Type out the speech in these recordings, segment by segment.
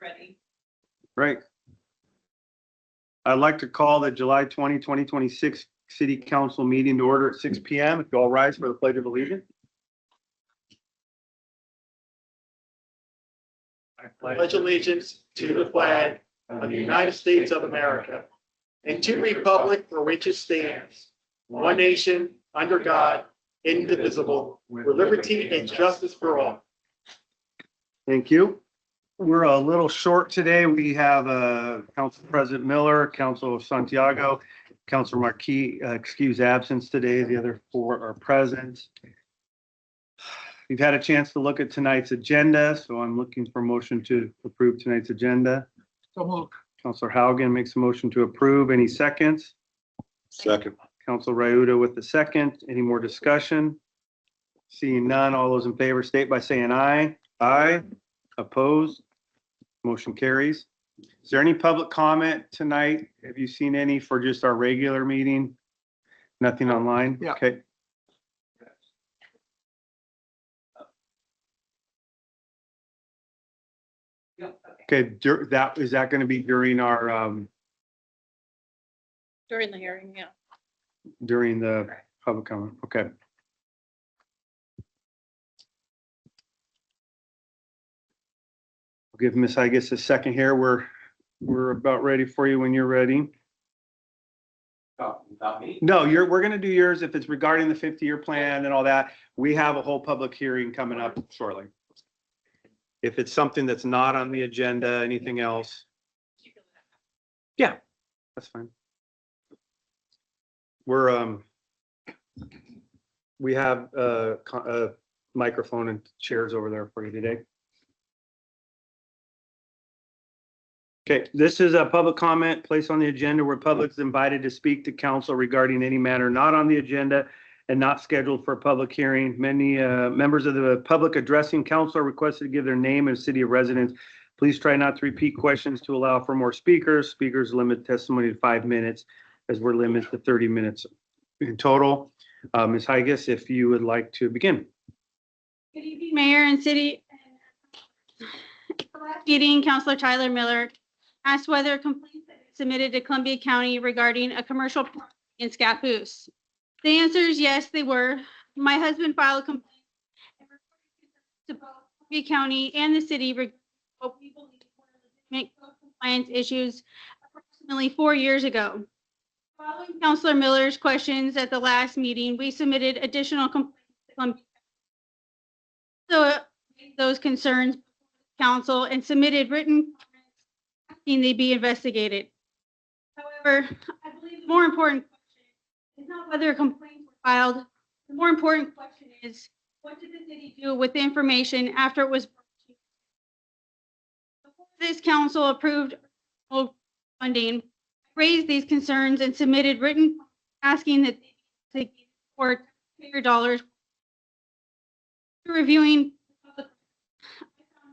ready. Right. I'd like to call the July 2026 City Council meeting to order at 6 p.m. If you all rise for the Pledge of Allegiance. I pledge allegiance to the flag of the United States of America and to the republic for which it stands, one nation, under God, indivisible, with liberty and justice for all. Thank you. We're a little short today. We have Council President Miller, Council Santiago, Councilor Marquis, excuse absence today. The other four are present. We've had a chance to look at tonight's agenda, so I'm looking for a motion to approve tonight's agenda. So moved. Councilor Haugen makes a motion to approve. Any seconds? Second. Council Ryuda with the second. Any more discussion? Seeing none, all those in favor state by saying aye. Aye. Opposed? Motion carries. Is there any public comment tonight? Have you seen any for just our regular meeting? Nothing online? Yeah. Okay. Okay, is that going to be during our, During the hearing, yeah. during the public comment? Okay. I'll give Ms. Higas a second here. We're about ready for you when you're ready. Not me? No, we're going to do yours if it's regarding the 50-year plan and all that. We have a whole public hearing coming up shortly. If it's something that's not on the agenda, anything else, yeah, that's fine. We have a microphone and chairs over there for you today. Okay, this is a public comment placed on the agenda where public is invited to speak to council regarding any matter not on the agenda and not scheduled for a public hearing. Many members of the public addressing council are requested to give their name and city of residence. Please try not to repeat questions to allow for more speakers. Speakers limit testimony to 5 minutes as we're limited to 30 minutes in total. Ms. Higas, if you would like to begin. Good evening, Mayor and City. Last meeting, Councilor Tyler Miller asked whether complaints had been submitted to Columbia County regarding a commercial property in Scappoose. The answer is yes, they were. My husband filed a complaint and reported to both Columbia County and the city regarding what we believe were legitimate code compliance issues approximately 4 years ago. Following Councilor Miller's questions at the last meeting, we submitted additional complaints to Columbia County. So those concerns council and submitted written comments asking they be investigated. However, I believe the more important question is not whether complaints were filed. The more important question is, what did the city do with the information after it was brought to you? Before this council approved funding, I raised these concerns and submitted written asking that they support taxpayer dollars. Reviewing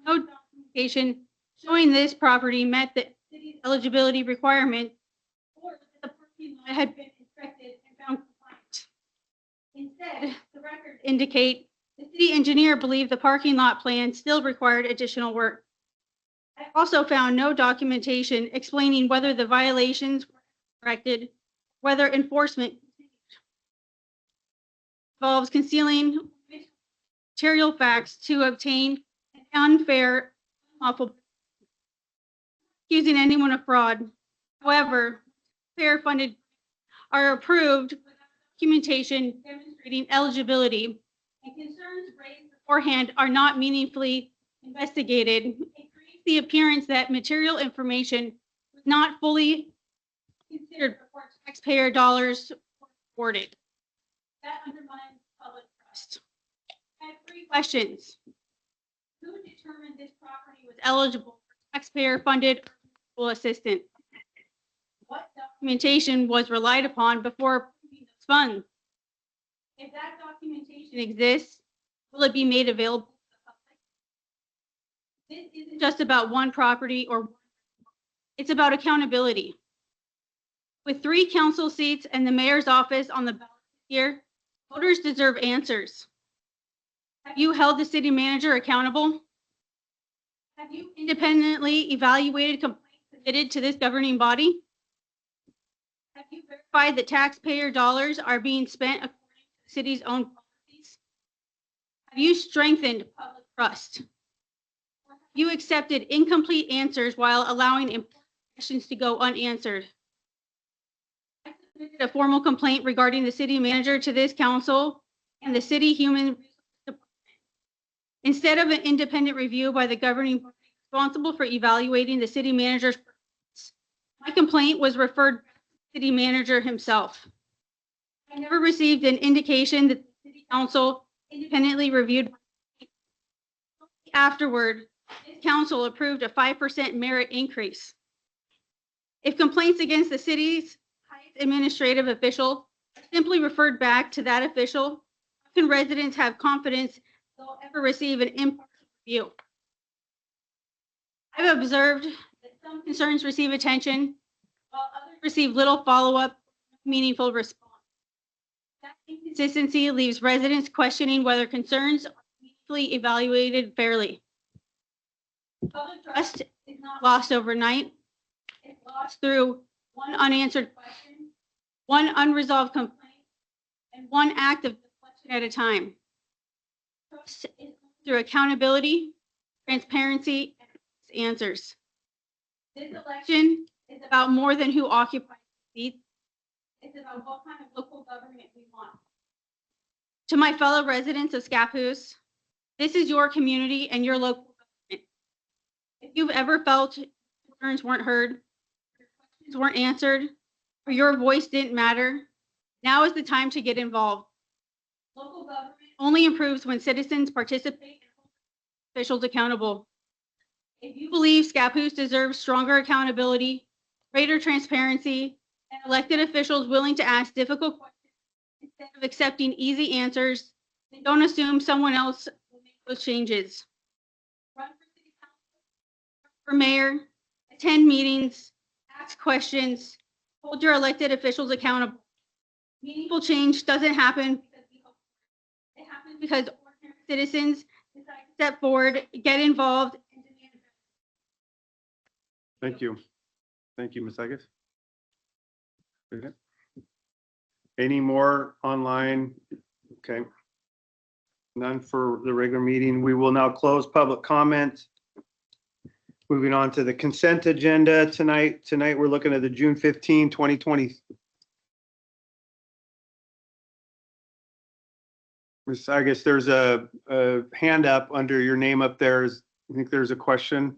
no documentation showing this property met the city's eligibility requirement or that the parking lot had been inspected and found compliant. Instead, the records indicate the city engineer believed the parking lot plan still required additional work. I also found no documentation explaining whether the violations were corrected, whether enforcement involves concealing material facts to obtain unfair, unlawful, accusing anyone of fraud. However, fair funded are approved with documentation demonstrating eligibility, and concerns raised beforehand are not meaningfully investigated. It creates the appearance that material information was not fully considered before taxpayer dollars were awarded. That undermines public trust. I have 3 questions. Who determined this property was eligible for taxpayer-funded assistance? What documentation was relied upon before approving those funds? If that documentation exists, will it be made available to the public? This isn't just about one property or it's about accountability. With 3 council seats and the mayor's office on the ballot this year, voters deserve answers. Have you held the city manager accountable? Have you independently evaluated complaints submitted to this governing body? Have you verified that taxpayer dollars are being spent according to the city's own policies? Have you strengthened public trust? Have you accepted incomplete answers while allowing important questions to go unanswered? I submitted a formal complaint regarding the city manager to this council and the city human resources department. Instead of an independent review by the governing body responsible for evaluating the city manager's performance, my complaint was referred to the city manager himself. I never received an indication that the city council independently reviewed. Afterward, this council approved a 5% merit increase. If complaints against the city's highest administrative official are simply referred back to that official, how can residents have confidence they'll ever receive an impartial review? I've observed that some concerns receive attention while others receive little follow-up, meaningful response. That inconsistency leaves residents questioning whether concerns are meaningfully evaluated fairly. Public trust is not lost overnight. It's lost through one unanswered question, one unresolved complaint, and one act of deflection at a time. Trust is through accountability, transparency, and answers. This election is about more than who occupies the seat. It's about what kind of local government we want. To my fellow residents of Scappoose, this is your community and your local government. If you've ever felt your concerns weren't heard, your questions weren't answered, or your voice didn't matter, now is the time to get involved. Local government only improves when citizens participate and hold officials accountable. If you believe Scappoose deserves stronger accountability, greater transparency, and elected officials willing to ask difficult questions instead of accepting easy answers, then don't assume someone else will make those changes. Run for city council, run for mayor, attend meetings, ask questions, hold your elected officials accountable. Meaningful change doesn't happen because we hope for it. It happens because ordinary citizens decide to step forward, get involved, and demand better. Thank you. Thank you, Ms. Agus. Okay. Any more online? Okay. None for the regular meeting. We will now close public comment. Moving on to the consent agenda tonight. Tonight, we're looking at the June 15, 2020. Ms. Agus, there's a hand up under your name up there. I think there's a question.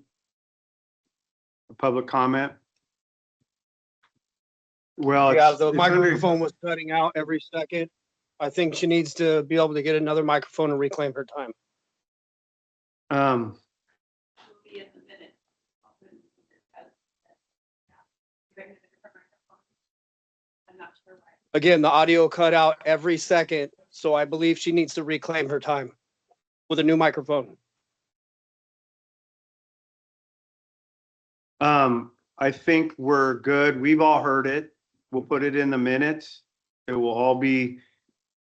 A public comment. Well, Yeah, it's the under- microphone was cutting out every second. I think she needs to be able to get another microphone and reclaim her time. Again, the audio cut out every second, so I believe she needs to reclaim her time with a new microphone. I think we're good. We've all heard it. We'll put it in the minutes. It will all be,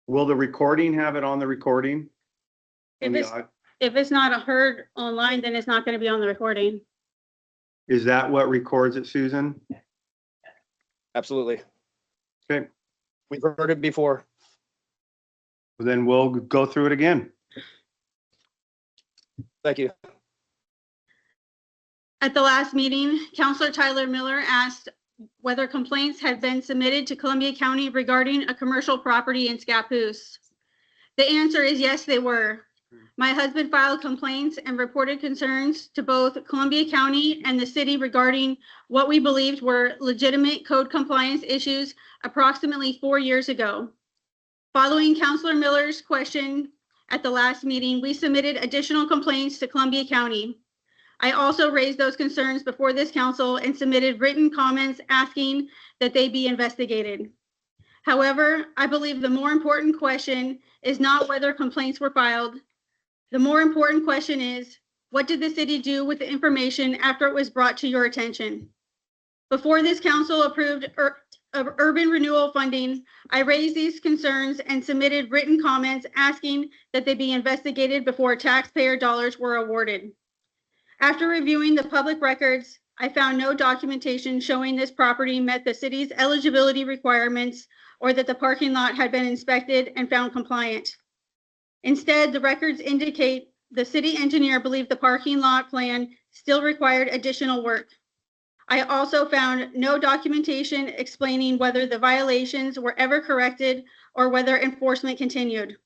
will the recording have it on the recording? If it's not heard online, then it's not going to be on the recording. Is that what records it, Susan? Absolutely. Okay, We've heard it before. then we'll go through it again. Thank you. At the last meeting, Councilor Tyler Miller asked whether complaints had been submitted to Columbia County regarding a commercial property in Scappoose. The answer is yes, they were. My husband filed complaints and reported concerns to both Columbia County and the city regarding what we believed were legitimate code compliance issues approximately 4 years ago. Following Councilor Miller's question at the last meeting, we submitted additional complaints to Columbia County. I also raised those concerns before this council and submitted written comments asking that they be investigated. However, I believe the more important question is not whether complaints were filed. The more important question is, what did the city do with the information after it was brought to your attention? Before this council approved urban renewal funding, I raised these concerns and submitted written comments asking that they be investigated before taxpayer dollars were awarded. After reviewing the public records, I found no documentation showing this property met the city's eligibility requirements or that the parking lot had been inspected and found compliant. Instead, the records indicate the city engineer believed the parking lot plan still required additional work. I also found no documentation explaining whether the violations were ever corrected or whether enforcement continued.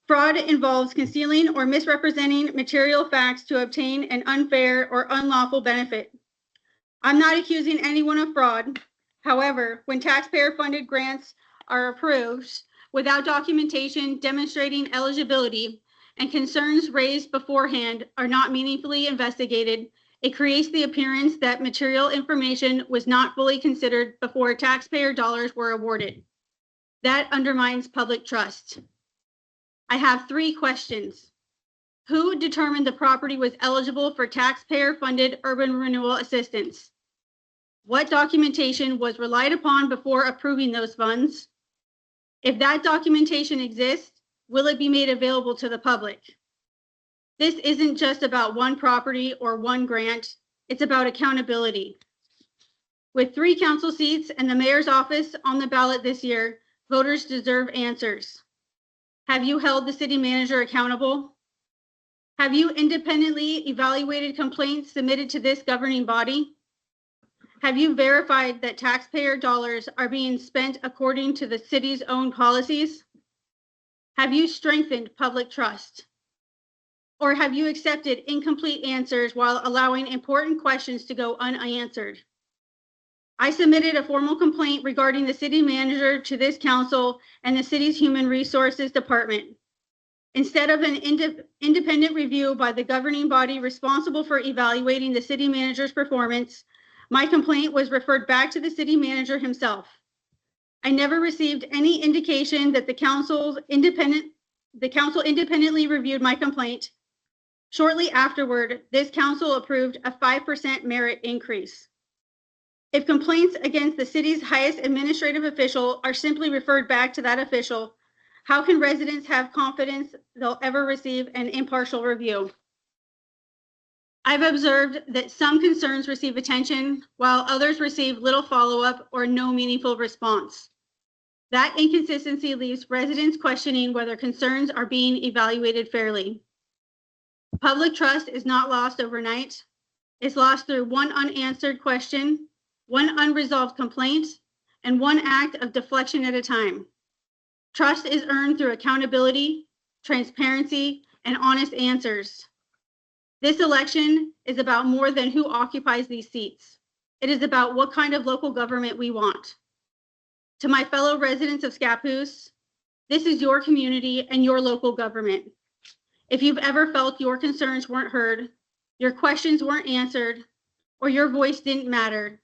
Fraud involves concealing or misrepresenting material facts to obtain an unfair or unlawful benefit. I'm not accusing anyone of fraud. However, when taxpayer-funded grants are approved without documentation demonstrating eligibility and concerns raised beforehand are not meaningfully investigated, it creates the appearance that material information was not fully considered before taxpayer dollars were awarded. That undermines public trust. I have 3 questions. Who determined the property was eligible for taxpayer-funded urban renewal assistance? What documentation was relied upon before approving those funds? If that documentation exists, will it be made available to the public? This isn't just about one property or one grant, it's about accountability. With 3 council seats and the mayor's office on the ballot this year, voters deserve answers. Have you held the city manager accountable? Have you independently evaluated complaints submitted to this governing body? Have you verified that taxpayer dollars are being spent according to the city's own policies? Have you strengthened public trust? Or have you accepted incomplete answers while allowing important questions to go unanswered? I submitted a formal complaint regarding the city manager to this council and the city's human resources department. Instead of an independent review by the governing body responsible for evaluating the city manager's performance, my complaint was referred back to the city manager himself. I never received any indication that the council independently reviewed my complaint. Shortly afterward, this council approved a 5% merit increase. If complaints against the city's highest administrative official are simply referred back to that official, how can residents have confidence they'll ever receive an impartial review? I've observed that some concerns receive attention while others receive little follow-up or no meaningful response. That inconsistency leaves residents questioning whether concerns are being evaluated fairly. Public trust is not lost overnight. It's lost through one unanswered question, one unresolved complaint, and one act of deflection at a time. Trust is earned through accountability, transparency, and honest answers. This election is about more than who occupies these seats. It is about what kind of local government we want. To my fellow residents of Scappoose, this is your community and your local government. If you've ever felt your concerns weren't heard, your questions weren't answered, or your voice didn't matter,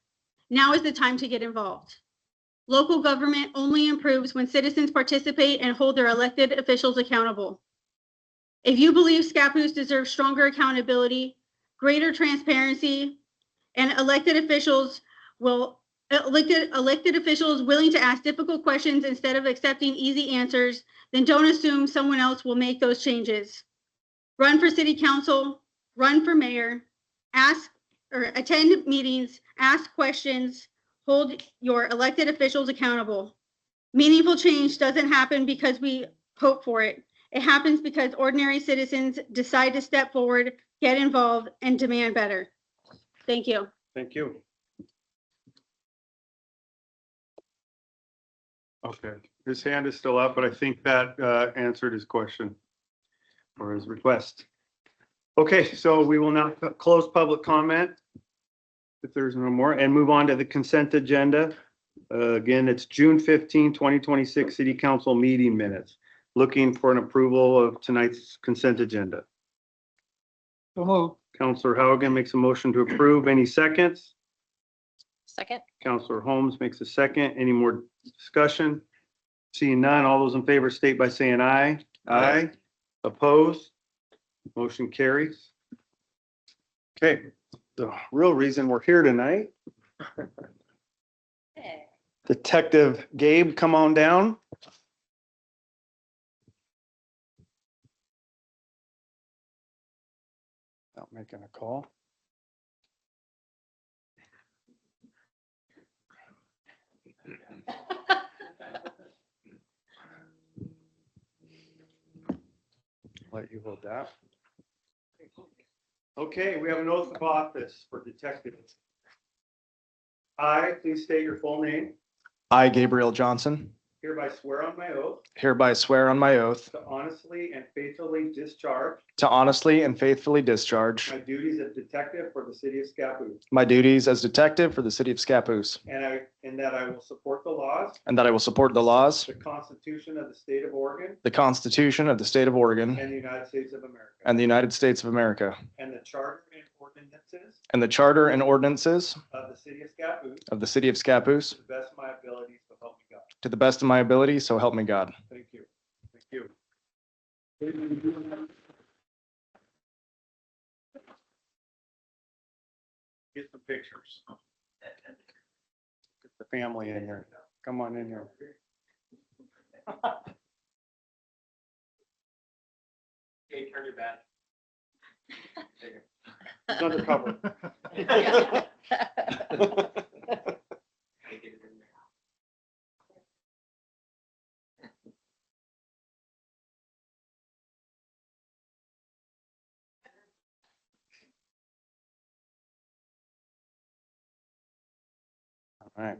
now is the time to get involved. Local government only improves when citizens participate and hold their elected officials accountable. If you believe Scappoose deserves stronger accountability, greater transparency, and elected officials willing to ask difficult questions instead of accepting easy answers, then don't assume someone else will make those changes. Run for city council, run for mayor, attend meetings, ask questions, hold your elected officials accountable. Meaningful change doesn't happen because we hope for it. It happens because ordinary citizens decide to step forward, get involved, and demand better. Thank you. Thank you. Okay, his hand is still up, but I think that answered his question or his request. Okay, so we will now close public comment if there's no more and move on to the consent agenda. Again, it's June 15, 2026 City Council meeting minutes. Looking for an approval of tonight's consent agenda. So moved. Councilor Haugen makes a motion to approve. Any seconds? Second. Councilor Holmes makes a second. Any more discussion? Seeing none, all those in favor state by saying aye. Aye. Opposed? Motion carries. Okay, the real reason we're here tonight. Detective Gabe, come on down. Not making a call. Let you hold that. Okay, we have an oath of office for detectives. I, please state your full name, I, Gabriel Johnson, hereby swear on my oath hereby swear on my oath to honestly and faithfully discharge to honestly and faithfully discharge my duties as detective for the city of Scappoose, my duties as detective for the city of Scappoose, and that I will support the laws, and that I will support the laws, the Constitution of the state of Oregon, the Constitution of the state of Oregon, and the United States of America, and the United States of America, and the charter and ordinances and the charter and ordinances of the city of Scappoose, of the city of Scappoose, to the best of my abilities, so help me God. to the best of my ability, so help me God. Thank you. Thank you. Get some pictures. Get the family in here. Come on in here. Okay, turn your back. It's undercover. All right.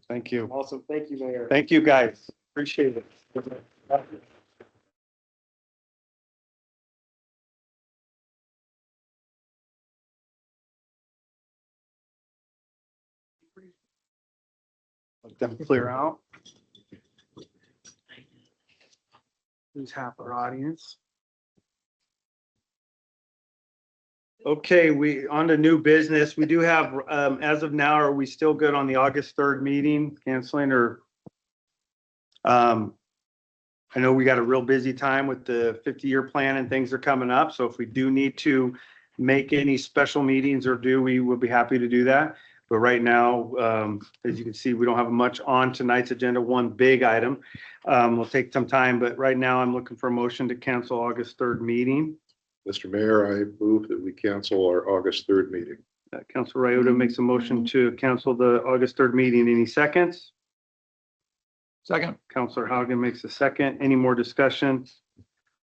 Thank you. Awesome. Thank you, Mayor. Thank you, guys. Appreciate it. Let them clear out. Who's half our audience? Okay, we, on to new business. We do have, as of now, are we still good on the August 3rd meeting, canceling or? I know we got a real busy time with the 50-year plan and things are coming up. So if we do need to make any special meetings or we will be happy to do that. But right now, as you can see, we don't have much on tonight's agenda, one big item. We'll take some time, but right now I'm looking for a motion to cancel August 3rd meeting. Mr. Mayor, I move that we cancel our August 3rd meeting. Councilor Ryota makes a motion to cancel the August 3rd meeting. Any seconds? Second. Councilor Haugen makes a second. Any more discussion?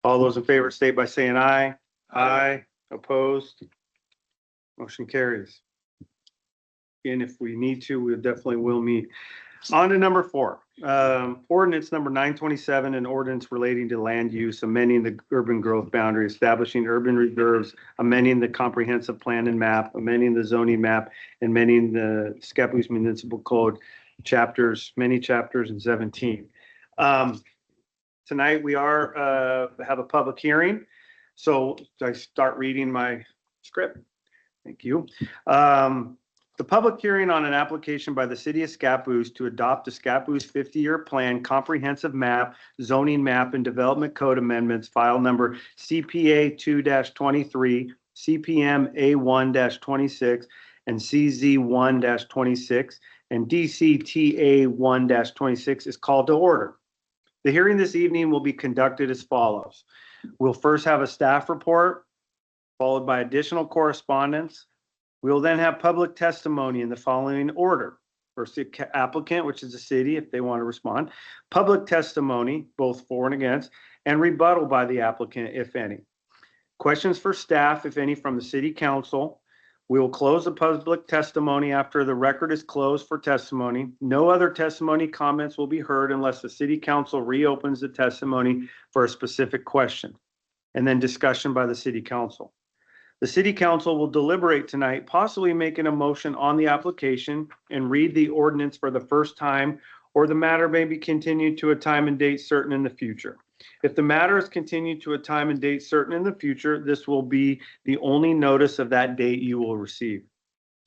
All those in favor state by saying aye. Aye. Opposed? Motion carries. And if we need to, we definitely will meet. On to number 4, ordinance number 927, an ordinance relating to land use, amending the urban growth boundary, establishing urban reserves, amending the comprehensive plan and map, amending the zoning map, and amending the Scappoose Municipal Code chapters, many chapters in 17. Tonight we are have a public hearing. So I start reading my script. Thank you. The public hearing on an application by the city of Scappoose to adopt the Scappoose 50-year plan, comprehensive map, zoning map, and development code amendments, file number CPA 2-23, CPM A1-26, and CZ 1-26, and DCTA 1-26 is called to order. The hearing this evening will be conducted as follows. We'll first have a staff report, followed by additional correspondence. We will then have public testimony in the following order. First, the applicant, which is the city, if they want to respond, public testimony, both for and against, and rebuttal by the applicant, if any. Questions for staff, if any, from the city council. We will close the public testimony after the record is closed for testimony. No other testimony comments will be heard unless the city council reopens the testimony for a specific question, and then discussion by the city council. The city council will deliberate tonight, possibly making a motion on the application and read the ordinance for the first time, or the matter may be continued to a time and date certain in the future. If the matter is continued to a time and date certain in the future, this will be the only notice of that date you will receive.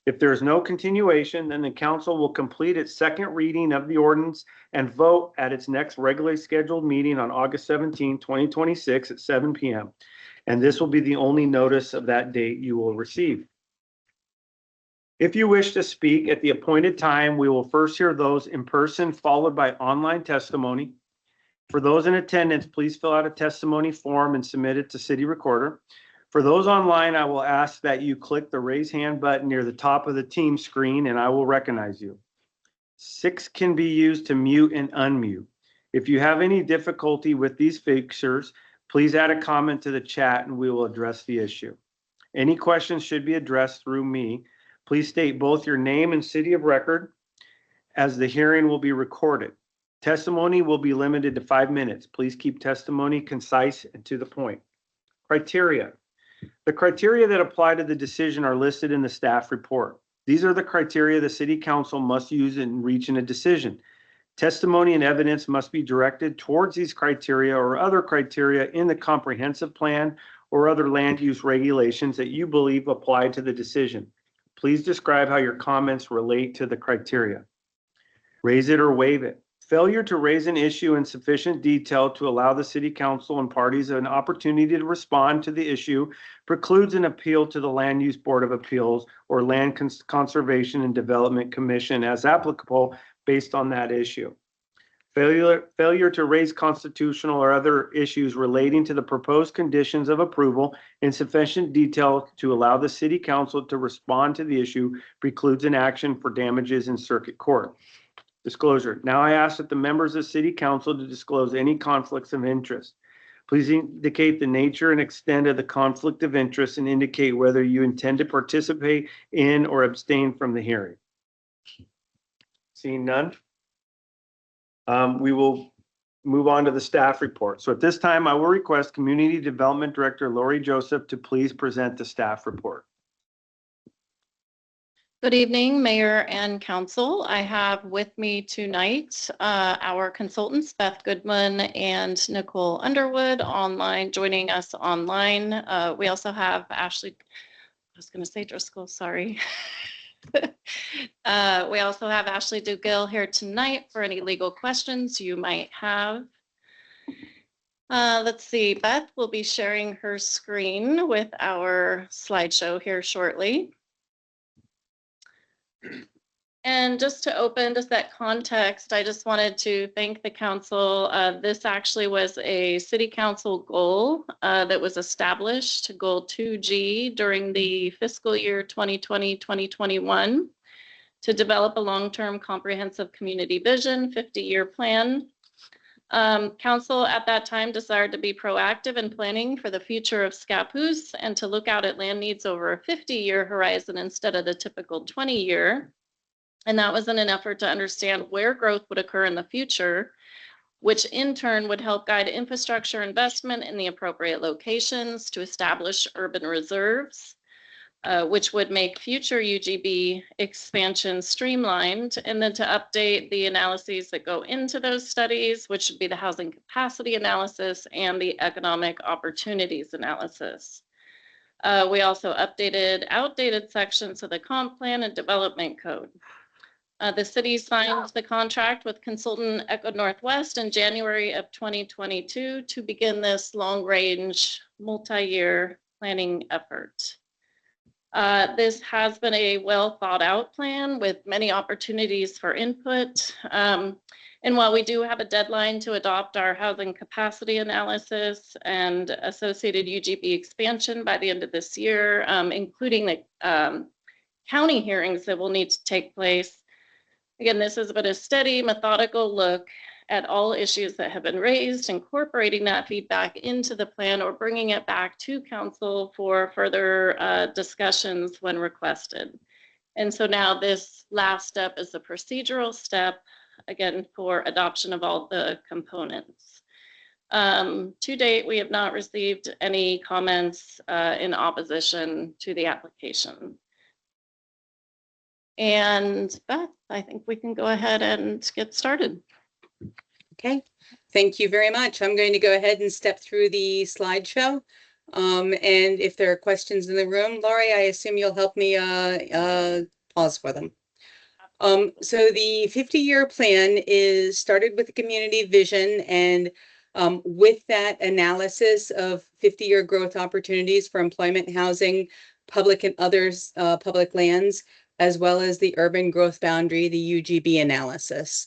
If there is no continuation, then the council will complete its second reading of the ordinance and vote at its next regularly scheduled meeting on August 17, 2026 at 7 p.m. And this will be the only notice of that date you will receive. If you wish to speak at the appointed time, we will first hear those in person, followed by online testimony. For those in attendance, please fill out a testimony form and submit it to City Recorder. For those online, I will ask that you click the raise hand button near the top of the team screen and I will recognize you. 6 can be used to mute and unmute. If you have any difficulty with these features, please add a comment to the chat and we will address the issue. Any questions should be addressed through me. Please state both your name and city of record, as the hearing will be recorded. Testimony will be limited to 5 minutes. Please keep testimony concise and to the point. Criteria. The criteria that apply to the decision are listed in the staff report. These are the criteria the city council must use in reaching a decision. Testimony and evidence must be directed towards these criteria or other criteria in the comprehensive plan or other land use regulations that you believe apply to the decision. Please describe how your comments relate to the criteria. Raise it or waive it. Failure to raise an issue in sufficient detail to allow the city council and parties an opportunity to respond to the issue precludes an appeal to the Land Use Board of Appeals or Land Conservation and Development Commission as applicable based on that issue. Failure to raise constitutional or other issues relating to the proposed conditions of approval in sufficient detail to allow the city council to respond to the issue precludes an action for damages in circuit court. Disclosure. Now I ask that the members of city council to disclose any conflicts of interest. Please indicate the nature and extent of the conflict of interest and indicate whether you intend to participate in or abstain from the hearing. Seeing none, we will move on to the staff report. So at this time, I will request Community Development Director Lori Joseph to please present the staff report. Good evening, Mayor and Council. I have with me tonight our consultants, Beth Goodman and Nicole Underwood, joining us online. We also have Ashley, I was going to say Driscoll, sorry. We also have Ashley Dugill here tonight for any legal questions you might have. Let's see, Beth will be sharing her screen with our slideshow here shortly. And just to set context, I just wanted to thank the council. This actually was a city council goal that was established, goal 2G, during the fiscal year 2020-2021 to develop a long-term comprehensive community vision, 50-year plan. Council at that time desired to be proactive in planning for the future of Scappoose and to look out at land needs over a 50-year horizon instead of the typical 20-year. And that was in an effort to understand where growth would occur in the future, which in turn would help guide infrastructure investment in the appropriate locations to establish urban reserves, which would make future UGB expansion streamlined, and then to update the analyses that go into those studies, which would be the housing capacity analysis and the economic opportunities analysis. We also updated outdated sections of the comp plan and development code. The city signed the contract with consultant Echo Northwest in January of 2022 to begin this long-range, multi-year planning effort. This has been a well-thought-out plan with many opportunities for input. And while we do have a deadline to adopt our housing capacity analysis and associated UGB expansion by the end of this year, including the county hearings that will need to take place, again, this has been a steady, methodical look at all issues that have been raised, incorporating that feedback into the plan or bringing it back to council for further discussions when requested. And so now this last step is the procedural step, again, for adoption of all the components. To date, we have not received any comments in opposition to the application. And Beth, I think we can go ahead and get started. Okay, thank you very much. I'm going to go ahead and step through the slideshow. And if there are questions in the room, Laurie, I assume you'll help me pause for them. So the 50-year plan is started with the community vision, and with that analysis of 50-year growth opportunities for employment, housing, public and others, public lands, as well as the urban growth boundary, the UGB analysis.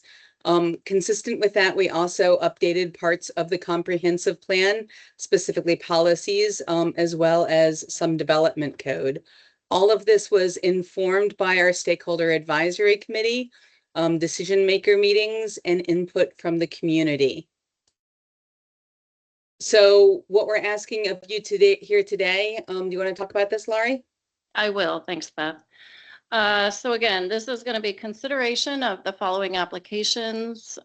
Consistent with that, we also updated parts of the comprehensive plan, specifically policies, as well as some development code. All of this was informed by our stakeholder advisory committee, decision maker meetings, and input from the community. So what we're asking of you today, do you want to talk about this, Laurie? I will. Thanks, Beth. So again, this is going to be consideration of the following applications.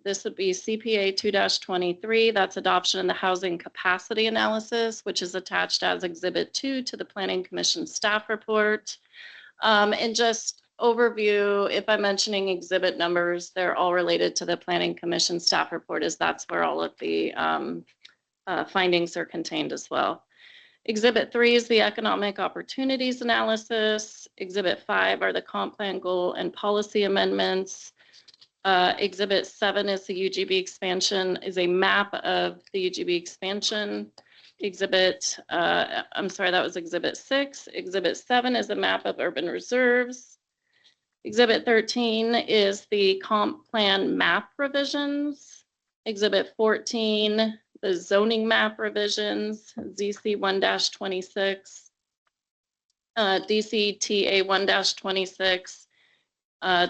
This would be CPA 2-23, that's adoption in the housing capacity analysis, which is attached as Exhibit 2 to the Planning Commission staff report. And just overview, if I'm mentioning exhibit numbers, they're all related to the Planning Commission staff report, as that's where all of the findings are contained as well. Exhibit 3 is the economic opportunities analysis. Exhibit 5 are the comp plan goal and policy amendments. Exhibit 7 is the UGB expansion, is a map of the UGB expansion. I'm sorry, that was Exhibit 6. Exhibit 7 is a map of urban reserves. Exhibit 13 is the comp plan map revisions. Exhibit 14, the zoning map revisions, ZC 1-26, DCTA 1-26,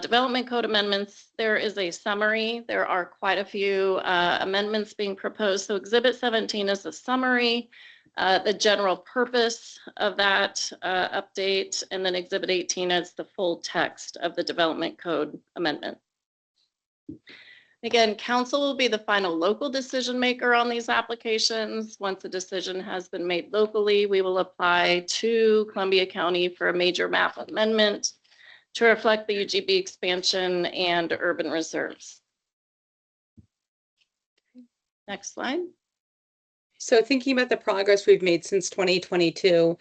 development code amendments. There is a summary. There are quite a few amendments being proposed. So Exhibit 17 is a summary, the general purpose of that update, and then Exhibit 18 is the full text of the development code amendment. Again, council will be the final local decision maker on these applications. Once a decision has been made locally, we will apply to Columbia County for a major map amendment to reflect the UGB expansion and urban reserves. Next slide. So thinking about the progress we've made since 2022,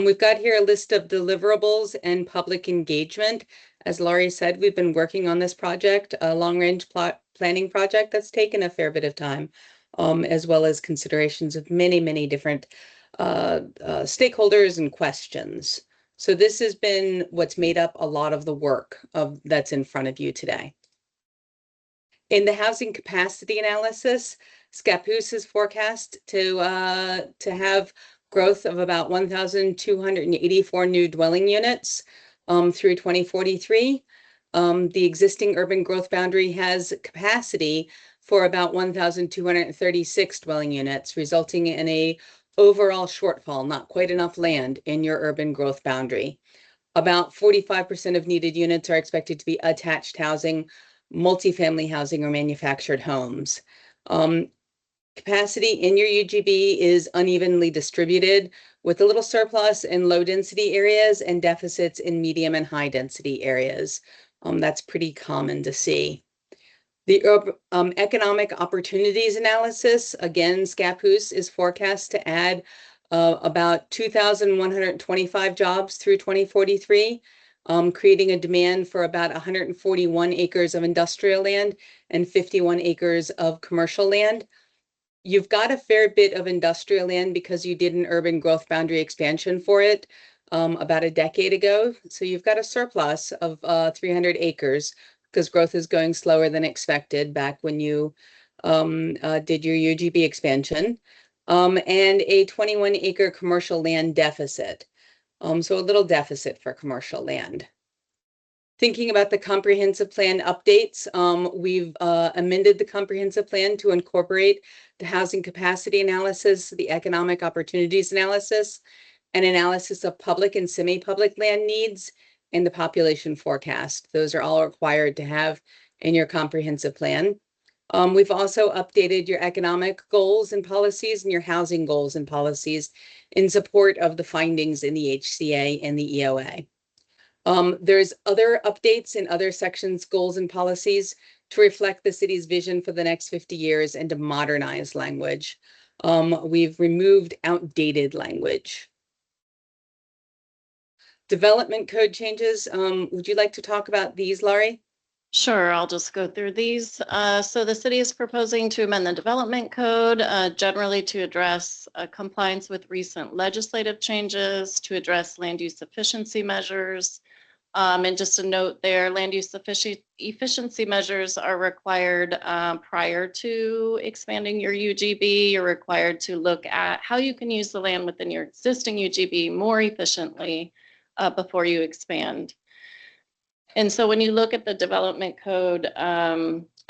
we've got here a list of deliverables and public engagement. As Laurie said, we've been working on this project, a long-range planning project that's taken a fair bit of time, as well as considerations of many, many different stakeholders and questions. So this has been what's made up a lot of the work that's in front of you today. In the housing capacity analysis, Scappoose is forecast to have growth of about 1,284 new dwelling units through 2043. The existing urban growth boundary has capacity for about 1,236 dwelling units, resulting in a overall shortfall, not quite enough land in your urban growth boundary. About 45% of needed units are expected to be attached housing, multifamily housing, or manufactured homes. Capacity in your UGB is unevenly distributed, with a little surplus in low density areas and deficits in medium and high density areas. That's pretty common to see. The economic opportunities analysis, again, Scappoose is forecast to add about 2,125 jobs through 2043, creating a demand for about 141 acres of industrial land and 51 acres of commercial land. You've got a fair bit of industrial land because you did an urban growth boundary expansion for it about a decade ago. So you've got a surplus of 300 acres because growth is going slower than expected back when you did your UGB expansion, and a 21-acre commercial land deficit. So a little deficit for commercial land. Thinking about the comprehensive plan updates, we've amended the comprehensive plan to incorporate the housing capacity analysis, the economic opportunities analysis, and analysis of public and semi-public land needs, and the population forecast. Those are all required to have in your comprehensive plan. We've also updated your economic goals and policies and your housing goals and policies in support of the findings in the HCA and the EOA. There's other updates in other sections, goals and policies to reflect the city's vision for the next 50 years and to modernize language. We've removed outdated language. Development code changes. Would you like to talk about these, Laurie? Sure, I'll just go through these. So the city is proposing to amend the development code generally to address compliance with recent legislative changes, to address land use efficiency measures, And just a note there, land use efficiency measures are required prior to expanding your UGB. You're required to look at how you can use the land within your existing UGB more efficiently before you expand. And so when you look at the development code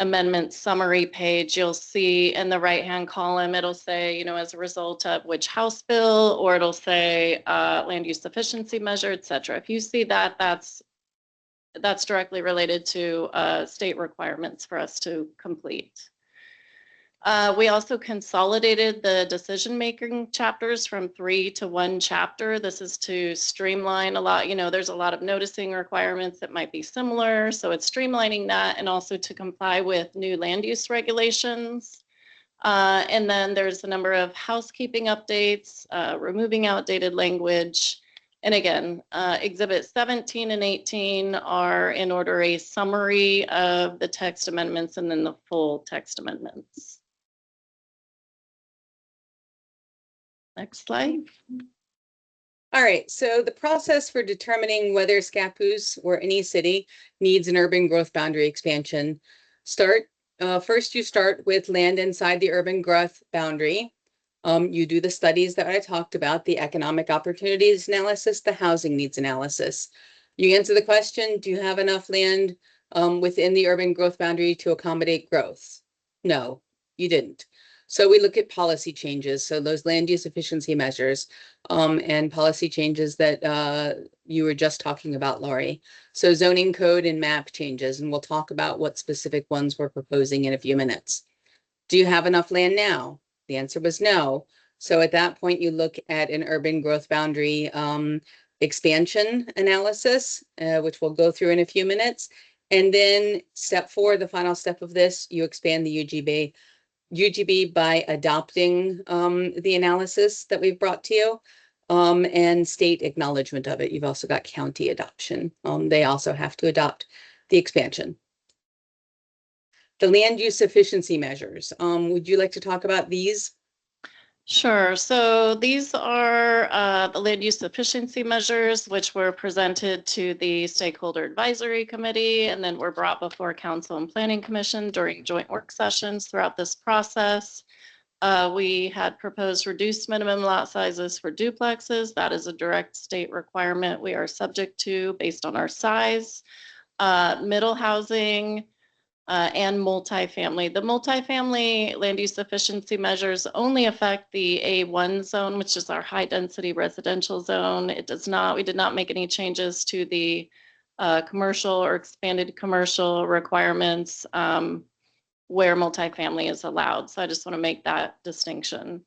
amendment summary page, you'll see in the right-hand column, it'll say, you know, as a result of which House bill, or it'll say land use efficiency measure, et cetera. If you see that, that's directly related to state requirements for us to complete. We also consolidated the decision-making chapters from 3 to 1 chapter. This is to streamline a lot. You know, there's a lot of noticing requirements that might be similar. So it's streamlining that, and also to comply with new land use regulations. And then there's a number of housekeeping updates, removing outdated language. And again, Exhibit 17 and 18 are in order a summary of the text amendments and then the full text amendments. Next slide. All right, so the process for determining whether Scappoose or any city needs an urban growth boundary expansion first you start with land inside the urban growth boundary. You do the studies that I talked about, the economic opportunities analysis, the housing needs analysis. You answer the question, do you have enough land within the urban growth boundary to accommodate growth? No, you didn't. So we look at policy changes, so those land use efficiency measures and policy changes that you were just talking about, Laurie. So zoning code and map changes, and we'll talk about what specific ones we're proposing in a few minutes. Do you have enough land now? The answer was no. So at that point, you look at an urban growth boundary expansion analysis, which we'll go through in a few minutes. And then step 4, the final step of this, you expand the UGB by adopting the analysis that we've brought to you and state acknowledgement of it. You've also got county adoption. They also have to adopt the expansion. The land use efficiency measures. Would you like to talk about these? Sure. So these are the land use efficiency measures, which were presented to the Stakeholder Advisory Committee, and then were brought before Council and Planning Commission during joint work sessions throughout this process. We had proposed reduced minimum lot sizes for duplexes. That is a direct state requirement we are subject to based on our size. Middle housing, and multifamily. The multifamily land use efficiency measures only affect the A1 zone, which is our high density residential zone. We did not make any changes to the commercial or expanded commercial requirements where multifamily is allowed. So I just want to make that distinction.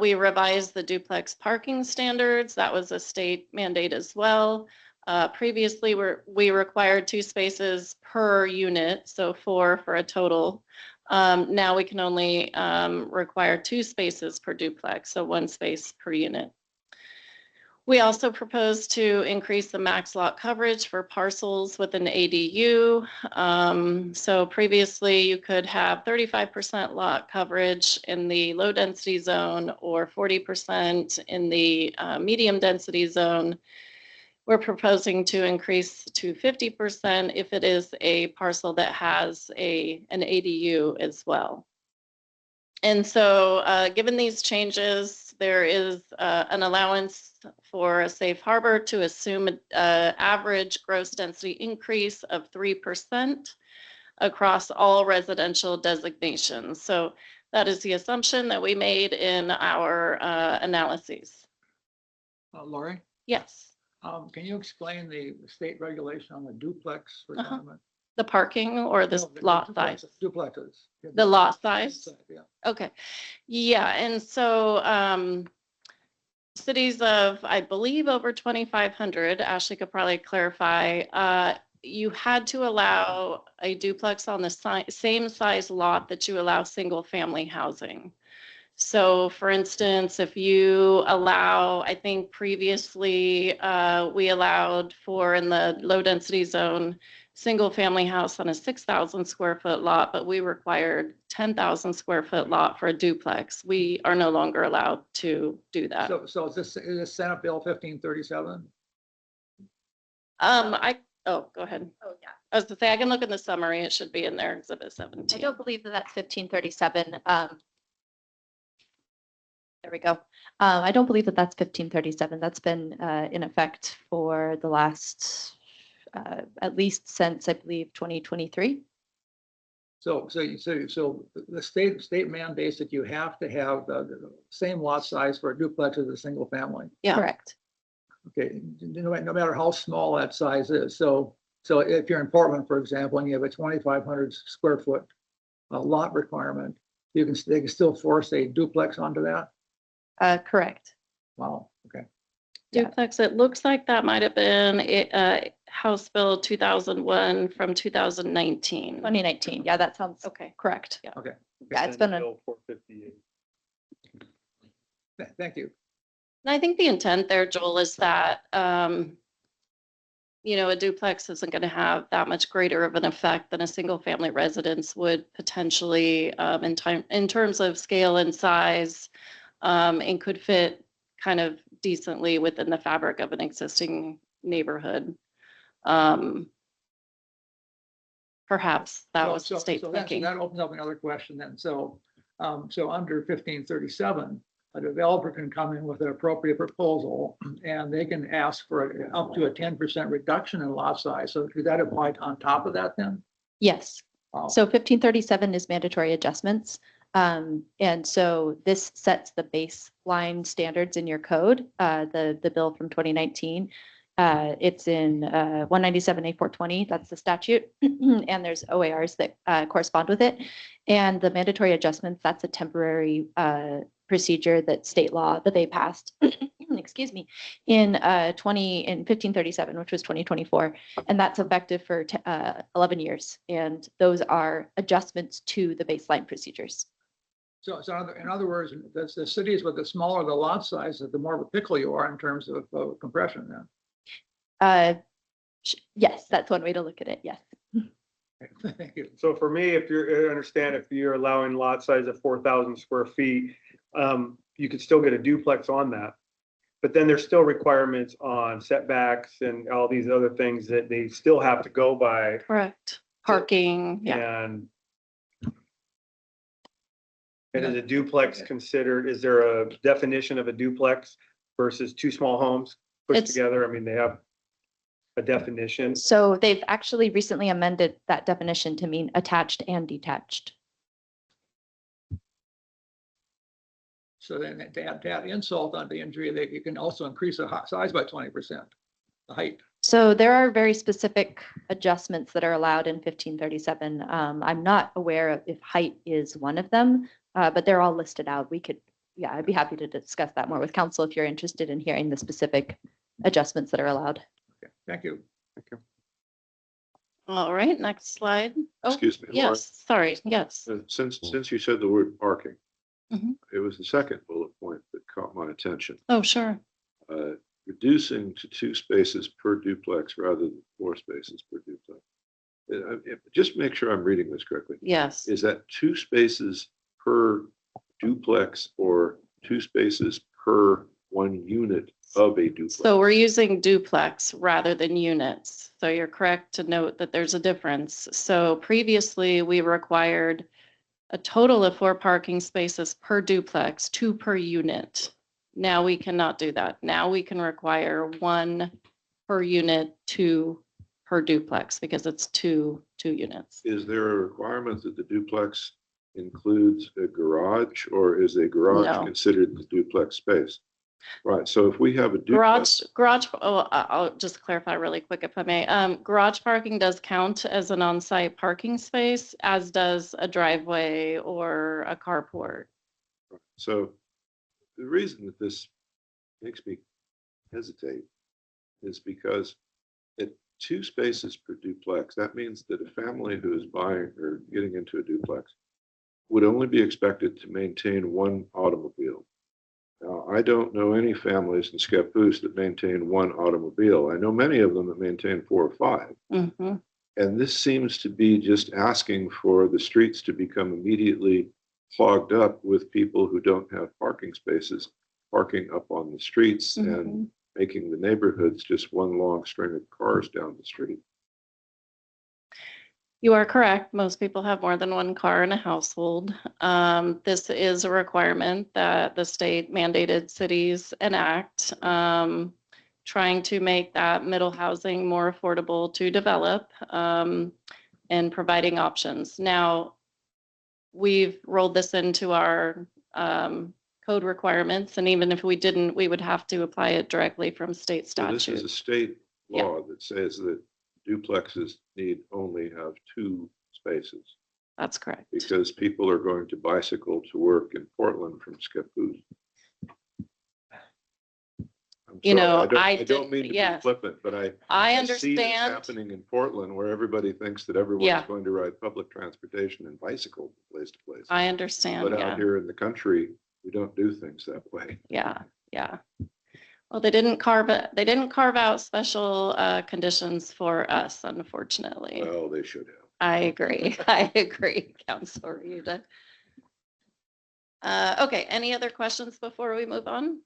We revised the duplex parking standards. That was a state mandate as well. Previously, we required 2 spaces per unit, so 4 for a total. Now we can only require 2 spaces per duplex, so 1 space per unit. We also proposed to increase the max lot coverage for parcels with an ADU. So previously, you could have 35% lot coverage in the low density zone or 40% in the medium density zone. We're proposing to increase to 50% if it is a parcel that has an ADU as well. And so given these changes, there is an allowance for a safe harbor to assume an average gross density increase of 3% across all residential designations. So that is the assumption that we made in our analyses. Laurie, Yes. can you explain the state regulation on the duplex requirement? The parking or the lot size? Duplexes. The lot size? Yeah. Okay. Yeah, and so cities of, I believe, over 2,500, Ashley could probably clarify, you had to allow a duplex on the same size lot that you allow single family housing. So for instance, if you allow, I think previously we allowed for in the low density zone, single family house on a 6,000 square foot lot, but we required 10,000 square foot lot for a duplex. We are no longer allowed to do that. So is this Senate Bill 1537? Oh, go ahead. Oh, yeah. I was to say, I can look in the summary. It should be in there, exhibit I 17. don't believe that that's 1537. There we go. I don't believe that that's 1537. That's been in effect for the last, at least since, I believe, 2023. So the state mandates that you have to have the same lot size for a duplex as a single family. Yeah. Correct. Okay, no matter how small that size is. So if you're in Portland, for example, and you have a 2,500 square foot lot requirement, they can still force a duplex onto that? Correct. Wow, okay. Yeah. Duplex, it looks like that might have been House Bill 2001 from 2019. 2019. Yeah, that sounds Okay. correct. Yeah. Okay. Yeah, it's been a, Bill 458. Thank you. And I think the intent there, Joel, is that, you know, a duplex isn't going to have that much greater of an effect than a single family residence would potentially in terms of scale and size, and could fit kind of decently within the fabric of an existing neighborhood. Perhaps that was the state thinking. That opens up another question then. So under 1537, a developer can come in with an appropriate proposal and they can ask for up to a 10% reduction in lot size. So could that apply on top of that then? yes. Wow. So 1537 is mandatory adjustments. And so this sets the baseline standards in your code, the bill from 2019. It's in 197A420, that's the statute, and there's OARs that correspond with it. And the mandatory adjustments, that's a temporary procedure that state law that they passed, excuse me, in 1537, which was 2024, and that's effective for 11 years. And those are adjustments to the baseline procedures. So in other words, the cities with the smaller the lot size, the more of a pickle you are in terms of compression then. Yes, that's one way to look at it. Yes. Thank you. So for me, if you're allowing lot size of 4,000 square feet, you could still get a duplex on that. But then there's still requirements on setbacks and all these other things that they still have to go by. Correct. Parking, yeah. And is a duplex considered, is there a definition of a duplex versus two small homes pushed It's- together? I mean, they have a definition. So they've actually recently amended that definition to mean attached and detached. So then to add insult on the injury, that you can also increase the size by 20%, the height. So there are very specific adjustments that are allowed in 1537. I'm not aware of if height is one of them, but they're all listed out. Yeah, I'd be happy to discuss that more with council if you're interested in hearing the specific adjustments that are allowed. Okay, thank you. All right, next slide. Oh, Excuse me. Laura. yes, sorry, yes. Since you said the word parking, Mhm. it was the second bullet point that caught my attention. Oh, sure. Reducing to 2 spaces per duplex rather than 4 spaces per duplex. Just make sure I'm reading this correctly. Yes. Is that 2 spaces per duplex or 2 spaces per 1 unit of a duplex? So we're using duplex rather than units. So you're correct to note that there's a difference. So previously we required a total of 4 parking spaces per duplex, 2 per unit. Now we cannot do that. Now we can require 1 per unit, 2 per duplex because it's two units. Is there a requirement that the duplex includes a garage, or is a garage No. considered the duplex space? Right, so if we have a duplex. I'll just clarify really quick if I may. Garage parking does count as an on-site parking space, as does a driveway or a carport. So the reason that this makes me hesitate is because at 2 spaces per duplex, that means that a family who is buying or getting into a duplex would only be expected to maintain 1 automobile. Now, I don't know any families in Scappoose that maintain 1 automobile. I know many of them that maintain 4 or 5. Mhm. And this seems to be just asking for the streets to become immediately clogged up with people who don't have parking spaces, parking up on the streets and making the neighborhoods just one long string of cars down the street. You are correct. Most people have more than one car in a household. This is a requirement that the state mandated cities enact, trying to make that middle housing more affordable to develop, and providing options. Now, we've rolled this into our code requirements, and even if we didn't, we would have to apply it directly from state So this is a statute. state Yeah. law that says that duplexes need only have 2 spaces That's correct. because people are going to bicycle to work in Portland from Scappoose. I'm You know, sorry, I I don't did- mean to be yes. flippant, but I I see this understand. happening in Portland where everybody thinks that everyone's Yeah. going to ride public transportation and bicycle from place to place. I understand, But yeah. out here in the country, we don't do things that way. Yeah, yeah. Well, they didn't carve out special conditions for us, unfortunately. Well, they should have. I agree. I agree, Counselor Reed. Okay, any other questions before we move on?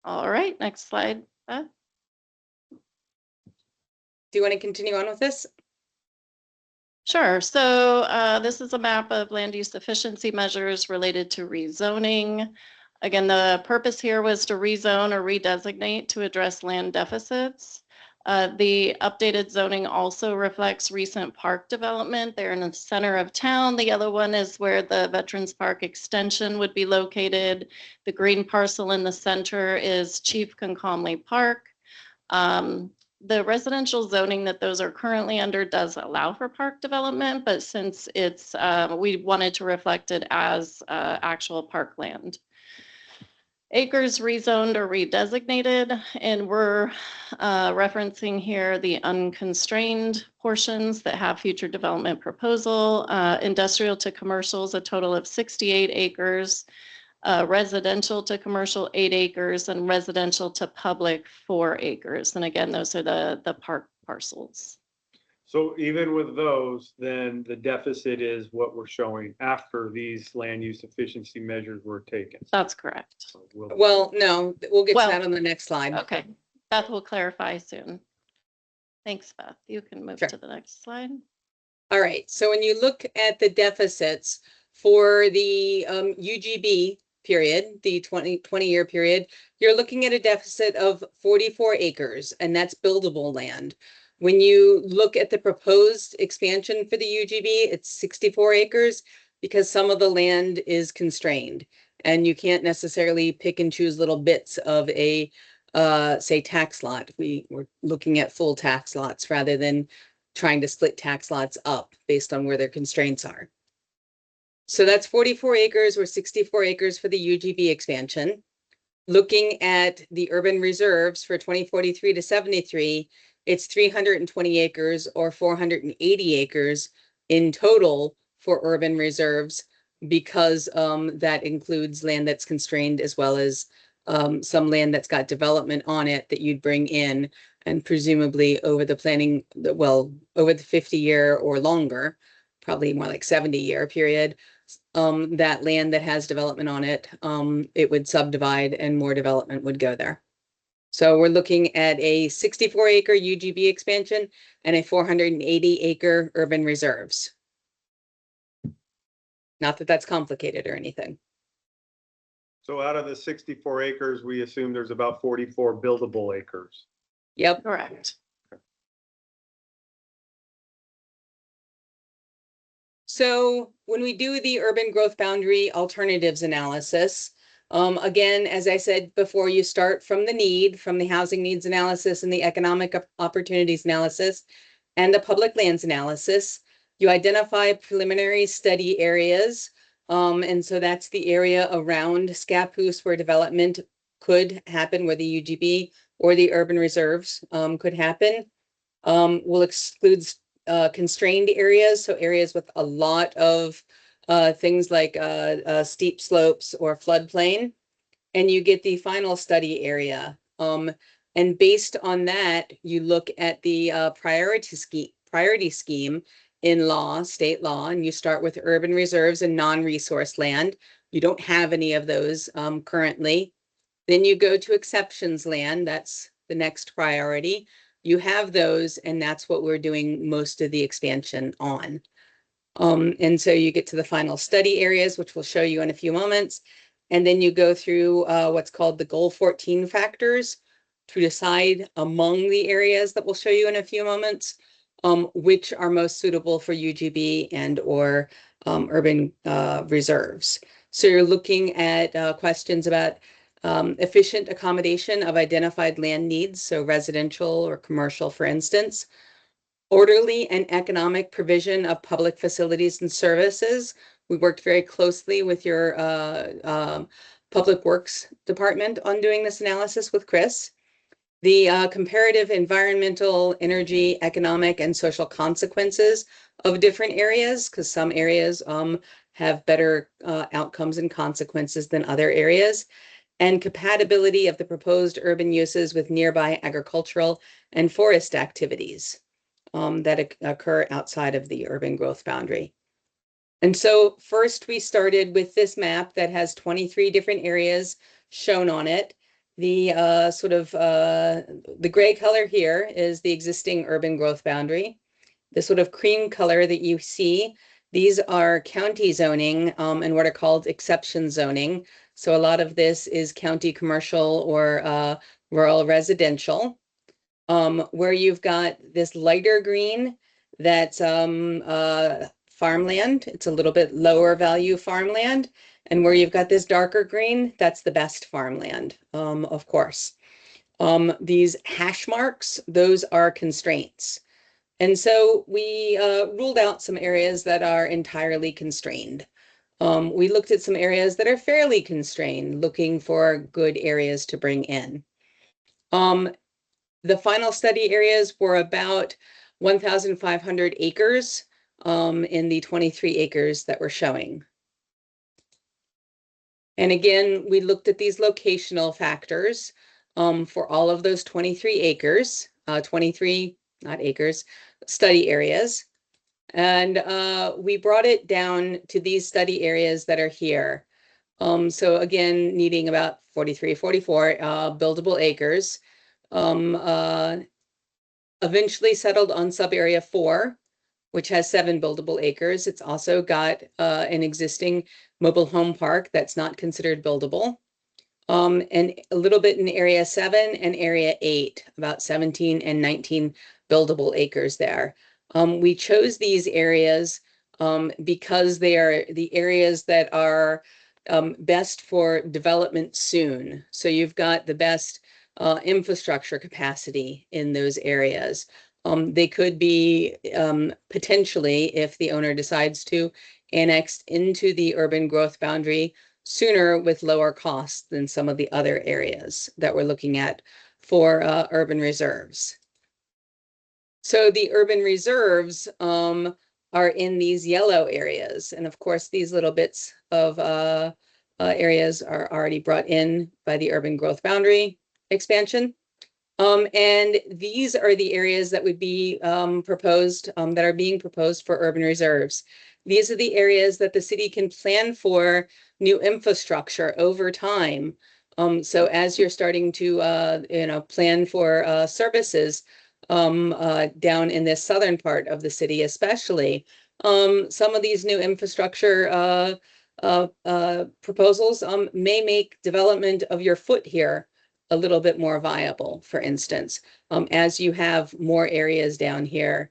All right, next slide. Beth. Do you want to continue on with this? Sure. So this is a map of land use efficiency measures related to rezoning. Again, the purpose here was to rezone or redesignate to address land deficits. The updated zoning also reflects recent park development. They're in the center of town. The other one is where the Veterans Park extension would be located. The green parcel in the center is Chief Concomly Park. The residential zoning that those are currently under does allow for park development, but since it's, we wanted to reflect it as actual parkland. Acres rezoned or redesignated, and we're referencing here the unconstrained portions that have future development proposal. Industrial to commercials, a total of 68 acres. Residential to commercial 8 acres, and residential to public 4 acres. And again, those are the park parcels. So even with those, then the deficit is what we're showing after these land use efficiency measures were taken. That's correct. So we'll- Well, no, we'll get to Well, that on the next slide. Okay, Beth will clarify soon. Thanks, Beth. You can move Sure. to the next slide. All right, so when you look at the deficits for the UGB period, the 20-year period, you're looking at a deficit of 44 acres, and that's buildable land. When you look at the proposed expansion for the UGB, it's 64 acres because some of the land is constrained, and you can't necessarily pick and choose little bits of a say tax lot. We're looking at full tax lots rather than trying to split tax lots up based on where their constraints are. So that's 44 acres or 64 acres for the UGB expansion. Looking at the urban reserves for 2043 to 73, it's 320 acres or 480 acres in total for urban reserves because that includes land that's constrained as well as some land that's got development on it that you'd bring in, and presumably over the planning, over the 50-year or longer, probably more like 70-year period, that land that has development on it, it would subdivide and more development would go there. So we're looking at a 64-acre UGB expansion and a 480-acre urban reserves. Not that that's complicated or anything. So out of the 64 acres, we assume there's about 44 buildable acres. Yep. Correct. So when we do the urban growth boundary alternatives analysis, again, as I said before, you start from the need, from the housing needs analysis and the economic opportunities analysis and the public lands analysis. You identify preliminary study areas. And so that's the area around Scappoose where development could happen, where the UGB or the urban reserves could happen. We'll exclude constrained areas, so areas with a lot of things like steep slopes or floodplain, and you get the final study area. And based on that, you look at the priority scheme in law, state law, and you start with urban reserves and non-resource land. You don't have any of those currently. Then you go to exceptions land. That's the next priority. You have those, and that's what we're doing most of the expansion on. And so you get to the final study areas, which we'll show you in a few moments. And then you go through what's called the Goal 14 factors to decide among the areas that we'll show you in a few moments, which are most suitable for UGB and or urban reserves. So you're looking at questions about efficient accommodation of identified land needs, so residential or commercial, for instance. Orderly and economic provision of public facilities and services. We worked very closely with your Public Works Department on doing this analysis with Chris. The comparative environmental, energy, economic, and social consequences of different areas, because some areas have better outcomes and consequences than other areas, and compatibility of the proposed urban uses with nearby agricultural and forest activities that occur outside of the urban growth boundary. And so first we started with this map that has 23 different areas shown on it. The the gray color here is the existing urban growth boundary. The sort of cream color that you see, these are county zoning and what are called exception zoning. So a lot of this is county commercial or rural residential. Where you've got this lighter green, that's farmland. It's a little bit lower value farmland. And where you've got this darker green, that's the best farmland, of course. These hash marks, those are constraints. And so we ruled out some areas that are entirely constrained. We looked at some areas that are fairly constrained, looking for good areas to bring in. The final study areas were about 1,500 acres in the 23 acres that we're showing. And again, we looked at these locational factors for all of those 23 acres, 23, not acres, study areas. And we brought it down to these study areas that are here. So again, needing about 43, 44 buildable acres. Eventually settled on sub-area 4, which has 7 buildable acres. It's also got an existing mobile home park that's not considered buildable. And a little bit in area 7 and area 8, about 17 and 19 buildable acres there. We chose these areas because they are the areas that are best for development soon. So you've got the best infrastructure capacity in those areas. They could be potentially, if the owner decides to, annexed into the urban growth boundary sooner with lower costs than some of the other areas that we're looking at for urban reserves. So the urban reserves are in these yellow areas. And of course, these little bits of areas are already brought in by the urban growth boundary expansion. And these are the areas that would be proposed, that are being proposed for urban reserves. These are the areas that the city can plan for new infrastructure over time. So as you're starting to, plan for services down in this southern part of the city, especially, some of these new infrastructure proposals may make development of your foot here a little bit more viable, for instance, as you have more areas down here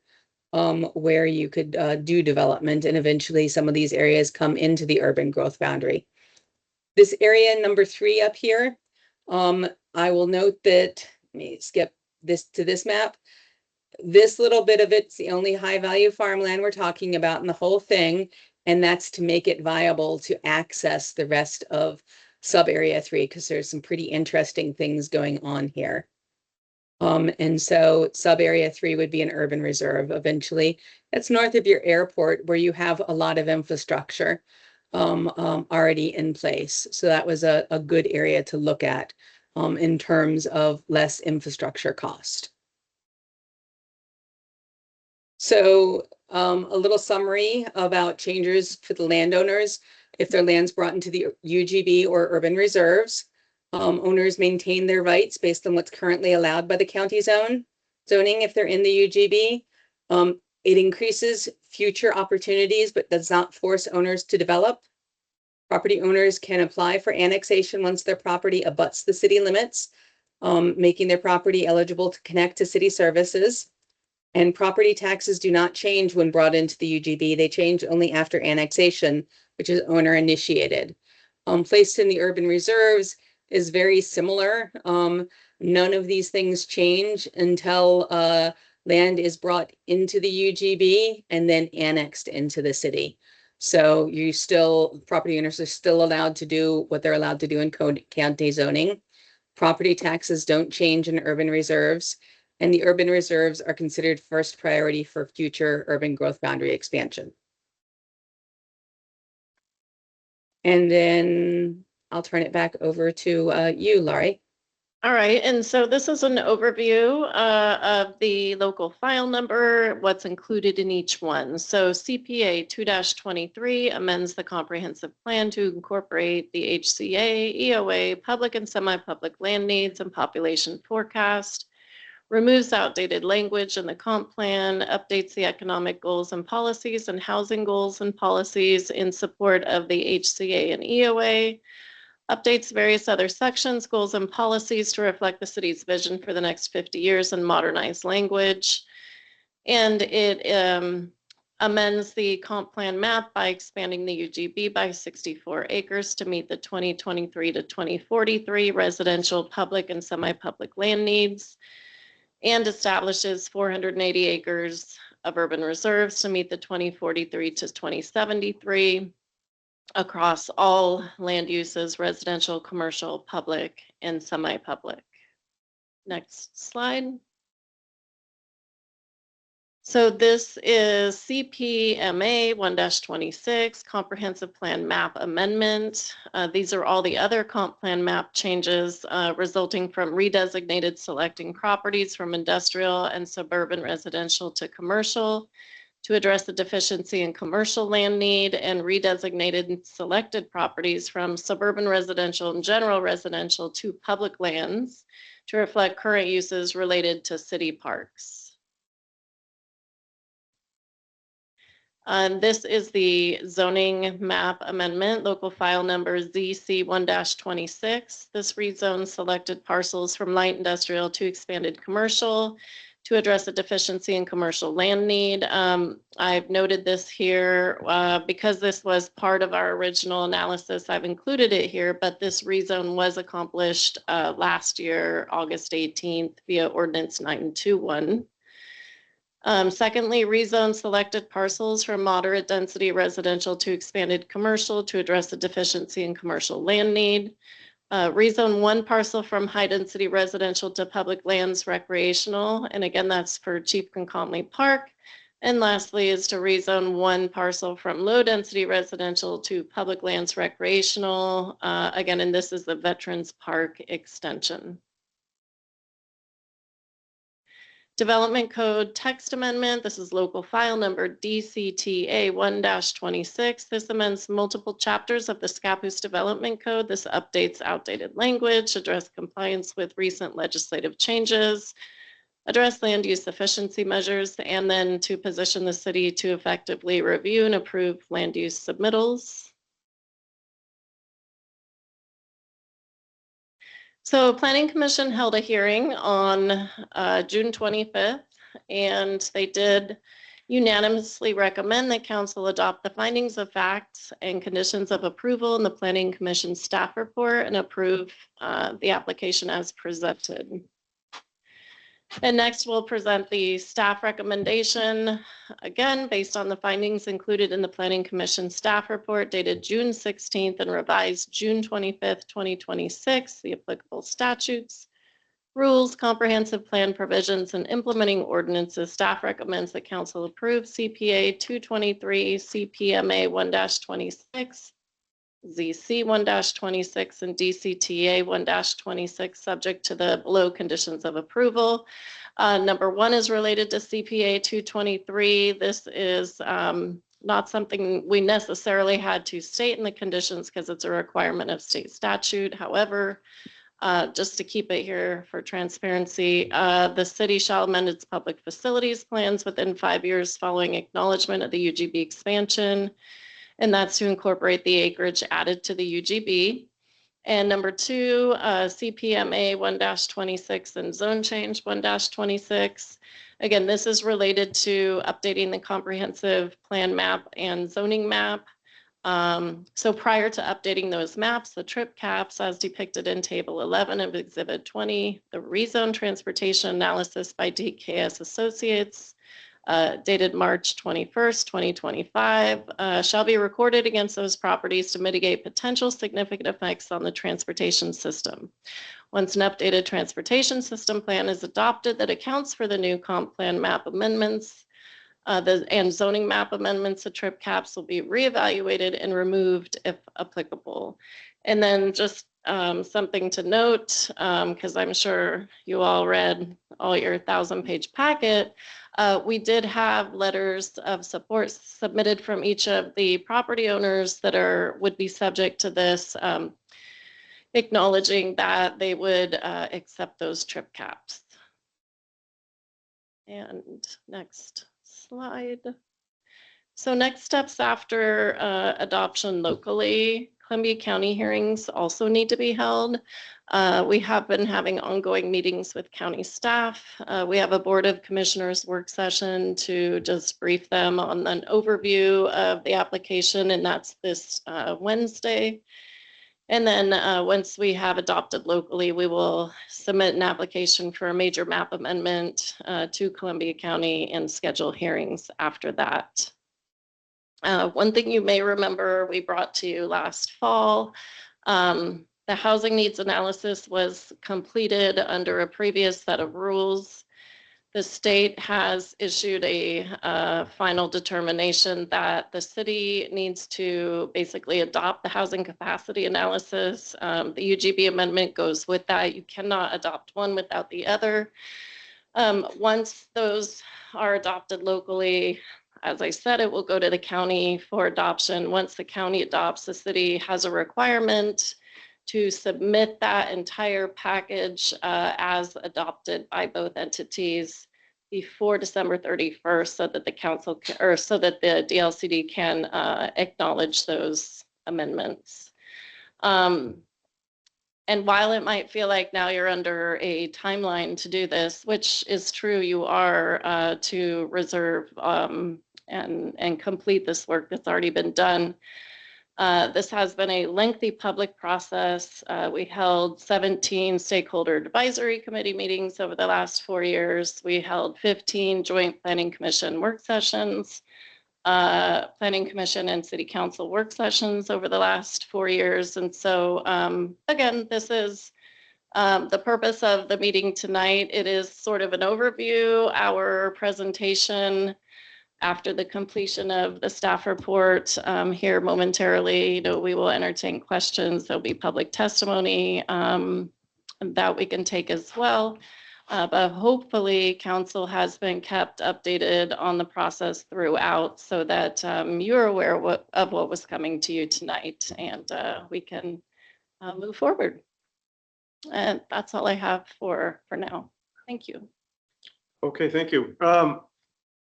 where you could do development, and eventually some of these areas come into the urban growth boundary. This area number 3 up here, I will note that, let me skip this to this map. This little bit of it's the only high value farmland we're talking about in the whole thing, and that's to make it viable to access the rest of sub-area 3, because there's some pretty interesting things going on here. And so sub-area 3 would be an urban reserve eventually. That's north of your airport, where you have a lot of infrastructure already in place. So that was a good area to look at in terms of less infrastructure cost. So a little summary about changes for the landowners if their land's brought into the UGB or urban reserves. Owners maintain their rights based on what's currently allowed by the county zoning if they're in the UGB. It increases future opportunities, but does not force owners to develop. Property owners can apply for annexation once their property abuts the city limits, making their property eligible to connect to city services. And property taxes do not change when brought into the UGB. They change only after annexation, which is owner initiated. Placed in the urban reserves is very similar. None of these things change until land is brought into the UGB and then annexed into the city. So property owners are still allowed to do what they're allowed to do in county zoning. Property taxes don't change in urban reserves, and the urban reserves are considered first priority for future urban growth boundary expansion. And then I'll turn it back over to you, Laurie. All right, and so this is an overview of the local file number, what's included in each one. So CPA 2-23 amends the comprehensive plan to incorporate the HCA, EOA, public and semi-public land needs and population forecast, removes outdated language in the comp plan, updates the economic goals and policies and housing goals and policies in support of the HCA and EOA, updates various other sections, goals, and policies to reflect the city's vision for the next 50 years in modernized language. And it amends the comp plan map by expanding the UGB by 64 acres to meet the 2023 to 2043 residential, public, and semi-public land needs, and establishes 480 acres of urban reserves to meet the 2043 to 2073 across all land uses, residential, commercial, public, and semi-public. Next slide. So this is CPMA 1-26, Comprehensive Plan Map Amendment. These are all the other comp plan map changes resulting from redesignated selecting properties from industrial and suburban residential to commercial, to address the deficiency in commercial land need, and redesignated selected properties from suburban residential and general residential to public lands to reflect current uses related to city parks. This is the zoning map amendment, local file number ZC 1-26. This rezones selected parcels from light industrial to expanded commercial to address a deficiency in commercial land need. I've noted this here because this was part of our original analysis. I've included it here, but this rezone was accomplished last year, August 18th, via Ordinance 921. Secondly, rezone selected parcels from moderate density residential to expanded commercial to address the deficiency in commercial land need. Rezone one parcel from high density residential to public lands recreational. And again, that's for Chief Conconley Park. And lastly is to rezone one parcel from low density residential to public lands recreational. Again, and this is the Veterans Park extension. Development Code Text Amendment. This is local file number DCTA 1-26. This amends multiple chapters of the Scappoose Development Code. This updates outdated language, address compliance with recent legislative changes, address land use efficiency measures, and then to position the city to effectively review and approve land use submittals. So Planning Commission held a hearing on June 25th, and they did unanimously recommend that council adopt the findings of facts and conditions of approval in the Planning Commission staff report and approve the application as presented. And next we'll present the staff recommendation, again, based on the findings included in the Planning Commission staff report dated June 16th and revised June 25th, 2026, the applicable statutes, rules, comprehensive plan provisions, and implementing ordinances. Staff recommends that council approve CPA 223, CPMA 1-26, ZC 1-26 and DCTA 1-26, subject to the below conditions of approval. Number one is related to CPA 223. This is not something we necessarily had to state in the conditions because it's a requirement of state statute. However, Just to keep it here for transparency, the city shall amend its public facilities plans within 5 years following acknowledgement of the UGB expansion. And that's to incorporate the acreage added to the UGB. And number 2, CPMA 1-26 and zone change 1-26. Again, this is related to updating the comprehensive plan map and zoning map. So prior to updating those maps, the trip caps as depicted in table 11 of exhibit 20, the rezone transportation analysis by DKS Associates, dated March 21st, 2025, shall be recorded against those properties to mitigate potential significant effects on the transportation system. Once an updated transportation system plan is adopted that accounts for the new comp plan map amendments, and zoning map amendments, the trip caps will be reevaluated and removed if applicable. And then just something to note, because I'm sure you all read all your 1,000-page packet, we did have letters of support submitted from each of the property owners that would be subject to this, acknowledging that they would accept those trip caps. And next slide. So next steps after adoption locally, Columbia County hearings also need to be held. We have been having ongoing meetings with county staff. We have a Board of Commissioners work session to just brief them on an overview of the application, and that's this Wednesday. And then once we have adopted locally, we will submit an application for a major map amendment to Columbia County and schedule hearings after that. One thing you may remember we brought to you last fall, the housing needs analysis was completed under a previous set of rules. The state has issued a final determination that the city needs to basically adopt the housing capacity analysis. The UGB amendment goes with that. You cannot adopt one without the other. Once those are adopted locally, as I said, it will go to the county for adoption. Once the county adopts, the city has a requirement to submit that entire package as adopted by both entities before December 31st so that the council or so that the DLCD can acknowledge those amendments. And while it might feel like now you're under a timeline to do this, which is true, you are to reserve and complete this work that's already been done. This has been a lengthy public process. We held 17 stakeholder advisory committee meetings over the last 4 years. We held 15 joint planning commission work sessions, planning commission and city council work sessions over the last 4 years. And so again, this is the purpose of the meeting tonight. It is sort of an overview, our presentation after the completion of the staff report here momentarily. We will entertain questions. There'll be public testimony that we can take as well. But hopefully council has been kept updated on the process throughout so that you're aware of what was coming to you tonight, and we can move forward. And that's all I have for now. Thank you. Okay, thank you.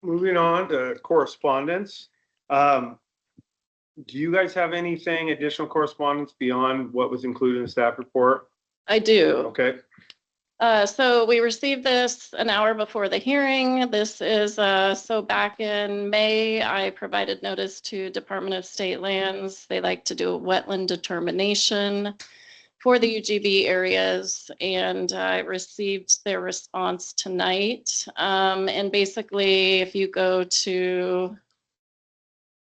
Moving on to correspondence. Do you guys have anything additional correspondence beyond what was included in the staff report? I do. Okay. So we received this an hour before the hearing. This is, so back in May, I provided notice to Department of State Lands. They like to do a wetland determination for the UGB areas, and I received their response tonight. And basically, if you go to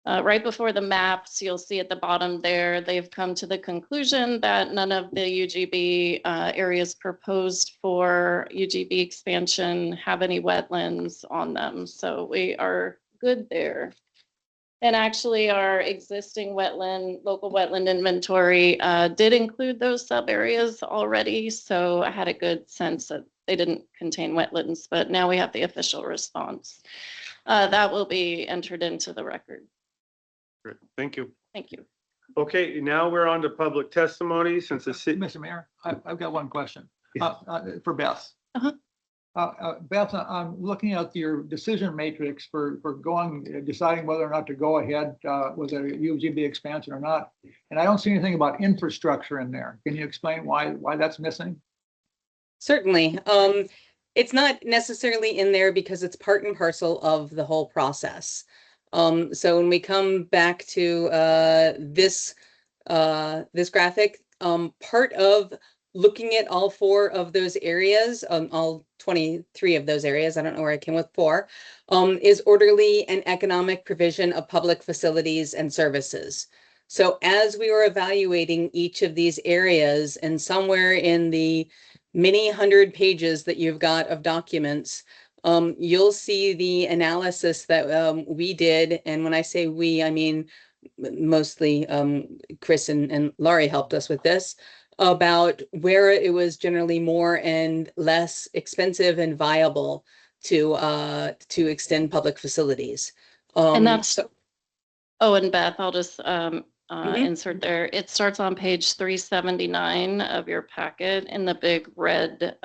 right before the maps, you'll see at the bottom there, they've come to the conclusion that none of the UGB areas proposed for UGB expansion have any wetlands on them. So we are good there. And actually our existing local wetland inventory did include those sub areas already. So I had a good sense that they didn't contain wetlands, but now we have the official response. That will be entered into the record. Great. Thank you. Thank you. Okay, now we're on to public testimony since the city. Mr. Mayor, I've got one question Yes. for Beth. Uh-huh. Beth, I'm looking at your decision matrix for deciding whether or not to go ahead with a UGB expansion or not. And I don't see anything about infrastructure in there. Can you explain why that's missing? Certainly. It's not necessarily in there because it's part and parcel of the whole process. So when we come back to this graphic, part of looking at all 4 of those areas, all 23 of those areas, I don't know where I came with 4, is orderly and economic provision of public facilities and services. So as we were evaluating each of these areas, and somewhere in the many hundred pages that you've got of documents, you'll see the analysis that we did. And when I say we, I mean mostly Chris and Laurie helped us with this, about where it was generally more and less expensive and viable to extend public facilities. And that's, so- oh, and Beth, I'll just Mhm. insert there. It starts on page 379 of your packet in the big red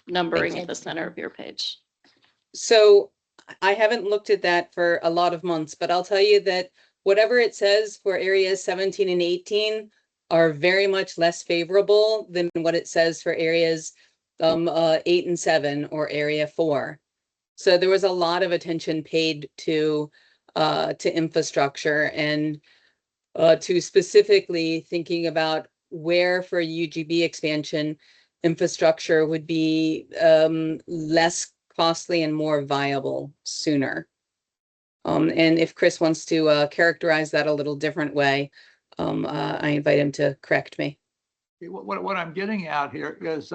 numbering you. at the center of your page. So I haven't looked at that for a lot of months, but I'll tell you that whatever it says for areas 17 and 18 are very much less favorable than what it says for areas 8 and 7 or area 4. So there was a lot of attention paid to infrastructure and to specifically thinking about where for UGB expansion infrastructure would be less costly and more viable sooner. And if Chris wants to characterize that a little different way, I invite him to correct me. What I'm getting at here is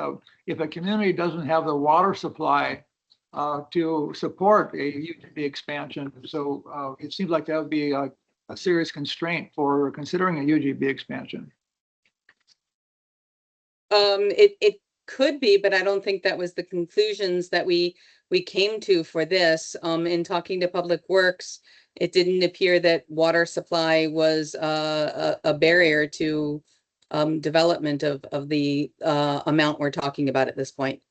if a community doesn't have the water supply to support a UGB expansion, so it seems like that would be a serious constraint for considering a UGB expansion. It could be, but I don't think that was the conclusions that we came to for this. In talking to Public Works, it didn't appear that water supply was a barrier to development of the amount we're talking about at this point.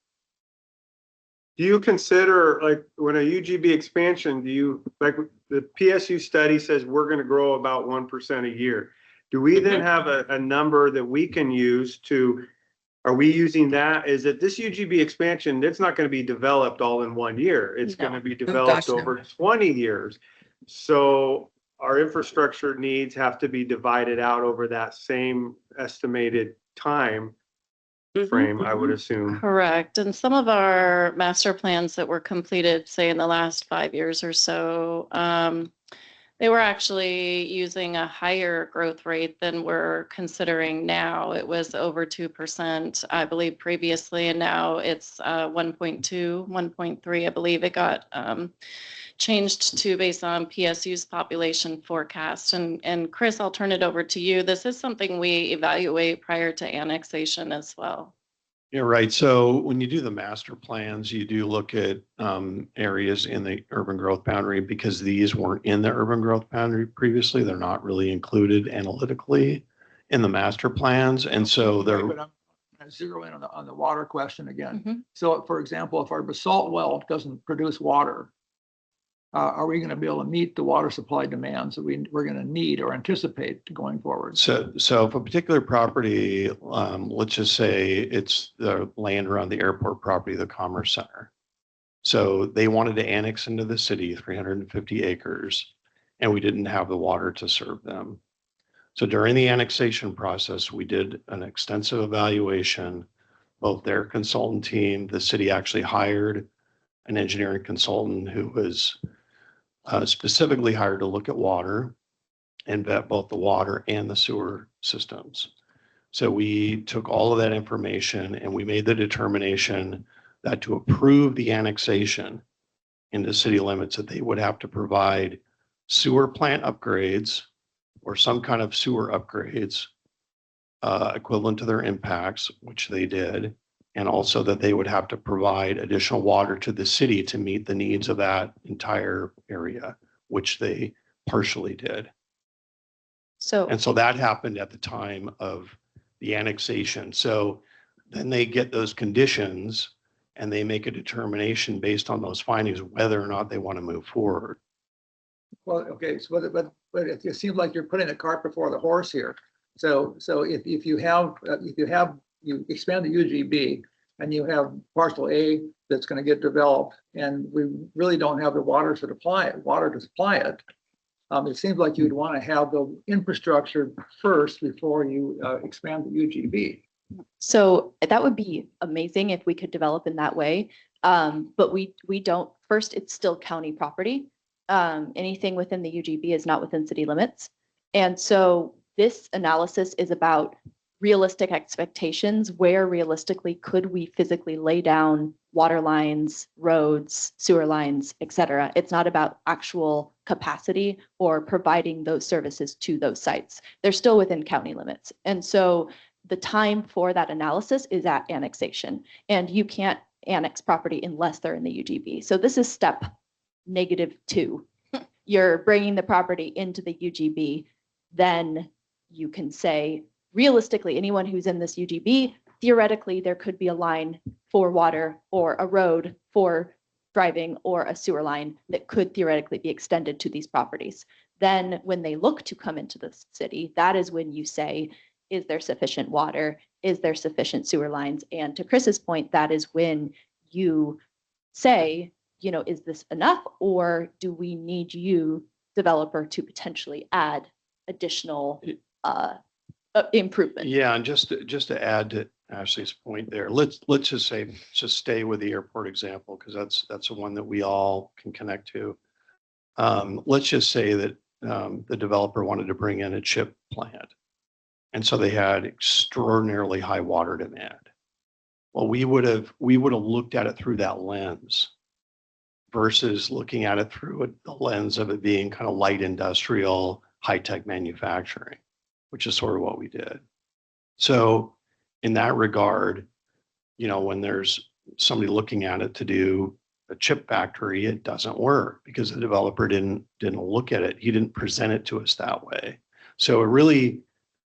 Do you consider, like, when a UGB expansion, do you, like, the PSU study says we're going to grow about 1% a year. Do we then have a number that we can use to, are we using that? Is it this UGB expansion, it's not going to be developed all in 1 year. It's going to be developed no. over 20 years. So our infrastructure needs have to be divided out over that same estimated time frame, I would assume. Correct. And some of our master plans that were completed, say in the last 5 years or so, they were actually using a higher growth rate than we're considering now. It was over 2%, I believe, previously, and now it's 1.2, 1.3. I believe it got changed to based on PSU's population forecast. And Chris, I'll turn it over to you. This is something we evaluate prior to annexation as well. Yeah, right. So when you do the master plans, you do look at areas in the urban growth boundary because these weren't in the urban growth boundary previously. They're not really included analytically in the master plans. And so they're. But I'm gonna zero in on the water question again. Mhm. So for example, if our basalt well doesn't produce water, are we going to be able to meet the water supply demands that we're going to need or anticipate going forward? So if a particular property, let's just say it's the land around the airport property, the Commerce Center. So they wanted to annex into the city 350 acres, and we didn't have the water to serve them. So during the annexation process, we did an extensive evaluation, both their consultant team, the city actually hired an engineering consultant who was specifically hired to look at water and vet both the water and the sewer systems. So we took all of that information and we made the determination that to approve the annexation into city limits, that they would have to provide sewer plant upgrades or some kind of sewer upgrades equivalent to their impacts, which they did. And also that they would have to provide additional water to the city to meet the needs of that entire area, which they partially did. So, And so that happened at the time of the annexation. So then they get those conditions and they make a determination based on those findings, whether or not they want to move forward. Well, okay, so but it seems like you're putting the cart before the horse here. So if you expand the UGB and you have parcel A that's going to get developed and we really don't have the water to supply it. It seems like you'd want to have the infrastructure first before you expand the UGB. so that would be amazing if we could develop in that way. But we don't, first, it's still county property. Anything within the UGB is not within city limits. And so this analysis is about realistic expectations. Where realistically could we physically lay down water lines, roads, sewer lines, et cetera? It's not about actual capacity or providing those services to those sites. They're still within county limits. And so the time for that analysis is at annexation, and you can't annex property unless they're in the UGB. So this is step -2. You're bringing the property into the UGB, then you can say, realistically, anyone who's in this UGB, theoretically, there could be a line for water or a road for driving or a sewer line that could theoretically be extended to these properties. Then when they look to come into the city, that is when you say, is there sufficient water? Is there sufficient sewer lines? And to Chris's point, that is when you say, you know, is this enough, or do we need you, developer, to potentially add additional improvement? Yeah, and just to add to Ashley's point there, let's just say, just stay with the airport example, because that's the one that we all can connect to. Let's just say that the developer wanted to bring in a chip plant. And so they had extraordinarily high water demand. Well, we would have looked at it through that lens versus looking at it through the lens of it being kind of light industrial, high-tech manufacturing, which is sort of what we did. So in that regard, you know, when there's somebody looking at it to do a chip factory, it doesn't work because the developer didn't look at it. He didn't present it to us that way. So it really,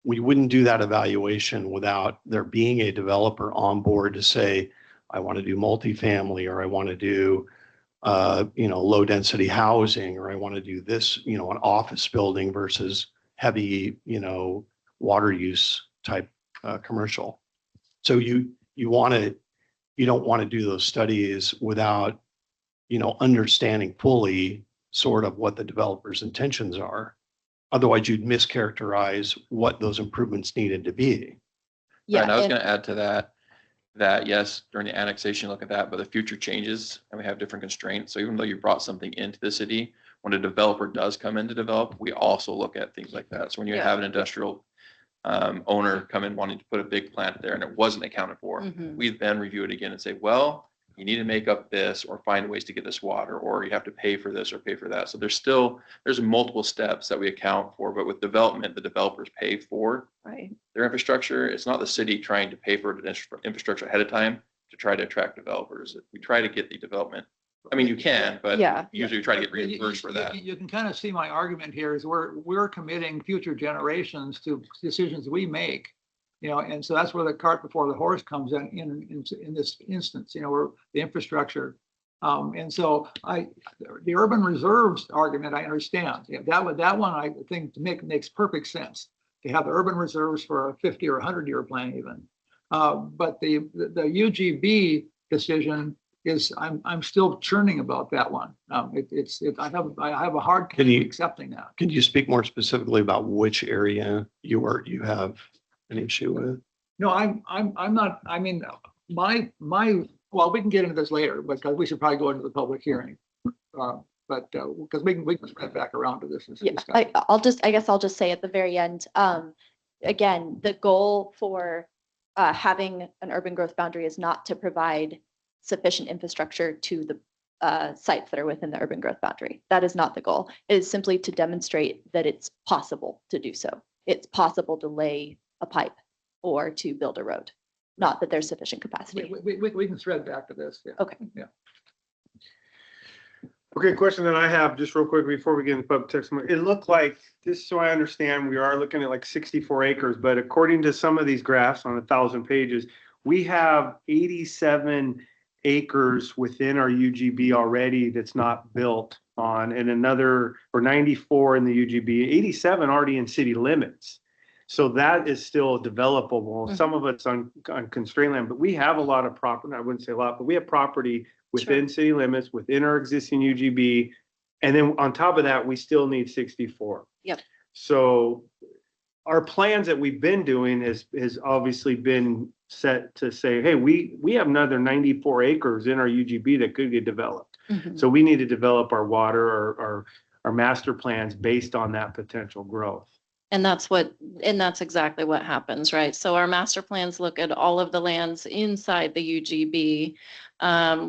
we wouldn't do that evaluation without there being a developer on board to say, I want to do multifamily, or I want to do, you know, low density housing, or I want to do this, you know, an office building versus heavy, you know, water use type commercial. So you don't want to do those studies without, you know, understanding fully sort of what the developer's intentions are. Otherwise, you'd mischaracterize what those improvements needed to be. Yeah, And I was and- going to add to that yes, during the annexation, look at that, but the future changes and we have different constraints. So even though you brought something into the city, when a developer does come in to develop, we also look at things like that. So when you Yeah. have an industrial owner come in wanting to put a big plant there and it wasn't accounted for, Mhm. we then review it again and say, well, you need to make up this or find ways to get this water, or you have to pay for this or pay for that. So there's multiple steps that we account for, but with development, the developers pay for Right. their infrastructure. It's not the city trying to pay for the infrastructure ahead of time to try to attract developers. We try to get the development. I mean, you can, but Yeah. usually we try to get reimbursed for that. You can kind of see my argument here is we're committing future generations to decisions we make. You know, and so that's where the cart before the horse comes in this instance, you know, where the infrastructure. And so the urban reserves argument, I understand. Yeah, that one I think makes perfect sense to have the urban reserves for a 50 or 100-year plan even. But the UGB decision is I'm still churning about that one. I have a hard time accepting that. Can you speak more specifically about which area you have an issue with? No, I'm not, I mean, well, we can get into this later, because we should probably go into the public hearing. But because we can spread back around to this. Yeah, discussion. I guess I'll just say at the very end, again, the goal for having an urban growth boundary is not to provide sufficient infrastructure to the sites that are within the urban growth boundary. That is not the goal. It is simply to demonstrate that it's possible to do so. It's possible to lay a pipe or to build a road, not that there's sufficient capacity. We can thread back to this. Yeah. Okay. Yeah. Okay, question that I have just real quick before we get into public testimony. It looked like, just so I understand, we are looking at like 64 acres, but according to some of these graphs on 1,000 pages, we have 87 acres within our UGB already that's not built on, and another, or 94 in the UGB, 87 already in city limits. So that is still developable. Some of it's on constrained land, but we have a lot of property. I wouldn't say a lot, but we have property within city limits, within our existing UGB. And then on top of that, we still need 64. Yep. So our plans that we've been doing has obviously been set to say, hey, we have another 94 acres in our UGB that could get developed. So we need to develop our water or our master plans based on that potential growth. And that's exactly what happens, right? So our master plans look at all of the lands inside the UGB.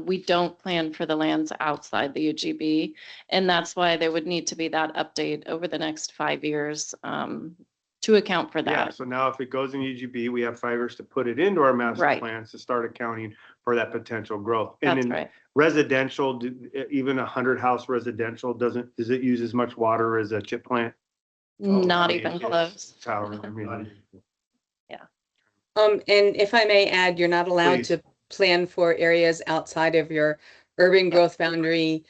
We don't plan for the lands outside the UGB. And that's why there would need to be that update over the next 5 years to account for Yeah, that. so now if it goes in UGB, we have 5 years to put it into our master Right. plans to start accounting for that potential growth. And That's in right. residential, even a 100-house residential does it use as much water as a chip plant? Not I mean, even it's- close. it's how- I mean, And if I may add, you're not allowed Please. to plan for areas outside of your urban growth boundary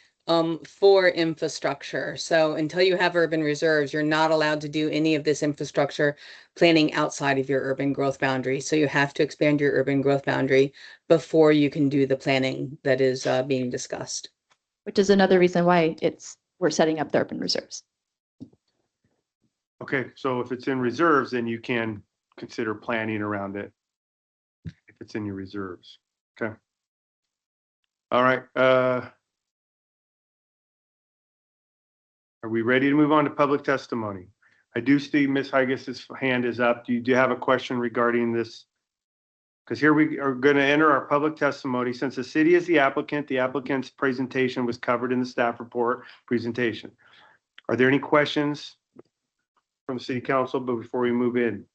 for infrastructure. So until you have urban reserves, you're not allowed to do any of this infrastructure planning outside of your urban growth boundary. So you have to expand your urban growth boundary before you can do the planning that is being discussed. Which is another reason why we're setting up the urban reserves. okay, so if it's in reserves, then you can consider planning around it. If it's in your reserves, okay. All right, are we ready to move on to public testimony? I do see Ms. Higas's hand is up. Do you have a question regarding this? Because here we are going to enter our public testimony. Since the city is the applicant's presentation was covered in the staff report presentation. Are there any questions from the city council, but before we move in?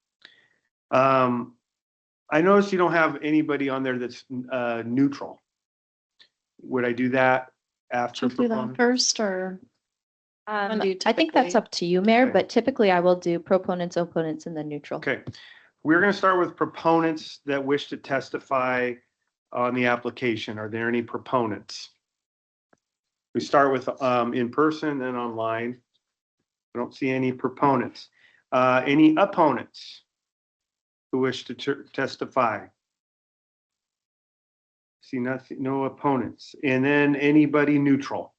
I noticed you don't have anybody on there that's neutral. Would I do that after? Should we do that proponent? first or? When do you I think that's typically- up to you, Mayor, Okay. but typically I will do proponents, opponents, and then neutral. Okay, we're going to start with proponents that wish to testify on the application. Are there any proponents? We start with in person and online. I don't see any proponents. Any opponents who wish to testify? See nothing, no opponents. And then anybody neutral?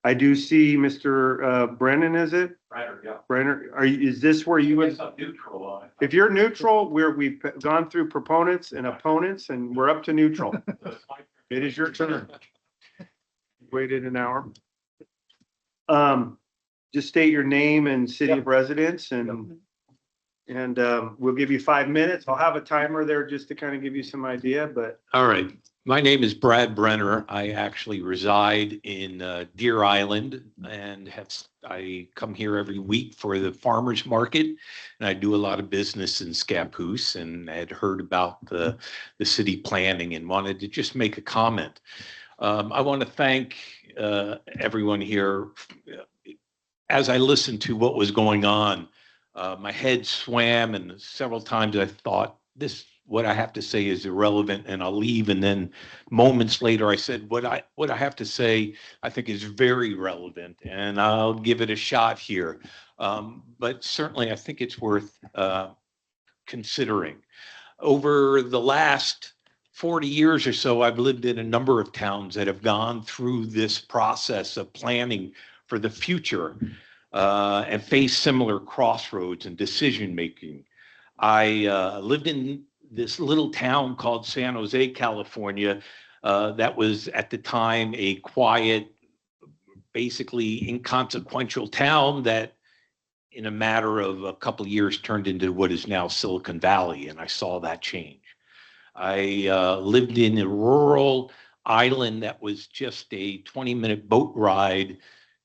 I do see Mr. Brennan, is it? Right, yeah. Brenner, is this where you would? I'm neutral on it. If you're neutral, we've gone through proponents and opponents and we're up to neutral. It is your turn. Waited an hour. Just state your name and city of residence and we'll give you 5 minutes. I'll have a timer there just to kind of give you some idea, but All right. My name is Brad Brenner. I actually reside in Deer Island and I come here every week for the farmer's market. And I do a lot of business in Scappoose and had heard about the city planning and wanted to just make a comment. I want to thank everyone here. As I listened to what was going on, my head swam and several times I thought what I have to say is irrelevant and I'll leave. And then moments later, I said, what I have to say, I think is very relevant and I'll give it a shot here. But certainly I think it's worth considering. Over the last 40 years or so, I've lived in a number of towns that have gone through this process of planning for the future and faced similar crossroads and decision-making. I lived in this little town called San Jose, California, that was at the time a quiet, basically inconsequential town that in a matter of a couple of years turned into what is now Silicon Valley, and I saw that change. I lived in a rural island that was just a 20-minute boat ride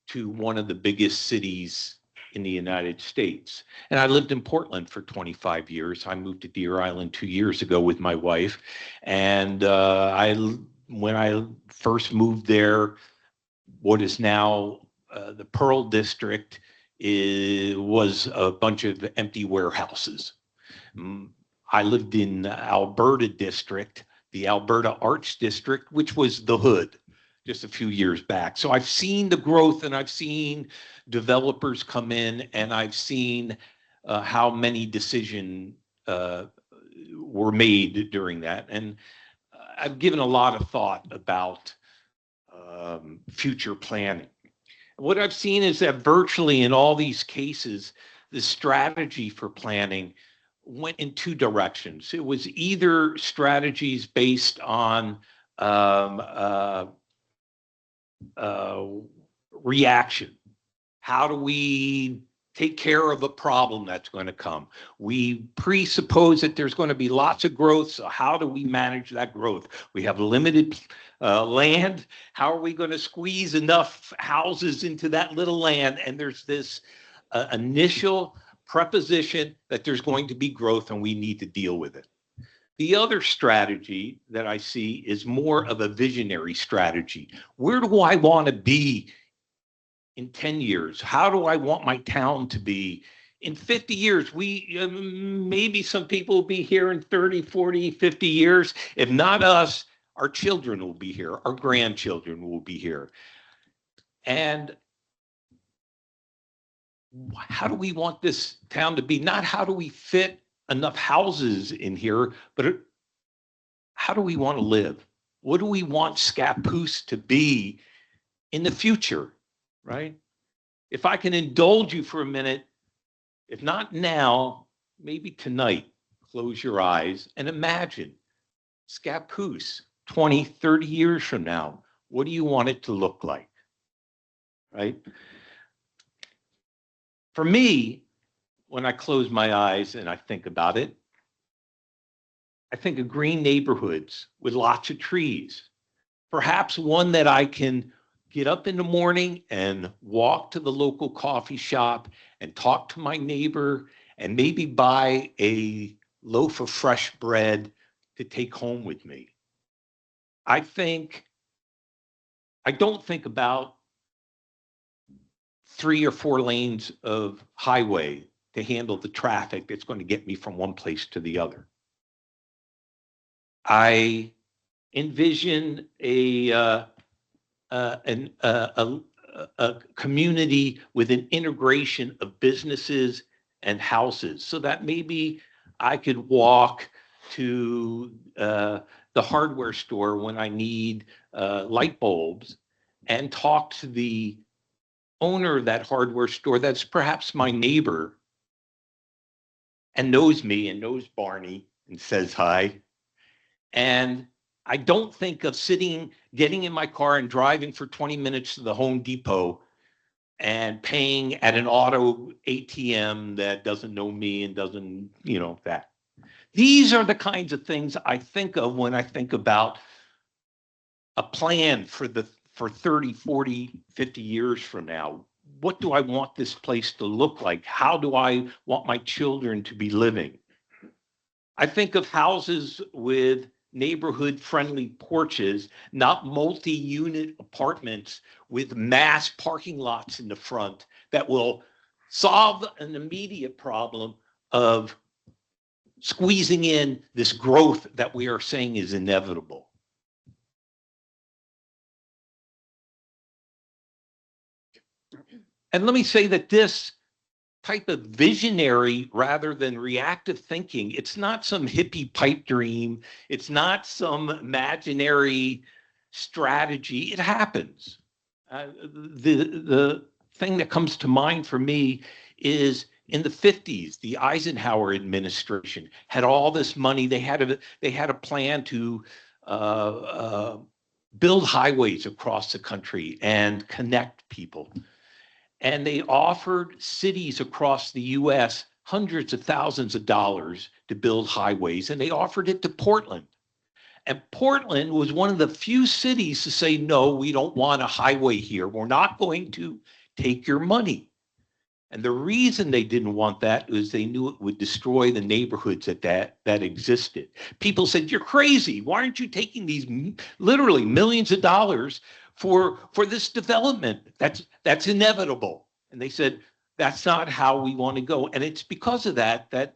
to one of the biggest cities in the United States. And I lived in Portland for 25 years. I moved to Deer Island 2 years ago with my wife. And when I first moved there, what is now the Pearl District was a bunch of empty warehouses. I lived in Alberta District, the Alberta Arts District, which was the hood just a few years back. So I've seen the growth, and I've seen developers come in, and I've seen how many decisions were made during that. And I've given a lot of thought about future planning. What I've seen is that virtually in all these cases, the strategy for planning went in two directions. It was either strategies based on reaction. How do we take care of a problem that's going to come? We presuppose that there's going to be lots of growth, so how do we manage that growth? We have limited land. How are we going to squeeze enough houses into that little land? And there's this initial preposition that there's going to be growth and we need to deal with it. The other strategy that I see is more of a visionary strategy. Where do I want to be in 10 years? How do I want my town to be in 50 years? Maybe some people will be here in 30, 40, 50 years. If not us, our children will be here. Our grandchildren will be here. And how do we want this town to be? Not how do we fit enough houses in here, but how do we want to live? What do we want Scappoose to be in the future, right? If I can indulge you for a minute, if not now, maybe tonight, close your eyes and imagine Scappoose 20, 30 years from now. What do you want it to look like, right? For me, when I close my eyes and I think about it, I think of green neighborhoods with lots of trees. Perhaps one that I can get up in the morning and walk to the local coffee shop and talk to my neighbor and maybe buy a loaf of fresh bread to take home with me. I don't think about 3 or 4 lanes of highway to handle the traffic that's going to get me from one place to the other. I envision a community with an integration of businesses and houses, so that maybe I could walk to the hardware store when I need light bulbs and talk to the owner of that hardware store that's perhaps my neighbor and knows me and knows Barney and says hi. And I don't think of getting in my car and driving for 20 minutes to the Home Depot and paying at an auto ATM that doesn't know me and doesn't, that. These are the kinds of things I think of when I think about a plan for 30, 40, 50 years from now. What do I want this place to look like? How do I want my children to be living? I think of houses with neighborhood-friendly porches, not multi-unit apartments with mass parking lots in the front that will solve an immediate problem of squeezing in this growth that we are saying is inevitable. And let me say that this type of visionary rather than reactive thinking, it's not some hippie pipe dream. It's not some imaginary strategy. It happens. The thing that comes to mind for me is in the 50s, the Eisenhower administration had all this money. They had a plan to build highways across the country and connect people. And they offered cities across the US hundreds of thousands of dollars to build highways, and they offered it to Portland. And Portland was one of the few cities to say, no, we don't want a highway here. We're not going to take your money. And the reason they didn't want that is they knew it would destroy the neighborhoods that existed. People said, you're crazy. Why aren't you taking these literally millions of dollars for this development. That's inevitable. And they said, that's not how we want to go. And it's because of that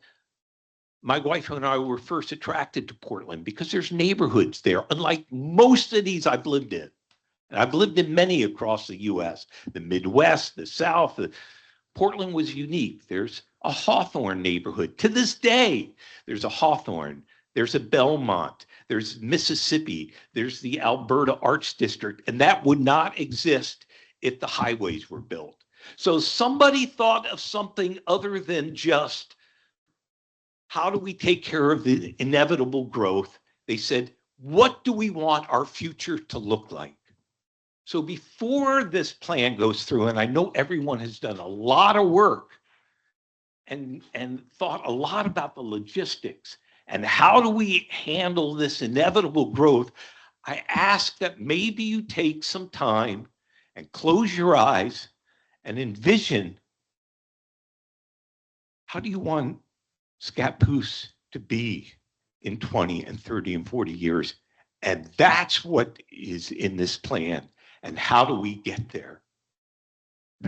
my wife and I were first attracted to Portland, because there's neighborhoods there, unlike most cities I've lived in. And I've lived in many across the US, the Midwest, the South. Portland was unique. There's a Hawthorne neighborhood. To this day, there's a Hawthorne, there's a Belmont, there's Mississippi, there's the Alberta Arts District, and that would not exist if the highways were built. So somebody thought of something other than just, how do we take care of the inevitable growth? They said, what do we want our future to look like? So before this plan goes through, and I know everyone has done a lot of work and thought a lot about the logistics and how do we handle this inevitable growth, I ask that maybe you take some time and close your eyes and envision, how do you want Scappoose to be in 20 and 30 and 40 years? And that's what is in this plan. And how do we get there?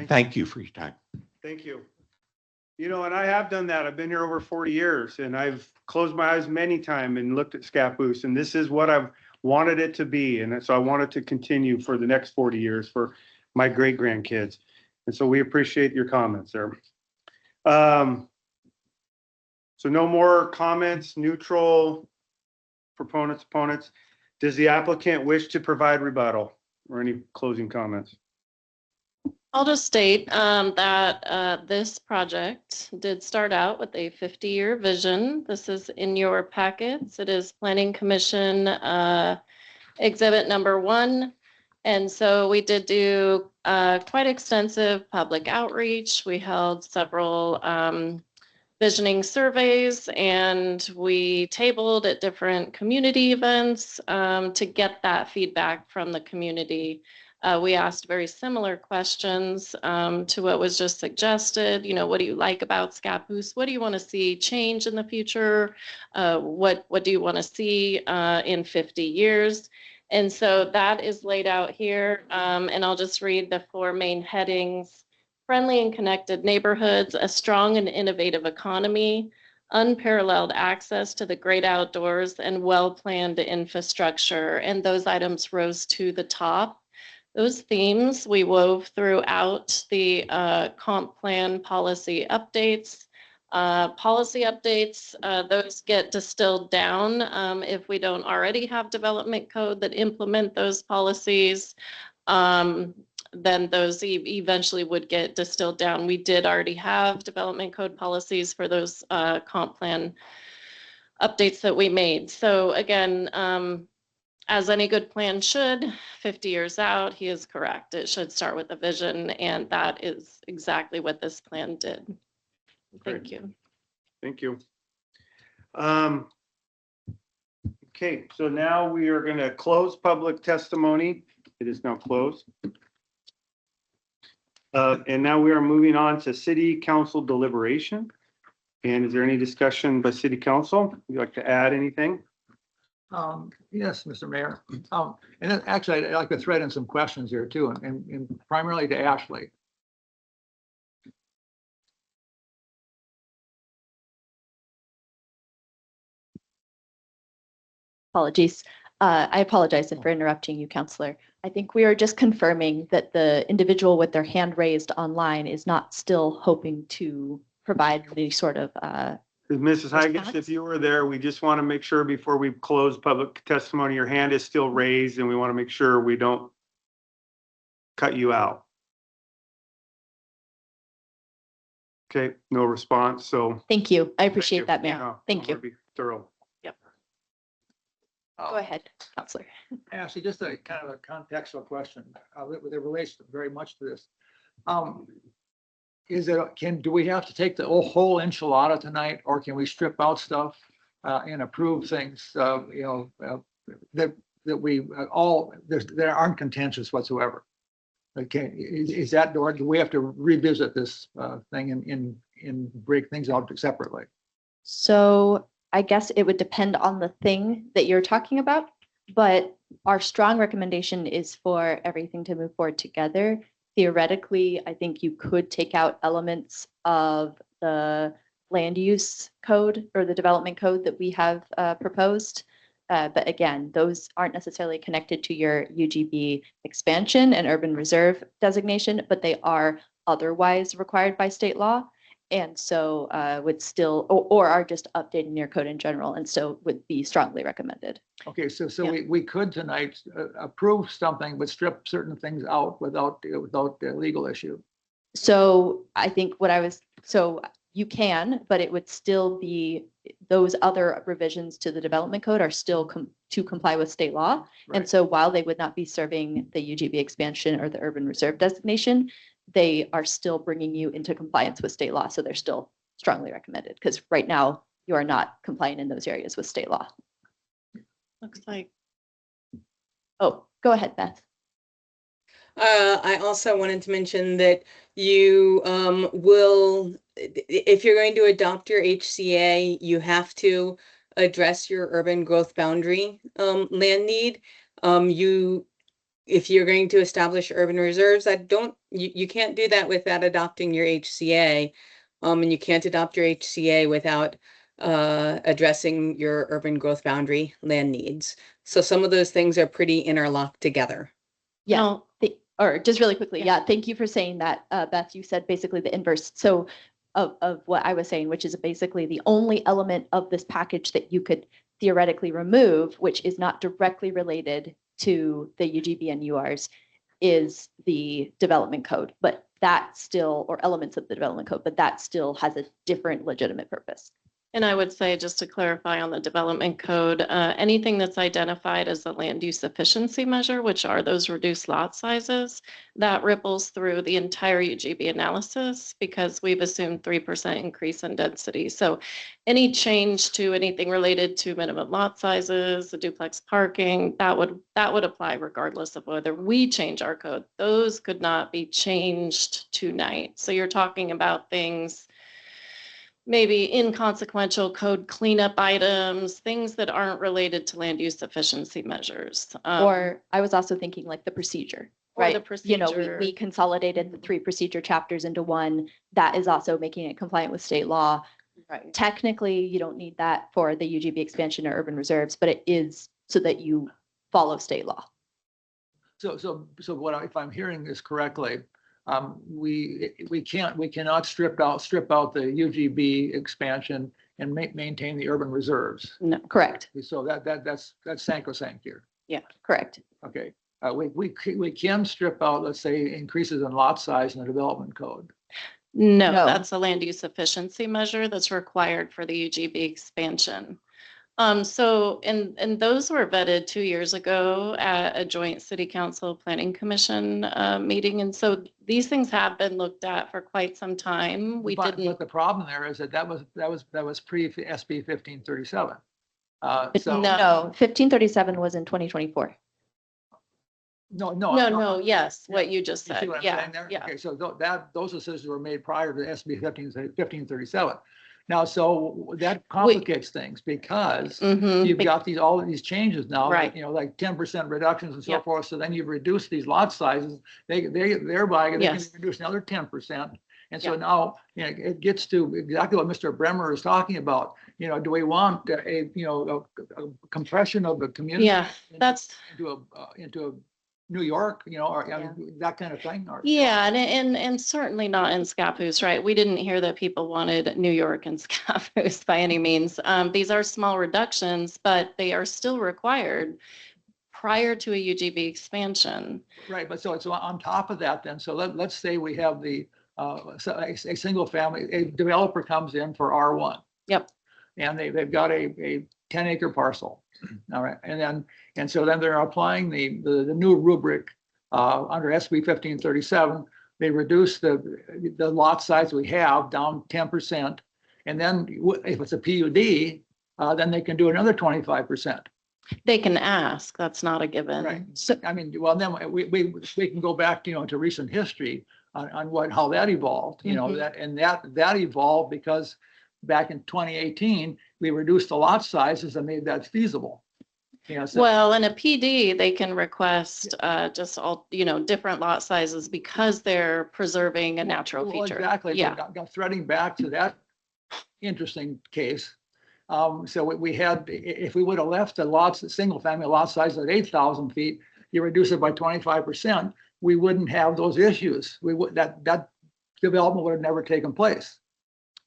Thank you for your time. Thank you. You know, and I have done that. I've been here over 40 years and I've closed my eyes many times and looked at Scappoose, and this is what I've wanted it to be. And so I want it to continue for the next 40 years for my great grandkids. And so we appreciate your comments there. So no more comments, neutral, proponents, opponents. Does the applicant wish to provide rebuttal or any closing comments? I'll just state that this project did start out with a 50-year vision. This is in your packets. It is Planning Commission Exhibit number 1. And so we did do quite extensive public outreach. We held several visioning surveys, and we tabled at different community events to get that feedback from the community. We asked very similar questions to what was just suggested. You know, what do you like about Scappoose? What do you want to see change in the future? What do you want to see in 50 years? And so that is laid out here. And I'll just read the 4 main headings: friendly and connected neighborhoods, a strong and innovative economy, unparalleled access to the great outdoors, and well-planned infrastructure. And those items rose to the top. Those themes we wove throughout the comp plan policy updates. Those get distilled down if we don't already have development code that implement those policies. Then those eventually would get distilled down. We did already have development code policies for those comp plan updates that we made. So again, as any good plan should, 50 years out, he is correct. It should start with a vision, and that is exactly what this plan did. Thank you. Thank you. Okay, so now we are going to close public testimony. It is now closed. And now we are moving on to city council deliberation. And is there any discussion by city council? Would you like to add anything? Yes, Mr. Mayor. And then actually, I'd like to thread in some questions here too, and primarily to Ashley. Apologies. I apologize for interrupting you, Counselor. I think we are just confirming that the individual with their hand raised online is not still hoping to provide any sort of Mrs. Higgins, if you were there, we just want to make sure before we close public testimony, your hand is still raised, and we want to make sure we don't cut you out. Okay, no response, so. Thank you. I appreciate that, Mayor. No, Thank I you. wanna be thorough. Go ahead, Counselor. Ashley, just a kind of a contextual question that relates very much to this. Do we have to take the whole enchilada tonight, or can we strip out stuff and approve things, that we all, there aren't contentious whatsoever? Okay, is that, or do we have to revisit this thing and break things out separately? So I guess it would depend on the thing that you're talking about. But our strong recommendation is for everything to move forward together. Theoretically, I think you could take out elements of the land use code or the development code that we have proposed. But again, those aren't necessarily connected to your UGB expansion and urban reserve designation, but they are otherwise required by state law. And so would still, or are just updating your code in general, and so would be strongly recommended. Okay, so Yeah. we could tonight approve something, but strip certain things out without the legal issue. So I think so you can, but it would still be, those other revisions to the development code are still to comply with state law. And Right. so while they would not be serving the UGB expansion or the urban reserve designation, they are still bringing you into compliance with state law. So they're still strongly recommended, because right now you are not compliant in those areas with state law. Looks like, Oh, go ahead, Beth. I also wanted to mention that you will, if you're going to adopt your HCA, you have to address your urban growth boundary land need. If you're going to establish urban reserves, you can't do that without adopting your HCA. And you can't adopt your HCA without addressing your urban growth boundary land needs. So some of those things are pretty interlocked together. Yeah, No. or just really quickly, yeah, thank you for saying that, Beth. You said basically the inverse. So of what I was saying, which is basically the only element of this package that you could theoretically remove, which is not directly related to the UGB and URs, is the development code. But that still, or elements of the development code, but that still has a different legitimate purpose. and I would say, just to clarify on the development code, anything that's identified as a land use efficiency measure, which are those reduced lot sizes, that ripples through the entire UGB analysis, because we've assumed 3% increase in density. So any change to anything related to minimum lot sizes, the duplex parking, that would apply regardless of whether we change our code. Those could not be changed tonight. So you're talking about things, maybe inconsequential code cleanup items, things that aren't related to land use efficiency measures. Or I was also thinking like the procedure, Or right? the You know, procedure. we consolidated the 3 procedure chapters into one. That is also making it compliant with state law. Right. Technically, you don't need that for the UGB expansion or urban reserves, but it is so that you follow state law. So if I'm hearing this correctly, we cannot strip out the UGB expansion and maintain the urban reserves. No, correct. So that's sacrosanct here. Yeah, correct. Okay, we can strip out, let's say, increases in lot size in the development code. No, No. that's a land use efficiency measure that's required for the UGB expansion. So, and those were vetted 2 years ago at a joint city council planning commission meeting. And so these things have been looked at for quite some time. But the problem there is that was pre SB 1537. So No, 1537 was in 2024. No, yes, what you just You see said. what I'm Yeah, saying there? yeah. Okay, so those decisions were made prior to SB 1537. Now, so that complicates things because Mhm. you've got all of these changes now, Right. you know, like 10% reductions and so Yep. forth. So then you've reduced these lot sizes. Thereby they can Yes. reduce another 10%. And so Yep. now, you know, it gets to exactly what Mr. Bremer is talking about. You know, do we want a compression of the community? Yeah, that's. into a New York, you know, or I mean, that kind of thing? Or Yeah, and certainly not in Scappoose, right? We didn't hear that people wanted New York and Scappoose by any means. These are small reductions, but they are still required prior to a UGB expansion. Right, but so it's on top of that then, so let's say we have a single family, a developer comes in for R1. Yep. And they've got a 10-acre parcel. All right, and so then they're applying the new rubric under SB 1537. They reduce the lot size we have down 10%. And then if it's a PUD, then they can do another 25%. They can ask, that's not a given. Right. So, I mean, well, then we can go back, to recent history on how that evolved, that evolved because back in 2018, we reduced the lot sizes and made that feasible. You know, so- Well, in a PD, they can request just all, different lot sizes because they're preserving a natural Well, feature. exactly. Yeah. Threading back to that interesting case. So we had, if we would have left the lots, the single family lot size at 8,000 feet, you reduce it by 25%, we wouldn't have those issues. We would, that development would have never taken place.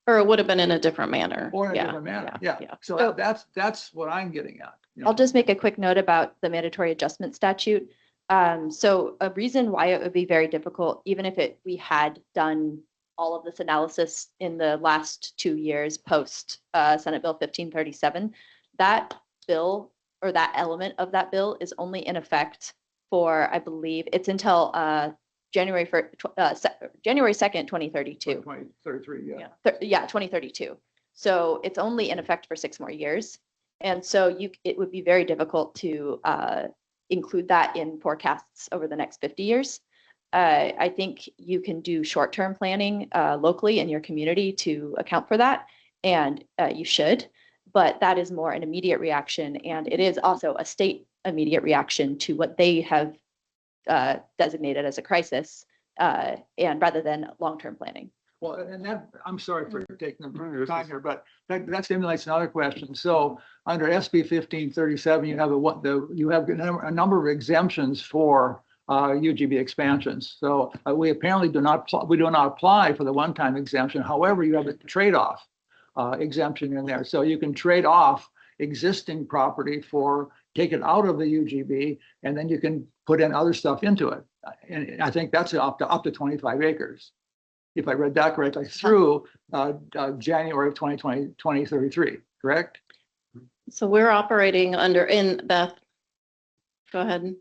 Or it would have been in a different manner. Or in a Yeah, different manner, yeah. yeah. So that's what I'm getting at. you know. I'll just make a quick note about the mandatory adjustment statute. So a reason why it would be very difficult, even if we had done all of this analysis in the last 2 years post Senate Bill 1537, that bill or that element of that bill is only in effect for, I believe, it's until January 2nd, 2032. 2033, yeah. Yeah, 2032. So it's only in effect for 6 more years. And so it would be very difficult to include that in forecasts over the next 50 years. I think you can do short-term planning locally in your community to account for that, and you should, but that is more an immediate reaction, and it is also a state immediate reaction to what they have designated as a crisis, and rather than long-term planning. Well, and that, I'm sorry for taking No, the this time is- here, but that stimulates another question. So under SB 1537, you have a number of exemptions for UGB expansions. So we apparently do not apply for the one-time exemption. However, you have a trade-off exemption in there. So you can trade off existing property take it out of the UGB, and then you can put in other stuff into it. And I think that's up to 25 acres. If I read that correctly, through January of 2033, correct? So we're operating in Beth. Go ahead.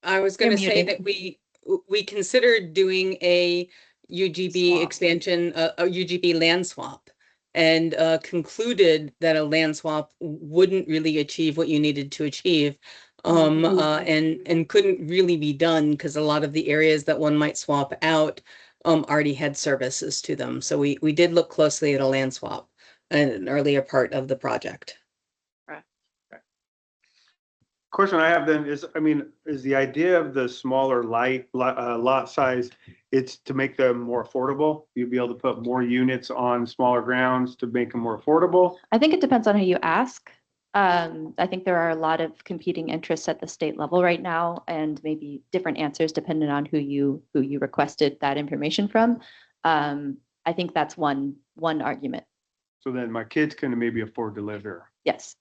I was going to You're say muted. that we considered doing a UGB Swap. expansion, a UGB land swap, and concluded that a land swap wouldn't really achieve what you needed to achieve. And couldn't really be done because a lot of the areas that one might swap out already had services to them. So we did look closely at a land swap in an earlier part of the project. Question I have then is, is the idea of the smaller lot size, it's to make them more affordable? You'll be able to put more units on smaller grounds to make them more affordable? I think it depends on who you ask. I think there are a lot of competing interests at the state level right now, and maybe different answers depending on who you requested that information from. I think that's one argument. So then my kids can maybe afford to live here. Yes.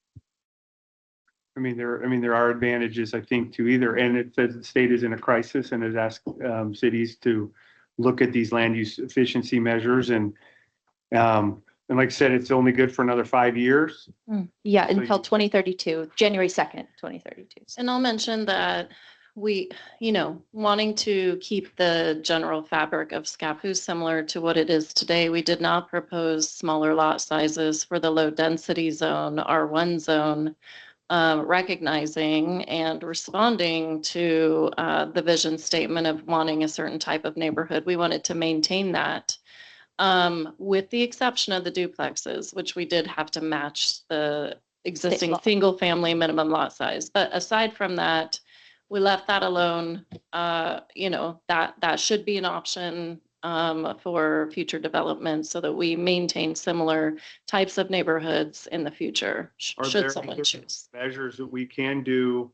There are advantages, I think, to either, and it says the state is in a crisis and has asked cities to look at these land use efficiency measures, and like I said, it's only good for another 5 years. Yeah, So until you- 2032, January 2nd, 2032. And I'll mention that we, wanting to keep the general fabric of Scappoose similar to what it is today, we did not propose smaller lot sizes for the low density zone, R1 zone, recognizing and responding to the vision statement of wanting a certain type of neighborhood. We wanted to maintain that. With the exception of the duplexes, which we did have to match the existing law. single family minimum lot size. But aside from that, we left that alone. That should be an option for future development so that we maintain similar types of neighborhoods in the future, Are should there someone other choose. measures that we can do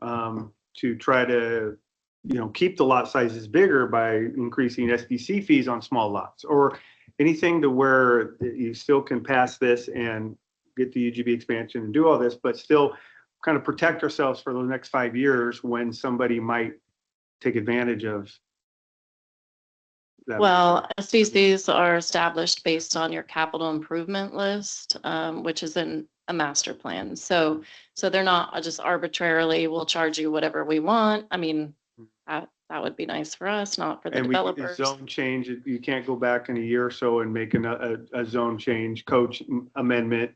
to try to, keep the lot sizes bigger by increasing SDC fees on small lots, or anything to where you still can pass this and get the UGB expansion and do all this, but still kind of protect ourselves for the next 5 years when somebody might take advantage of that? Well, SDCs are established based on your capital improvement list, which is in a master plan. So they're not just arbitrarily, we'll charge you whatever we want. That would be nice for us, not for the And developers. zone change, you can't go back in a year or so and make a zone change coach amendment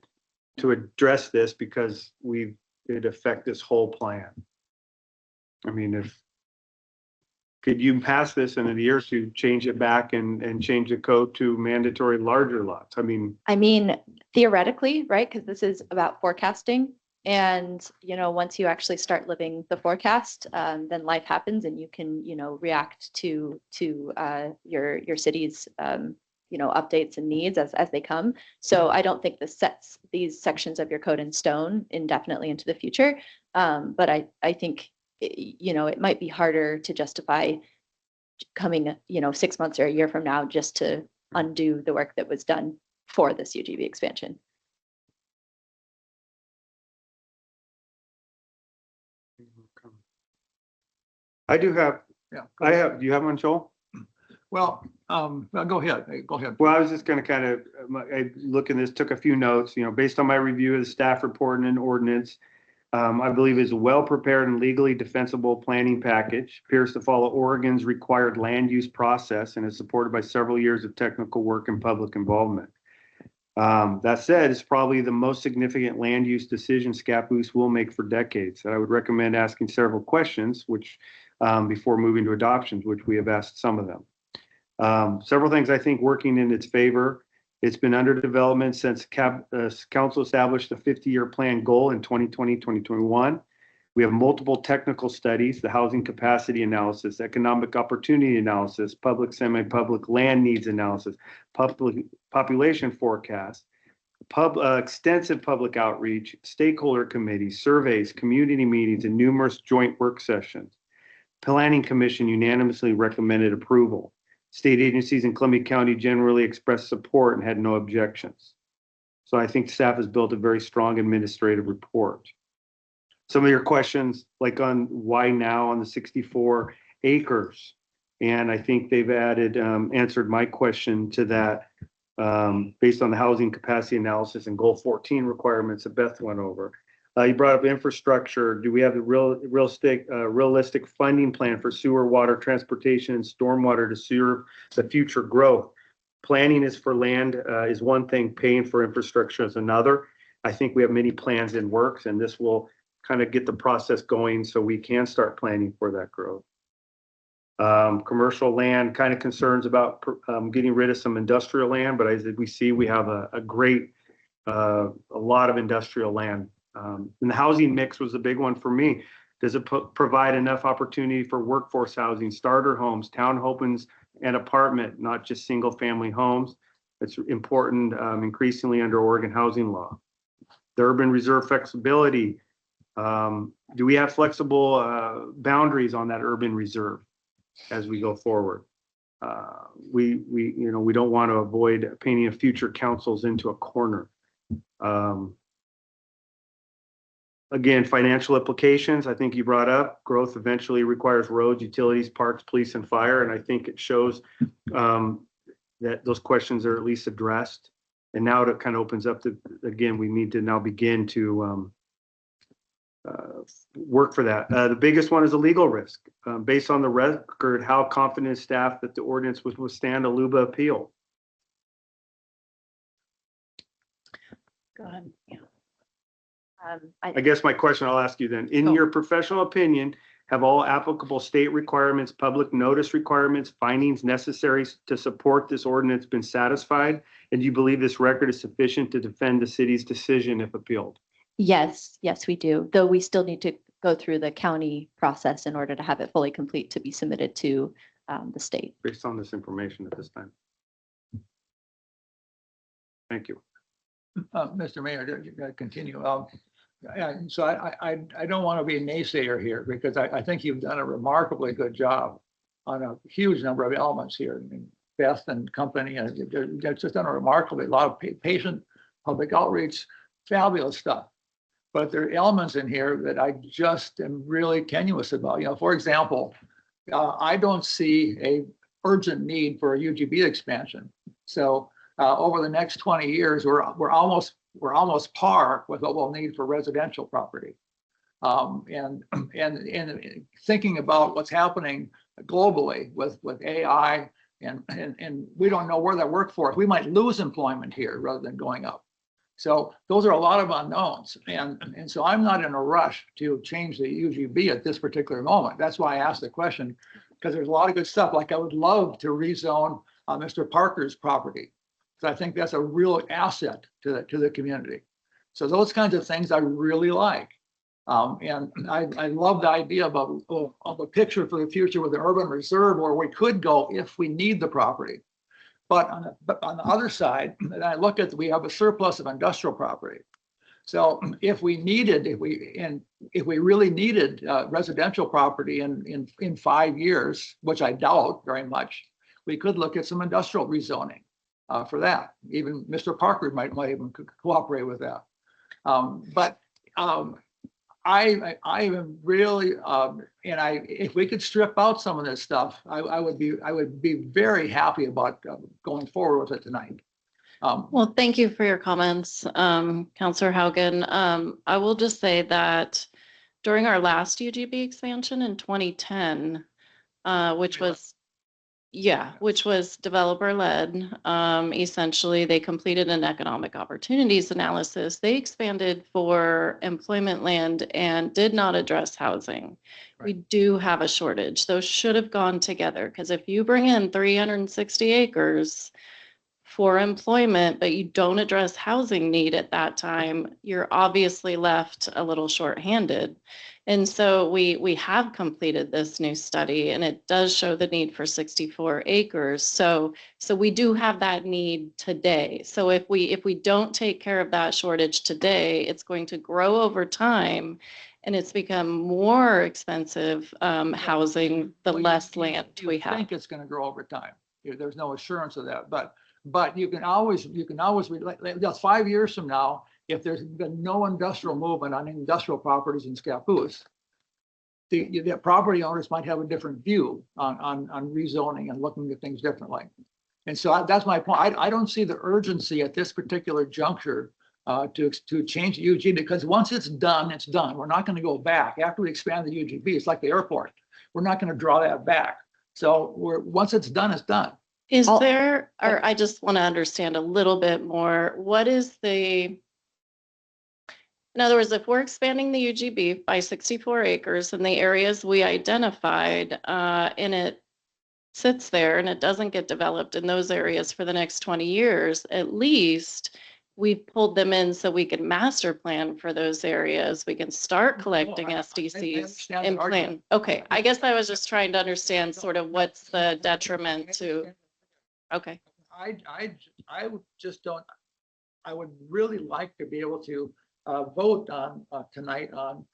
to address this because it affect this whole plan. Could you pass this in a year to change it back and change the code to mandatory larger lots? I mean, Theoretically, right? Because this is about forecasting. And, once you actually start living the forecast, then life happens and you can, react to your city's, updates and needs as they come. So I don't think this sets these sections of your code in stone indefinitely into the future. But I think, it might be harder to justify coming, 6 months or a year from now just to undo the work that was done for this UGB expansion. I do have, Yeah. do you have one, Joel? Well, go ahead. Go ahead. Well, I was just going to kind of, I look at this, took a few notes, based on my review of the staff report and an ordinance. I believe is a well-prepared and legally defensible planning package, appears to follow Oregon's required land use process and is supported by several years of technical work and public involvement. That said, it's probably the most significant land use decision Scappoose will make for decades. And I would recommend asking several questions, which before moving to adoptions, which we have asked some of them. Several things I think working in its favor. It's been under development since council established a 50-year plan goal in 2020, 2021. We have multiple technical studies, the housing capacity analysis, economic opportunity analysis, public, semi-public land needs analysis, public population forecast, extensive public outreach, stakeholder committees, surveys, community meetings, and numerous joint work sessions. Planning Commission unanimously recommended approval. State agencies in Columbia County generally expressed support and had no objections. So I think staff has built a very strong administrative report. Some of your questions, like on why now on the 64 acres, and I think they've added, answered my question to that based on the housing capacity analysis and goal 14 requirements that Beth went over. You brought up infrastructure. Do we have a realistic funding plan for sewer, water, transportation, and stormwater to serve the future growth? Planning is for land is one thing, paying for infrastructure is another. I think we have many plans in works, and this will kind of get the process going so we can start planning for that growth. Commercial land, kind of concerns about getting rid of some industrial land, but as we see, we have a great, a lot of industrial land. And the housing mix was a big one for me. Does it provide enough opportunity for workforce housing, starter homes, townhomes, and apartment, not just single family homes? It's important increasingly under Oregon housing law. The urban reserve flexibility. Do we have flexible boundaries on that urban reserve as we go forward? We don't want to avoid painting future councils into a corner. Again, financial implications, I think you brought up. Growth eventually requires roads, utilities, parks, police, and fire. And I think it shows that those questions are at least addressed. And now it kind of opens up to, again, we need to now begin to work for that. The biggest one is a legal risk. Based on the record, how confident is staff that the ordinance would withstand a LUBA appeal? Go ahead. Yeah. I guess my question I'll ask you then, in your professional opinion, have all applicable state requirements, public notice requirements, findings necessary to support this ordinance been satisfied? And do you believe this record is sufficient to defend the city's decision if appealed? Yes, we do. Though we still need to go through the county process in order to have it fully complete to be submitted to the state. Based on this information at this time. Thank you. Mr. Mayor, to continue. And so I don't want to be a naysayer here because I think you've done a remarkably good job on a huge number of elements here. I mean, Beth and company, and you've just done a lot of patient public outreach, fabulous stuff. But there are elements in here that I just am really tenuous about. For example, I don't see a urgent need for a UGB expansion. So over the next 20 years, we're almost par with what we'll need for residential property. And thinking about what's happening globally with AI, and we don't know where that workforce, we might lose employment here rather than going up. So those are a lot of unknowns. And so I'm not in a rush to change the UGB at this particular moment. That's why I asked the question, because there's a lot of good stuff. Like I would love to rezone Mr. Parker's property. So I think that's a real asset to the community. So those kinds of things I really like. And I love the idea of a picture for the future with an urban reserve where we could go if we need the property. But on the other side, I look at, we have a surplus of industrial property. So if we really needed residential property in 5 years, which I doubt very much, we could look at some industrial rezoning for that. Even Mr. Parker might even cooperate with that. But I am really, if we could strip out some of this stuff, I would be very happy about going forward with it tonight. Well, thank you for your comments, Councillor Haugen. I will just say that during our last UGB expansion in 2010, which was developer led, essentially they completed an economic opportunities analysis. They expanded for employment land and did not address housing. We do have a shortage. Those should have gone together, because if you bring in 360 acres for employment, but you don't address housing need at that time, you're obviously left a little short-handed. And so we have completed this new study, and it does show the need for 64 acres. So we do have that need today. So if we don't take care of that shortage today, it's going to grow over time, and it's become more expensive housing the less land we have. I think it's going to grow over time. There's no assurance of that, but you can always, that's 5 years from now, if there's been no industrial movement on industrial properties in Scappoose, the property owners might have a different view on rezoning and looking at things differently. And so that's my point. I don't see the urgency at this particular juncture to change the UGB, because once it's done, it's done. We're not going to go back. After we expand the UGB, it's like the airport. We're not going to draw that back. So once it's done, it's done. Is there, or I just want to understand a little bit more, what is in other words, if we're expanding the UGB by 64 acres in the areas we identified, and it sits there and it doesn't get developed in those areas for the next 20 years, at least we've pulled them in so we can master plan for those areas. We can start collecting SDCs and plan. Okay, I guess I was just trying to understand sort of what's the detriment to. Okay. I would just don't, I would really like to be able to vote on tonight on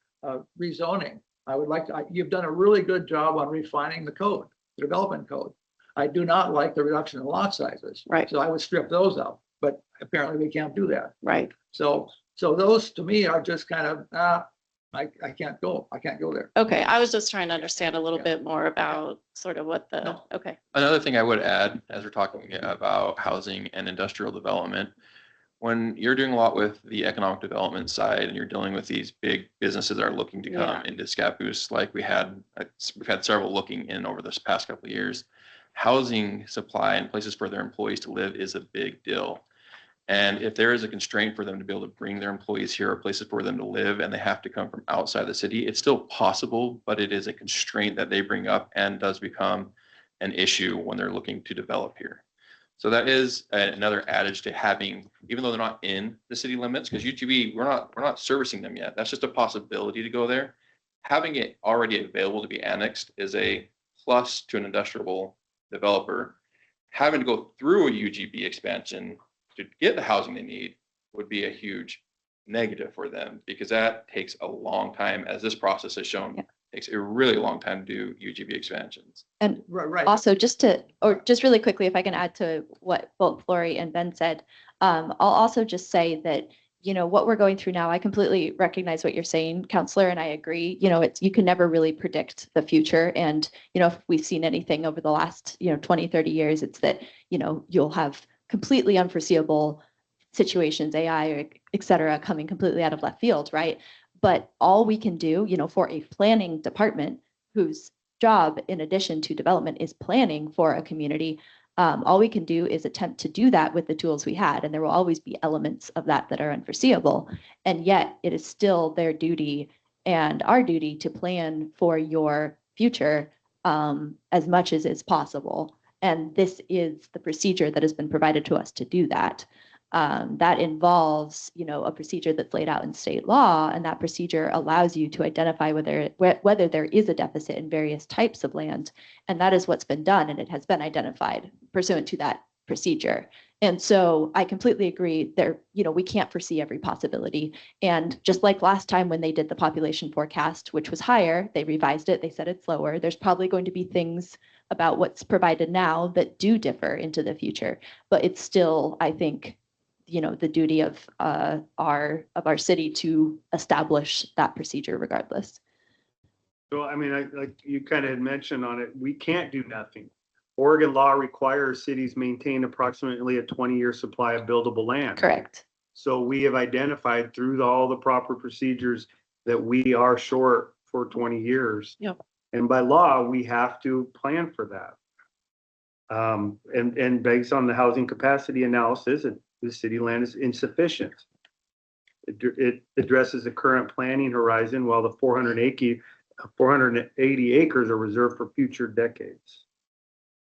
rezoning. I would like to, you've done a really good job on refining the code, the development code. I do not like the reduction in lot sizes. Right. So I would strip those out, but apparently we can't do that. Right. So those to me are just kind of, I can't go there. Okay, I was just trying to understand a little bit more about sort of what the, okay. Another thing I would add, as we're talking about housing and industrial development, when you're doing a lot with the economic development side and you're dealing with these big businesses that are looking to come into Scappoose, like we've had several looking in over this past couple of years, housing supply and places for their employees to live is a big deal. And if there is a constraint for them to be able to bring their employees here or places for them to live, and they have to come from outside the city, it's still possible, but it is a constraint that they bring up and does become an issue when they're looking to develop here. So that is another adage to having, even though they're not in the city limits, because UGB, we're not servicing them yet. That's just a possibility to go there. Having it already available to be annexed is a plus to an industrial developer. Having to go through a UGB expansion to get the housing they need would be a huge negative for them, because that takes a long time, as this process has shown. Takes a really long time to do UGB expansions. And Right. also just really quickly, if I can add to what both Lori and Ben said, I'll also just say that, what we're going through now, I completely recognize what you're saying, Counselor, and I agree. You can never really predict the future. And, if we've seen anything over the last, 20, 30 years, it's that, you'll have completely unforeseeable situations, AI, or et cetera, coming completely out of left field, right? But all we can do, for a planning department whose job, in addition to development, is planning for a community, all we can do is attempt to do that with the tools we had. And there will always be elements of that are unforeseeable. And yet it is still their duty and our duty to plan for your future as much as is possible. And this is the procedure that has been provided to us to do that. That involves, a procedure that's laid out in state law, and that procedure allows you to identify whether there is a deficit in various types of land. And that is what's been done, and it has been identified pursuant to that procedure. And so I completely agree there, we can't foresee every possibility. And just like last time when they did the population forecast, which was higher, they revised it, they said it's lower. There's probably going to be things about what's provided now that do differ into the future. But it's still, I think, the duty of our city to establish that procedure regardless. So, I mean, like you kind of had mentioned on it, we can't do nothing. Oregon law requires cities maintain approximately a 20-year supply of buildable land. Correct. So we have identified through all the proper procedures that we are short for 20 years. Yep. And by law, we have to plan for that. And based on the housing capacity analysis, the city land is insufficient. It addresses the current planning horizon while the 480 acres are reserved for future decades.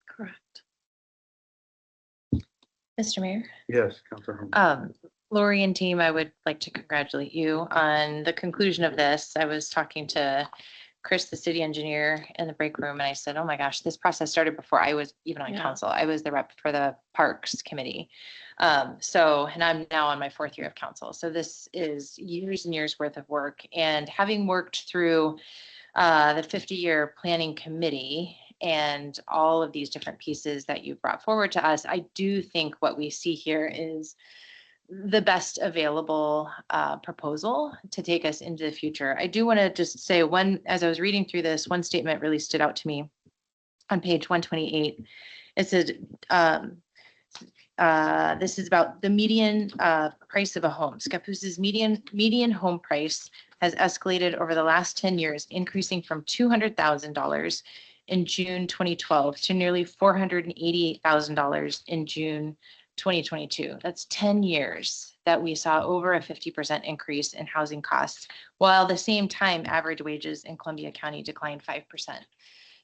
Correct. Mr. Mayor? Yes, Councilor Holmes. Lori and team, I would like to congratulate you on the conclusion of this. I was talking to Chris, the city engineer, in the break room, and I said, oh my gosh, this process started before I was even on council. I was the rep for the Parks Committee. And I'm now on my 4th year of council. So this is years and years worth of work. And having worked through the 50-year planning committee and all of these different pieces that you brought forward to us, I do think what we see here is the best available proposal to take us into the future. I do want to just say as I was reading through this, one statement really stood out to me on page 128. It said, this is about the median price of a home. Scappoose' median home price has escalated over the last 10 years, increasing from $200,000 in June 2012 to nearly $488,000 in June 2022. That's 10 years that we saw over a 50% increase in housing costs, while at the same time, average wages in Columbia County declined 5%.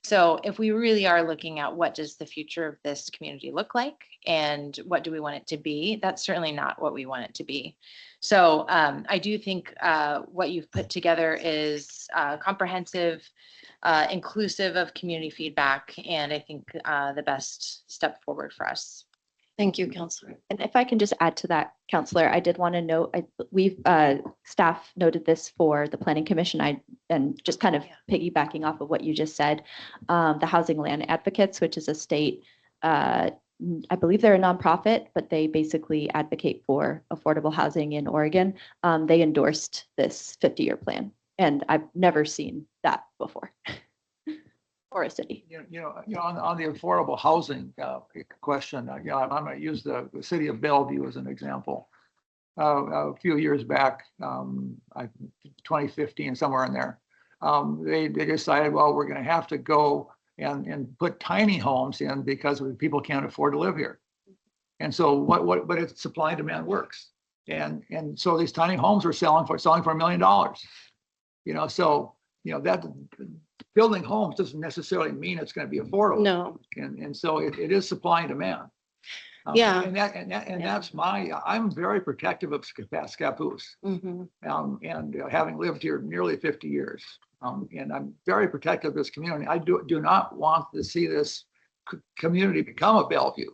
So if we really are looking at what does the future of this community look like and what do we want it to be, that's certainly not what we want it to be. So I do think what you've put together is comprehensive, inclusive of community feedback, and I think the best step forward for us. Thank you, Counselor. And if I can just add to that, Counselor, I did want to note, staff noted this for the Planning Commission, and just kind of piggybacking off of what you just said, the Housing Land Advocates, which is a state, I believe they're a nonprofit, but they basically advocate for affordable housing in Oregon. They endorsed this 50-year plan, and I've never seen that before. For a city. On the affordable housing question, I'm going to use the city of Bellevue as an example. A few years back, 2015, somewhere in there, they decided, well, we're going to have to go and put tiny homes in because people can't afford to live here. And so but it's supply and demand works. And so these tiny homes were selling for $1 million. That building homes doesn't necessarily mean it's going to be affordable. No. And so it is supply and demand. Yeah. That's I'm very protective of Scappoose. Mm-hmm. And having lived here nearly 50 years, and I'm very protective of this community. I do not want to see this community become a Bellevue.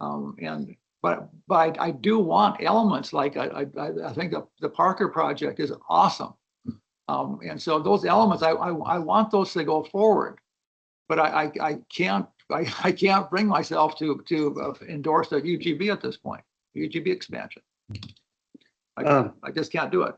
But I do want elements like I think the Parker project is awesome. And so those elements, I want those to go forward, but I can't bring myself to endorse the UGB at this point, UGB expansion. I just can't do it.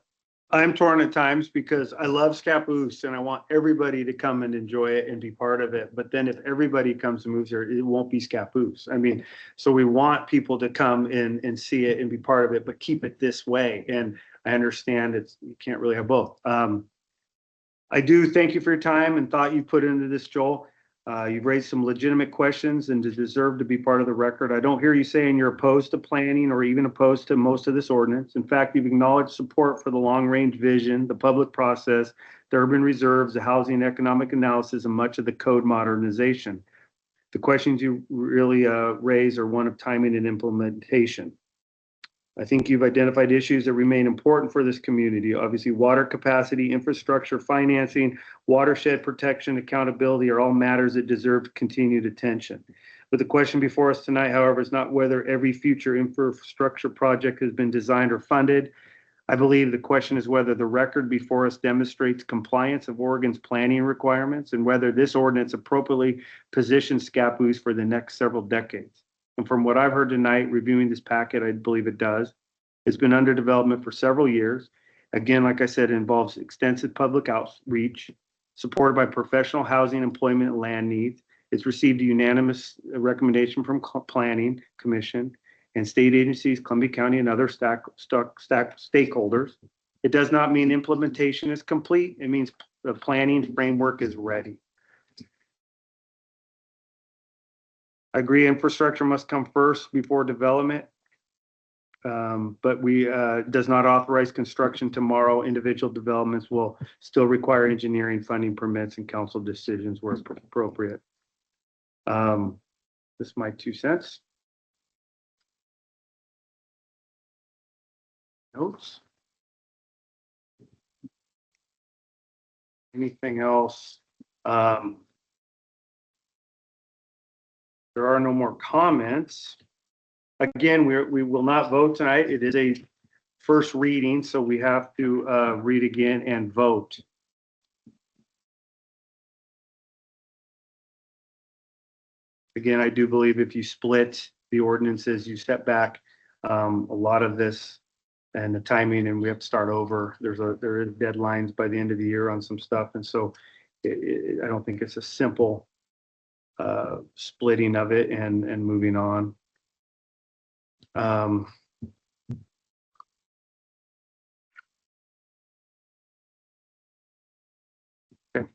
I'm torn at times because I love Scappoose and I want everybody to come and enjoy it and be part of it. But then if everybody comes and moves here, it won't be Scappoose. I mean, so we want people to come in and see it and be part of it, but keep it this way. And I understand you can't really have both. I do thank you for your time and thought you put into this, Joel. You've raised some legitimate questions and deserve to be part of the record. I don't hear you saying you're opposed to planning or even opposed to most of this ordinance. In fact, you've acknowledged support for the long-range vision, the public process, the urban reserves, the housing economic analysis, and much of the code modernization. The questions you really raise are one of timing and implementation. I think you've identified issues that remain important for this community. Obviously, water capacity, infrastructure, financing, watershed protection, accountability are all matters that deserve continued attention. But the question before us tonight, however, is not whether every future infrastructure project has been designed or funded. I believe the question is whether the record before us demonstrates compliance of Oregon's planning requirements and whether this ordinance appropriately positions Scappoose for the next several decades. And from what I've heard tonight, reviewing this packet, I believe it does. It's been under development for several years. Again, like I said, it involves extensive public outreach, supported by professional housing, employment, and land needs. It's received a unanimous recommendation from Planning Commission and state agencies, Columbia County, and other stakeholders. It does not mean implementation is complete. It means the planning framework is ready. I agree infrastructure must come first before development, but does not authorize construction tomorrow. Individual developments will still require engineering, funding permits, and council decisions where appropriate. This is my 2 cents. Notes? Anything else? There are no more comments. Again, we will not vote tonight. It is a first reading, so we have to read again and vote. Again, I do believe if you split the ordinances, you step back a lot of this and the timing, and we have to start over. There is deadlines by the end of the year on some stuff, and so I don't think it's a simple splitting of it and moving on. Okay.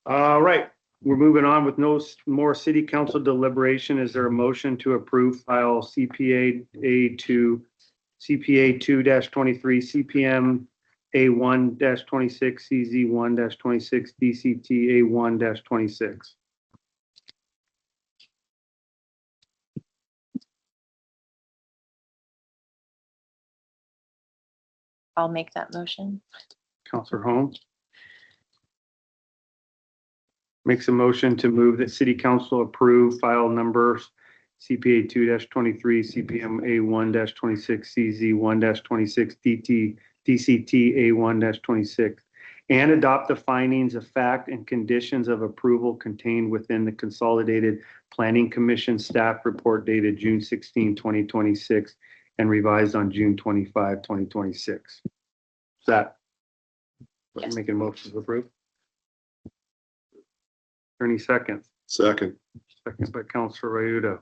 All right, we're moving on with no more city council deliberation. Is there a motion to approve file CPA 2-23, CPM A1-26, CZ1-26, DCT A1-26? I'll make that motion. Counselor Holmes makes a motion to move that city council approve file numbers CPA 2-23, CPM A1-26, CZ1-26, DCT A1-26, and adopt the findings of fact and conditions of approval contained within the Consolidated Planning Commission staff report dated June 16, 2026, and revised on June 25, 2026. Is that Yes. making a motion to approve? Any seconds? Second. Second by Councilor Ryuda.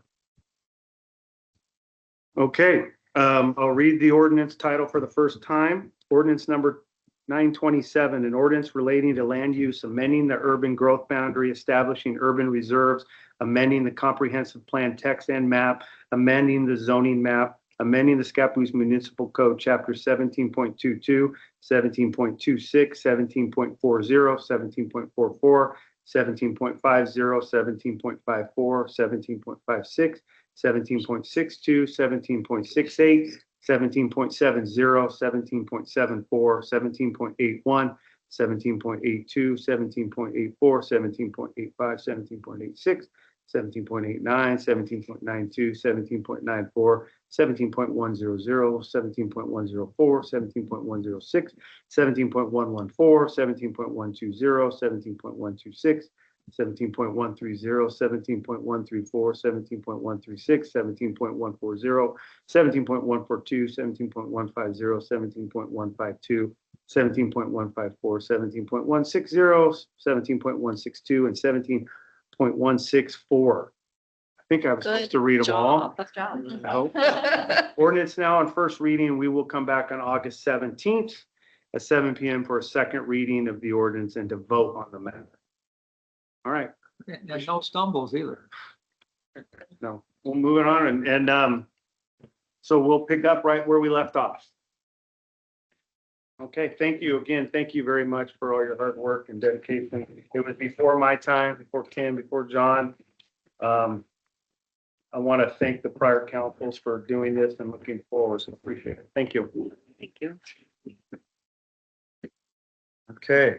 Okay, I'll read the ordinance title for the first time. Ordinance number 927, an ordinance relating to land use, amending the urban growth boundary, establishing urban reserves, amending the comprehensive plan text and map, amending the zoning map, amending the Scappoose Municipal Code, Chapter 17.22, 17.26, 17.40, 17.44, 17.50, 17.54, 17.56, 17.62, 17.68, 17.70, 17.74, 17.81, 17.82, 17.84, 17.85, 17.86, 17.89, 17.92, 17.94, 17.100, 17.104, 17.106, 17.114, 17.120, 17.126, 17.130, 17.134, 17.136, 17.140, 17.142, 17.150, 17.152, 17.154, 17.160, 17.162, and 17.164. I think I was supposed to read them all. Good job. I hope. Ordinance now on first reading. We will come back on August 17th at 7 p.m. for a second reading of the ordinance and to vote on the matter. All right, And no stumbles either. No, we'll move it on and so we'll pick up right where we left off. Okay, thank you again. Thank you very much for all your hard work and dedication. It was before my time, before Ken, before John. I want to thank the prior councils for doing this and looking forward. So appreciate it. Thank you. Thank you. Okay.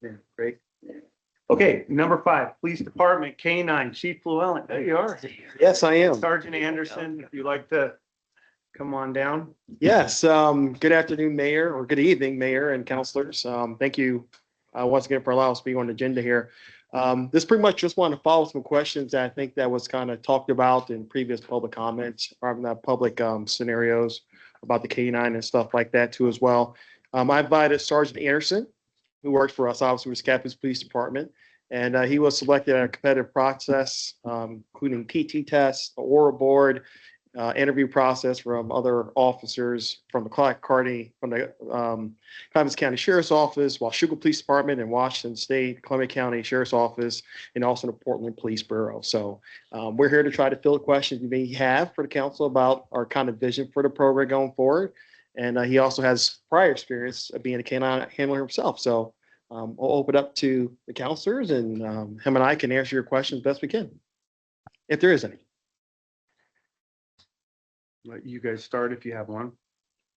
Yeah, great. Okay, number 5, Police Department, K-9, Chief Llewellyn. There you are. Yes, I am. Sergeant Anderson, if you'd like to come on down. Yes, good afternoon, Mayor, or good evening, Mayor and councilors. Thank you once again for allowing us to be on the agenda here. This pretty much just want to follow some questions that I think that was kind of talked about in previous public comments, or not public scenarios about the K-9 and stuff like that too as well. I invited Sergeant Anderson, who works for us, obviously with Scappoose Police Department, and he was selected in a competitive process, including PT tests, the oral board, interview process from other officers from the Clark County, from the Columbus County Sheriff's Office, Washougal Police Department, and Washington State, Columbia County Sheriff's Office, and also the Portland Police Bureau. So we're here to try to fill the questions you may have for the council about our kind of vision for the program going forward. And he also has prior experience of being a K-9 handler himself. So we'll open up to the counselors, and him and I can answer your questions best we can, if there is any. Let you guys start if you have one.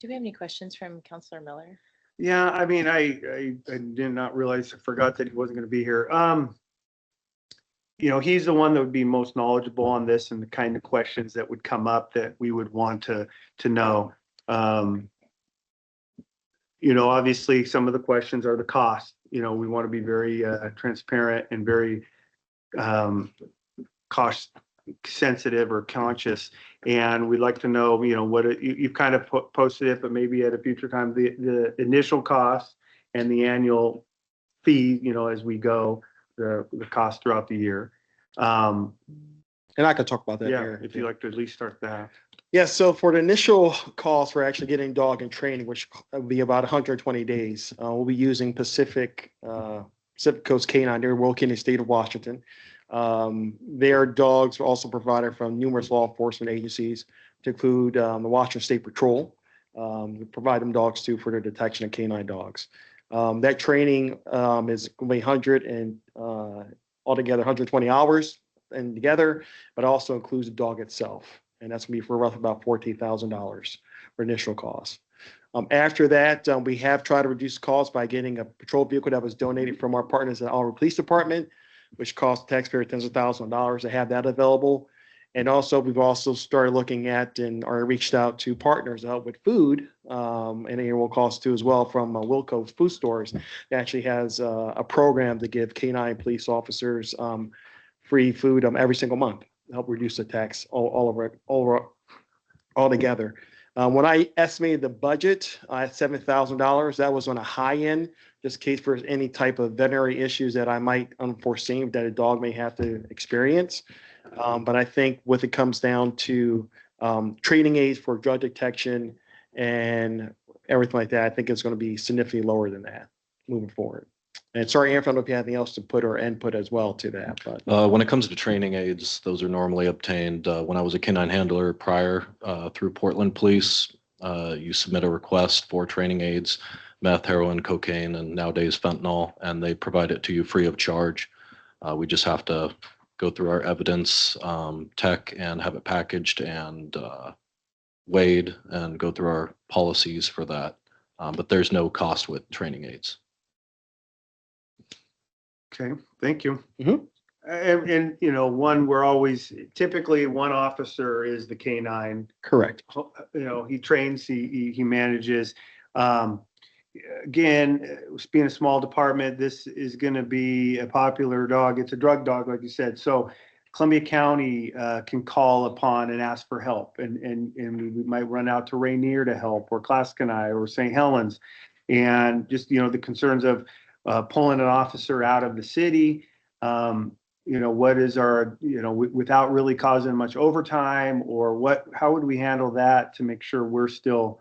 Do we have any questions from Counselor Miller? Yeah, I mean, I did not realize, I forgot that he wasn't going to be here. You know, he's the one that would be most knowledgeable on this and the kind of questions that would come up that we would want to know. You know, obviously some of the questions are the cost. You know, we want to be very transparent and very cost sensitive or conscious. And we'd like to know, you know, what you've kind of posted it, but maybe at a future time, the initial cost and the annual fee, you know, as we go, the cost throughout the year. And I could talk about that Yeah, here. if you'd like to at least start that. Yeah, so for the initial cost for actually getting dog in training, which will be about 120 days, we'll be using Pacific Coast K-9. They're located in the state of Washington. Their dogs are also provided from numerous law enforcement agencies, to include the Washington State Patrol. We provide them dogs too for their detection of K-9 dogs. That training is going to be 100 and altogether 120 hours and together, but also includes the dog itself. And that's going to be for roughly about $14,000 for initial costs. After that, we have tried to reduce costs by getting a patrol vehicle that was donated from our partners at Auburn Police Department, which cost the taxpayer tens of thousands of dollars to have that available. And also, we've also started looking at and are reached out to partners to help with food and annual costs too as well from Wilco Food Stores. It actually has a program to give K-9 police officers free food every single month to help reduce the tax all together. When I estimated the budget at $7,000, that was on a high end, just in case for any type of veterinary issues that I might unforeseen that a dog may have to experience. But I think what it comes down to training aids for drug detection and everything like that, I think it's going to be significantly lower than that moving forward. And sorry, Aaron, I don't know if you have anything else to put or input as well to that. But when it comes to training aids, those are normally obtained when I was a K-9 handler prior through Portland Police. You submit a request for training aids, meth, heroin, cocaine, and nowadays fentanyl, and they provide it to you free of charge. We just have to go through our evidence tech and have it packaged and weighed and go through our policies for that. But there's no cost with training aids. Okay, thank you. Mhm. And you know, we're always, typically one officer is the K-9. correct. You know, he trains, he manages. Again, being a small department, this is going to be a popular dog. It's a drug dog, like you said. So Columbia County can call upon and ask for help. And we might run out to Rainier to help, or Clascanai, or St. Helens. And just, you know, the concerns of pulling an officer out of the city. what is our, without really causing much overtime, or how would we handle that to make sure we're still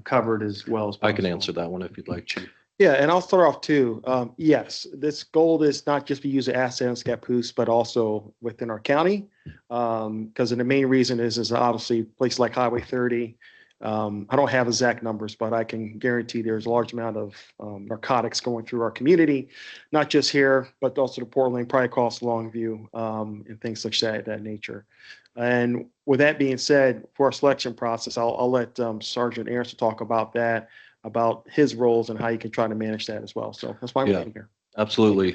covered as well as possible? I can answer that one if you'd like, Chief. Yeah, and I'll start off too. Yes, this goal is not just to use an asset in Scappoose, but also within our county. Because the main reason is obviously places like Highway 30. I don't have exact numbers, but I can guarantee there's a large amount of narcotics going through our community, not just here, but also to Portland, probably across Longview, and things such that nature. And with that being said, for our selection process, I'll let Sergeant Anderson talk about that, about his roles and how you can try to manage that as well. So that's why I'm Yeah. here. Absolutely.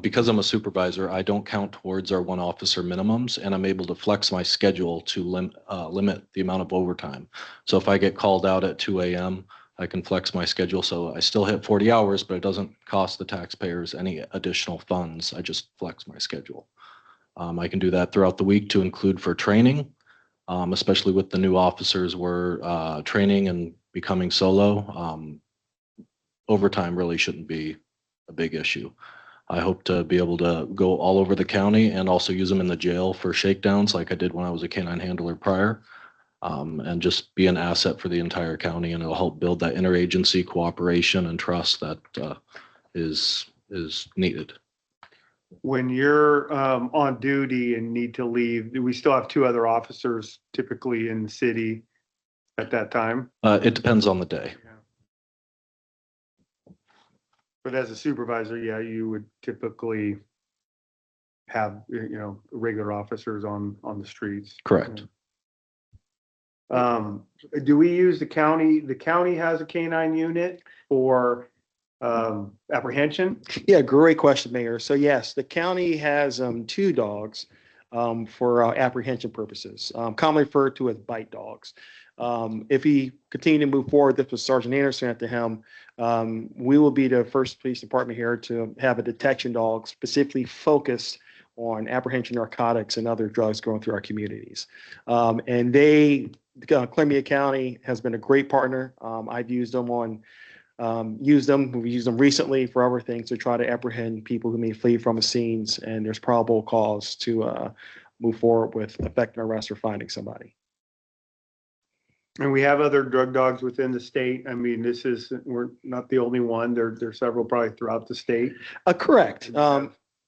Because I'm a supervisor, I don't count towards our one officer minimums, and I'm able to flex my schedule to limit the amount of overtime. So if I get called out at 2 a.m., I can flex my schedule. So I still hit 40 hours, but it doesn't cost the taxpayers any additional funds. I just flex my schedule. I can do that throughout the week to include for training, especially with the new officers we're training and becoming solo. Overtime really shouldn't be a big issue. I hope to be able to go all over the county and also use them in the jail for shakedowns like I did when I was a canine handler prior, and just be an asset for the entire county, and it'll help build that interagency cooperation and trust that is needed. When you're on duty and need to leave, do we still have 2 other officers typically in the city at that time? It depends on the day. But as a supervisor, yeah, you would typically have, regular officers on the streets. Correct. Do we use the county? The county has a canine unit for apprehension? Yeah, great question, Mayor. So yes, the county has 2 dogs for apprehension purposes, commonly referred to as bite dogs. If we continue to move forward, this was Sergeant Anderson at the helm, we will be the first police department here to have a detection dog specifically focused on apprehension narcotics and other drugs going through our communities. And Columbia County has been a great partner. I've used them we've used them recently for other things to try to apprehend people who may flee from the scenes and there's probable cause to move forward with effecting arrest or finding somebody. And we have other drug dogs within the state. I mean, we're not the only one. There's several probably throughout the state. Correct.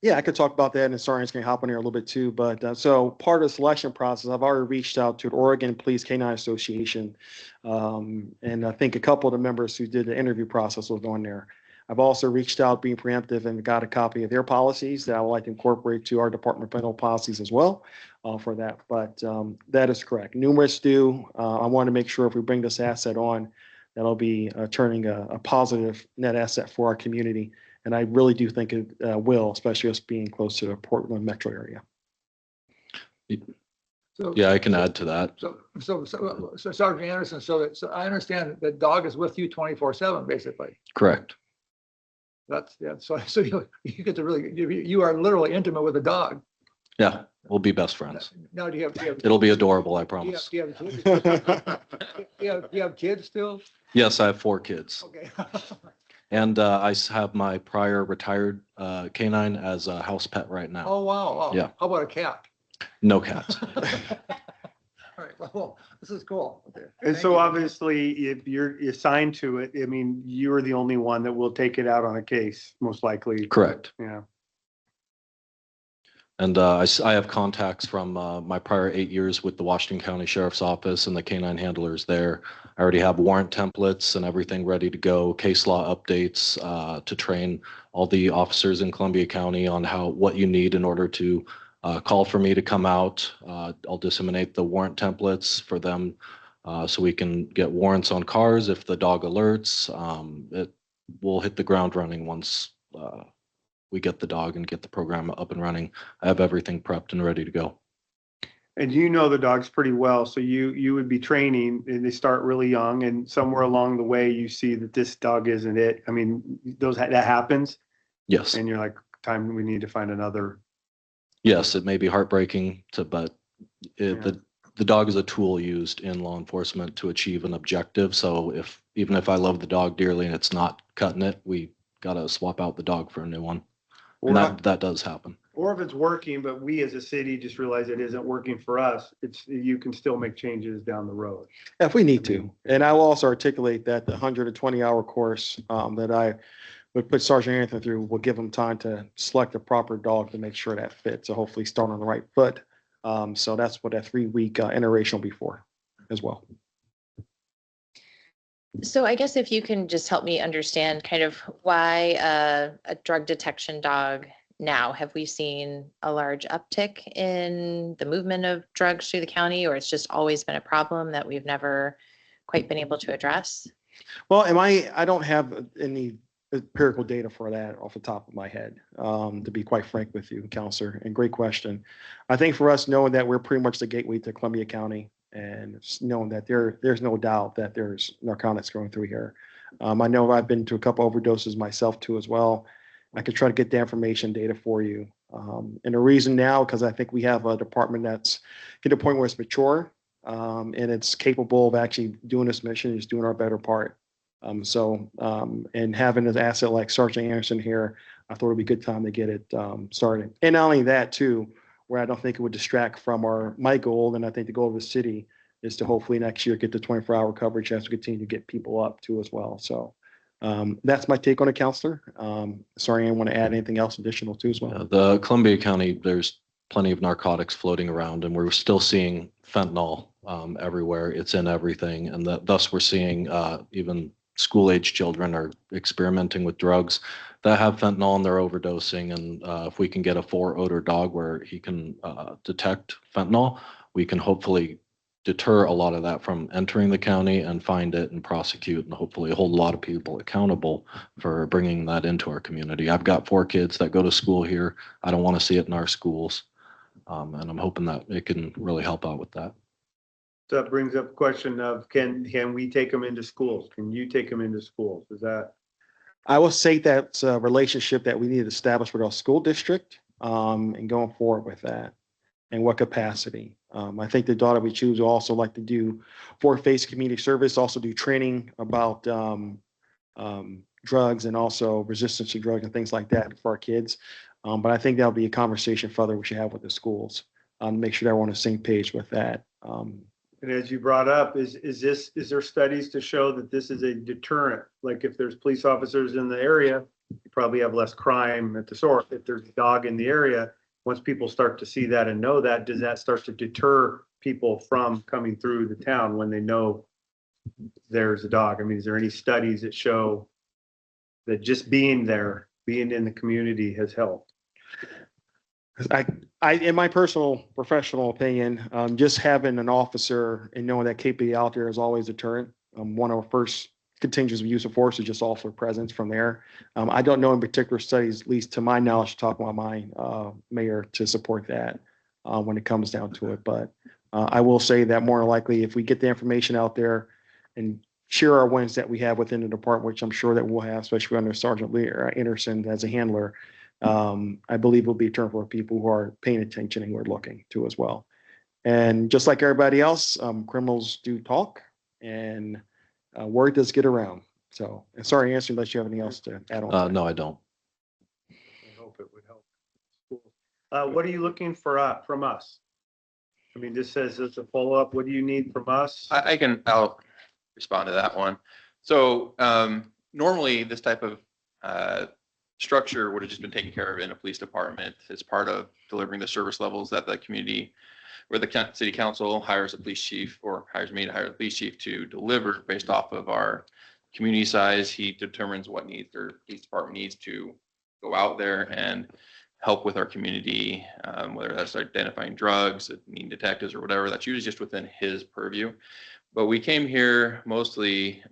Yeah, I could talk about that, and Sergeant's going to hop on here a little bit too. But so part of the selection process, I've already reached out to the Oregon Police Canine Association, and I think a couple of the members who did the interview process was on there. I've also reached out, being preemptive, and got a copy of their policies that I would like to incorporate to our department penal policies as well for that. But that is correct. Numerous do. I want to make sure if we bring this asset on, that'll be turning a positive net asset for our community. And I really do think it will, especially us being close to the Portland metro area. Yeah, I can add to that. So Sergeant Anderson, so I understand that dog is with you 24/7, basically. Correct. That's, yeah, so you get to really, you are literally intimate with the dog. Yeah, we'll be best friends. Now, do you have? It'll be adorable, I Do you promise. have kids? Do you have kids still? Yes, I have 4 kids. Okay. And I have my prior retired canine as a house pet right now. Oh, wow. Oh, Yeah. How about a cat? No cats. All right, well, this is cool. Okay. And Thank so you. obviously, if you're assigned to it, I mean, you're the only one that will take it out on a case, most likely. Correct. Yeah. And I have contacts from my prior 8 years with the Washington County Sheriff's Office and the canine handlers there. I already have warrant templates and everything ready to go, case law updates to train all the officers in Columbia County on what you need in order to call for me to come out. I'll disseminate the warrant templates for them so we can get warrants on cars if the dog alerts. It will hit the ground running once we get the dog and get the program up and running. I have everything prepped and ready to go. And you know the dogs pretty well, so you would be training, and they start really young, and somewhere along the way you see that this dog isn't it. I mean, that happens. Yes. And you're like, we need to find another. Yes, it may be heartbreaking but the dog is a tool used in law enforcement to achieve an objective. So even if I love the dog dearly and it's not cutting it, we got to swap out the dog for a new one. And that does happen. Or if it's working, but we as a city just realize it isn't working for us, you can still make changes down the road. If we need to. And I will also articulate that the 120-hour course that I would put Sergeant Anthony through will give him time to select a proper dog to make sure that fits. So hopefully start on the right foot. So that's what that 3-week iteration will be for as well. So I guess if you can just help me understand kind of why a drug detection dog now, have we seen a large uptick in the movement of drugs through the county, or it's just always been a problem that we've never quite been able to address? Well, I don't have any empirical data for that off the top of my head, to be quite frank with you, Counselor, and great question. I think for us, knowing that we're pretty much the gateway to Columbia County and knowing that there's no doubt that there's narcotics going through here. I know I've been to a couple overdoses myself too as well. I could try to get the information data for you. And the reason now, because I think we have a department that's to the point where it's mature and it's capable of actually doing this mission, is doing our better part. And having an asset like Sergeant Anderson here, I thought it'd be a good time to get it started. And not only that too, where I don't think it would distract from my goal, and I think the goal of the city is to hopefully next year get the 24-hour coverage as we continue to get people up too as well. So that's my take on it, Counselor. Sorry, I want to add anything else additional too as well. The Columbia County, there's plenty of narcotics floating around, and we're still seeing fentanyl everywhere. It's in everything, and thus we're seeing even school-age children are experimenting with drugs that have fentanyl and they're overdosing. And if we can get a 4-odor dog where he can detect fentanyl, we can hopefully deter a lot of that from entering the county and find it and prosecute and hopefully hold a lot of people accountable for bringing that into our community. I've got 4 kids that go to school here. I don't want to see it in our schools. And I'm hoping that it can really help out with that. So that brings up a question of, can we take them into schools? Can you take them into schools? Is that? I will say that's a relationship that we need to establish with our school district and going forward with that. And what capacity. I think the daughter we choose will also like to do face community service, also do training about drugs and also resistance to drugs and things like that for our kids. But I think that'll be a conversation further we should have with the schools to make sure that we're on the same page with that. And as you brought up, is there studies to show that this is a deterrent? Like if there's police officers in the area, you probably have less crime at the source. If there's a dog in the area, once people start to see that and know that, does that start to deter people from coming through the town when they know there's a dog? I mean, is there any studies that show that just being there, being in the community has helped? I, in my personal professional opinion, just having an officer and knowing that KP out there is always a deterrent. One of our first contingents of use of force is just officer presence from there. I don't know in particular studies, at least to my knowledge, top of my mind, Mayor, to support that when it comes down to it. But I will say that more than likely, if we get the information out there and share our wins that we have within the department, which I'm sure that we'll have, especially under Sergeant Lee Anderson as a handler, I believe will be a turn for people who are paying attention and who are looking to as well. And just like everybody else, criminals do talk and word does get around. So, and sorry, Anthony, unless you have anything else to add on. No, I don't. I hope it would help. What are you looking for from us? I mean, this says it's a follow-up. What do you need from us? I'll respond to that one. So normally this type of structure would have just been taken care of in a police department as part of delivering the service levels that the community, where the city council hires a police chief or hires me to hire a police chief to deliver based off of our community size. He determines what needs their police department needs to go out there and help with our community, whether that's identifying drugs, needing detectives or whatever. That's usually just within his purview. But we came here mostly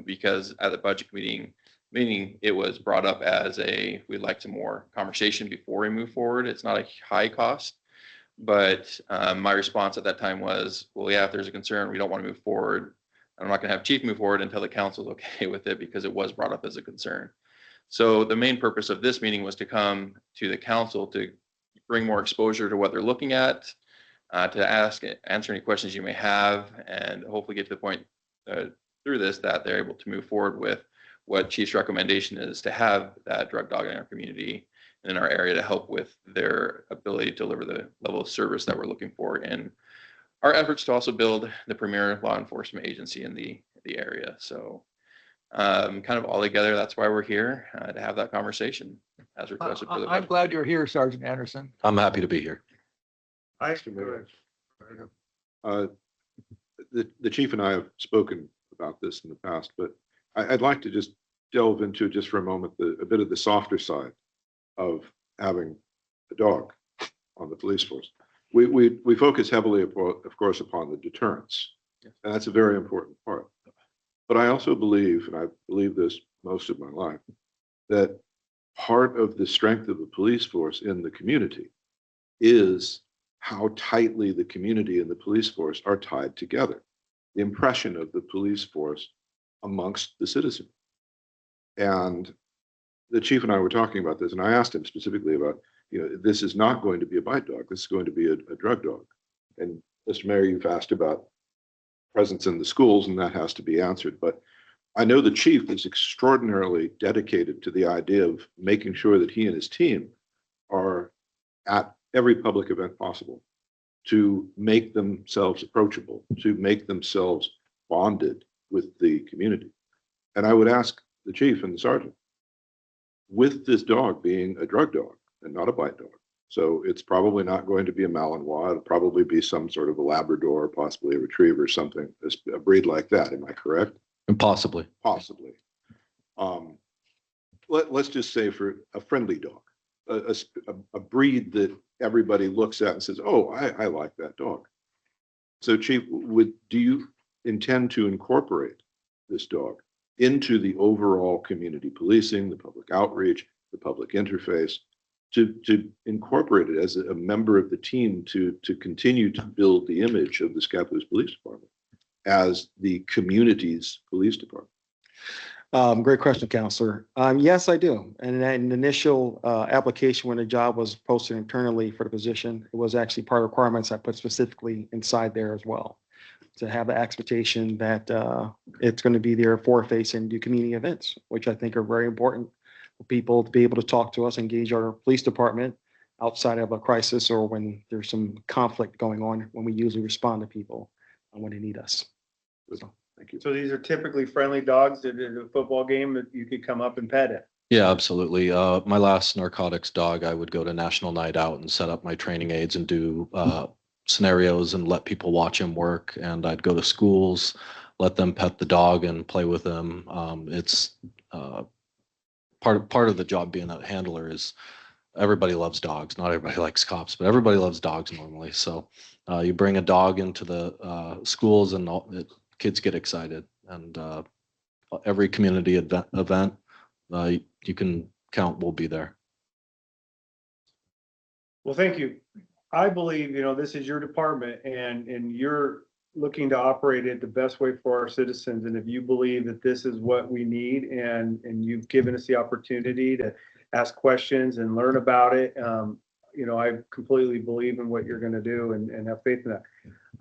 because at the budget meeting, it was brought up as we'd like some more conversation before we move forward. It's not a high cost, but my response at that time was, well, yeah, if there's a concern, we don't want to move forward. I'm not going to have chief move forward until the council's okay with it because it was brought up as a concern. So the main purpose of this meeting was to come to the council to bring more exposure to what they're looking at, to answer any questions you may have, and hopefully get to the point through this that they're able to move forward with what Chief's recommendation is to have that drug dog in our community in our area to help with their ability to deliver the level of service that we're looking for in our efforts to also build the premier law enforcement agency in the area. So kind of all together, that's why we're here, to have that conversation as requested for the I'm budget. glad you're here, Sergeant Anderson. I'm happy to be here. The chief and I have spoken about this in the past, but I'd like to just delve into just for a moment a bit of the softer side of having a dog on the police force. We focus heavily, of course, upon the deterrence, and that's a very important part. But I also believe, and I believe this most of my life, that part of the strength of the police force in the community is how tightly the community and the police force are tied together. The impression of the police force amongst the citizen. And the chief and I were talking about this, and I asked him specifically about, this is not going to be a bite dog. This is going to be a drug dog. And Mr. Mayor, you've asked about presence in the schools, and that has to be answered. But I know the chief is extraordinarily dedicated to the idea of making sure that he and his team are at every public event possible to make themselves approachable, to make themselves bonded with the community. And I would ask the chief and the sergeant, with this dog being a drug dog and not a bite dog, so it's probably not going to be a Malinois, it'll probably be some sort of a Labrador, possibly a Retriever, something, a breed like that. Am I correct? Possibly. Possibly. Let's just say for a friendly dog, a breed that everybody looks at and says, oh, I like that dog. So chief, do you intend to incorporate this dog into the overall community policing, the public outreach, the public interface, to incorporate it as a member of the team to continue to build the image of the Scappoose Police Department as the community's police department? Great question, Counselor. Yes, I do. And an initial application when the job was posted internally for the position, it was actually part of requirements I put specifically inside there as well, to have the expectation that it's going to be there forward-facing and do community events, which I think are very important for people to be able to talk to us, engage our police department outside of a crisis or when there's some conflict going on, when we usually respond to people when they need us. So, thank you. So these are typically friendly dogs that at a football game that you could come up and pet it. Yeah, absolutely. My last narcotics dog, I would go to National Night Out and set up my training aids and do scenarios and let people watch him work. And I'd go to schools, let them pet the dog and play with them. It's part of the job being a handler is everybody loves dogs. Not everybody likes cops, but everybody loves dogs normally. So you bring a dog into the schools and kids get excited. And every community event you can count will be there. Well, thank you. I believe, this is your department and you're looking to operate it the best way for our citizens. And if you believe that this is what we need and you've given us the opportunity to ask questions and learn about it, I completely believe in what you're going to do and have faith in that.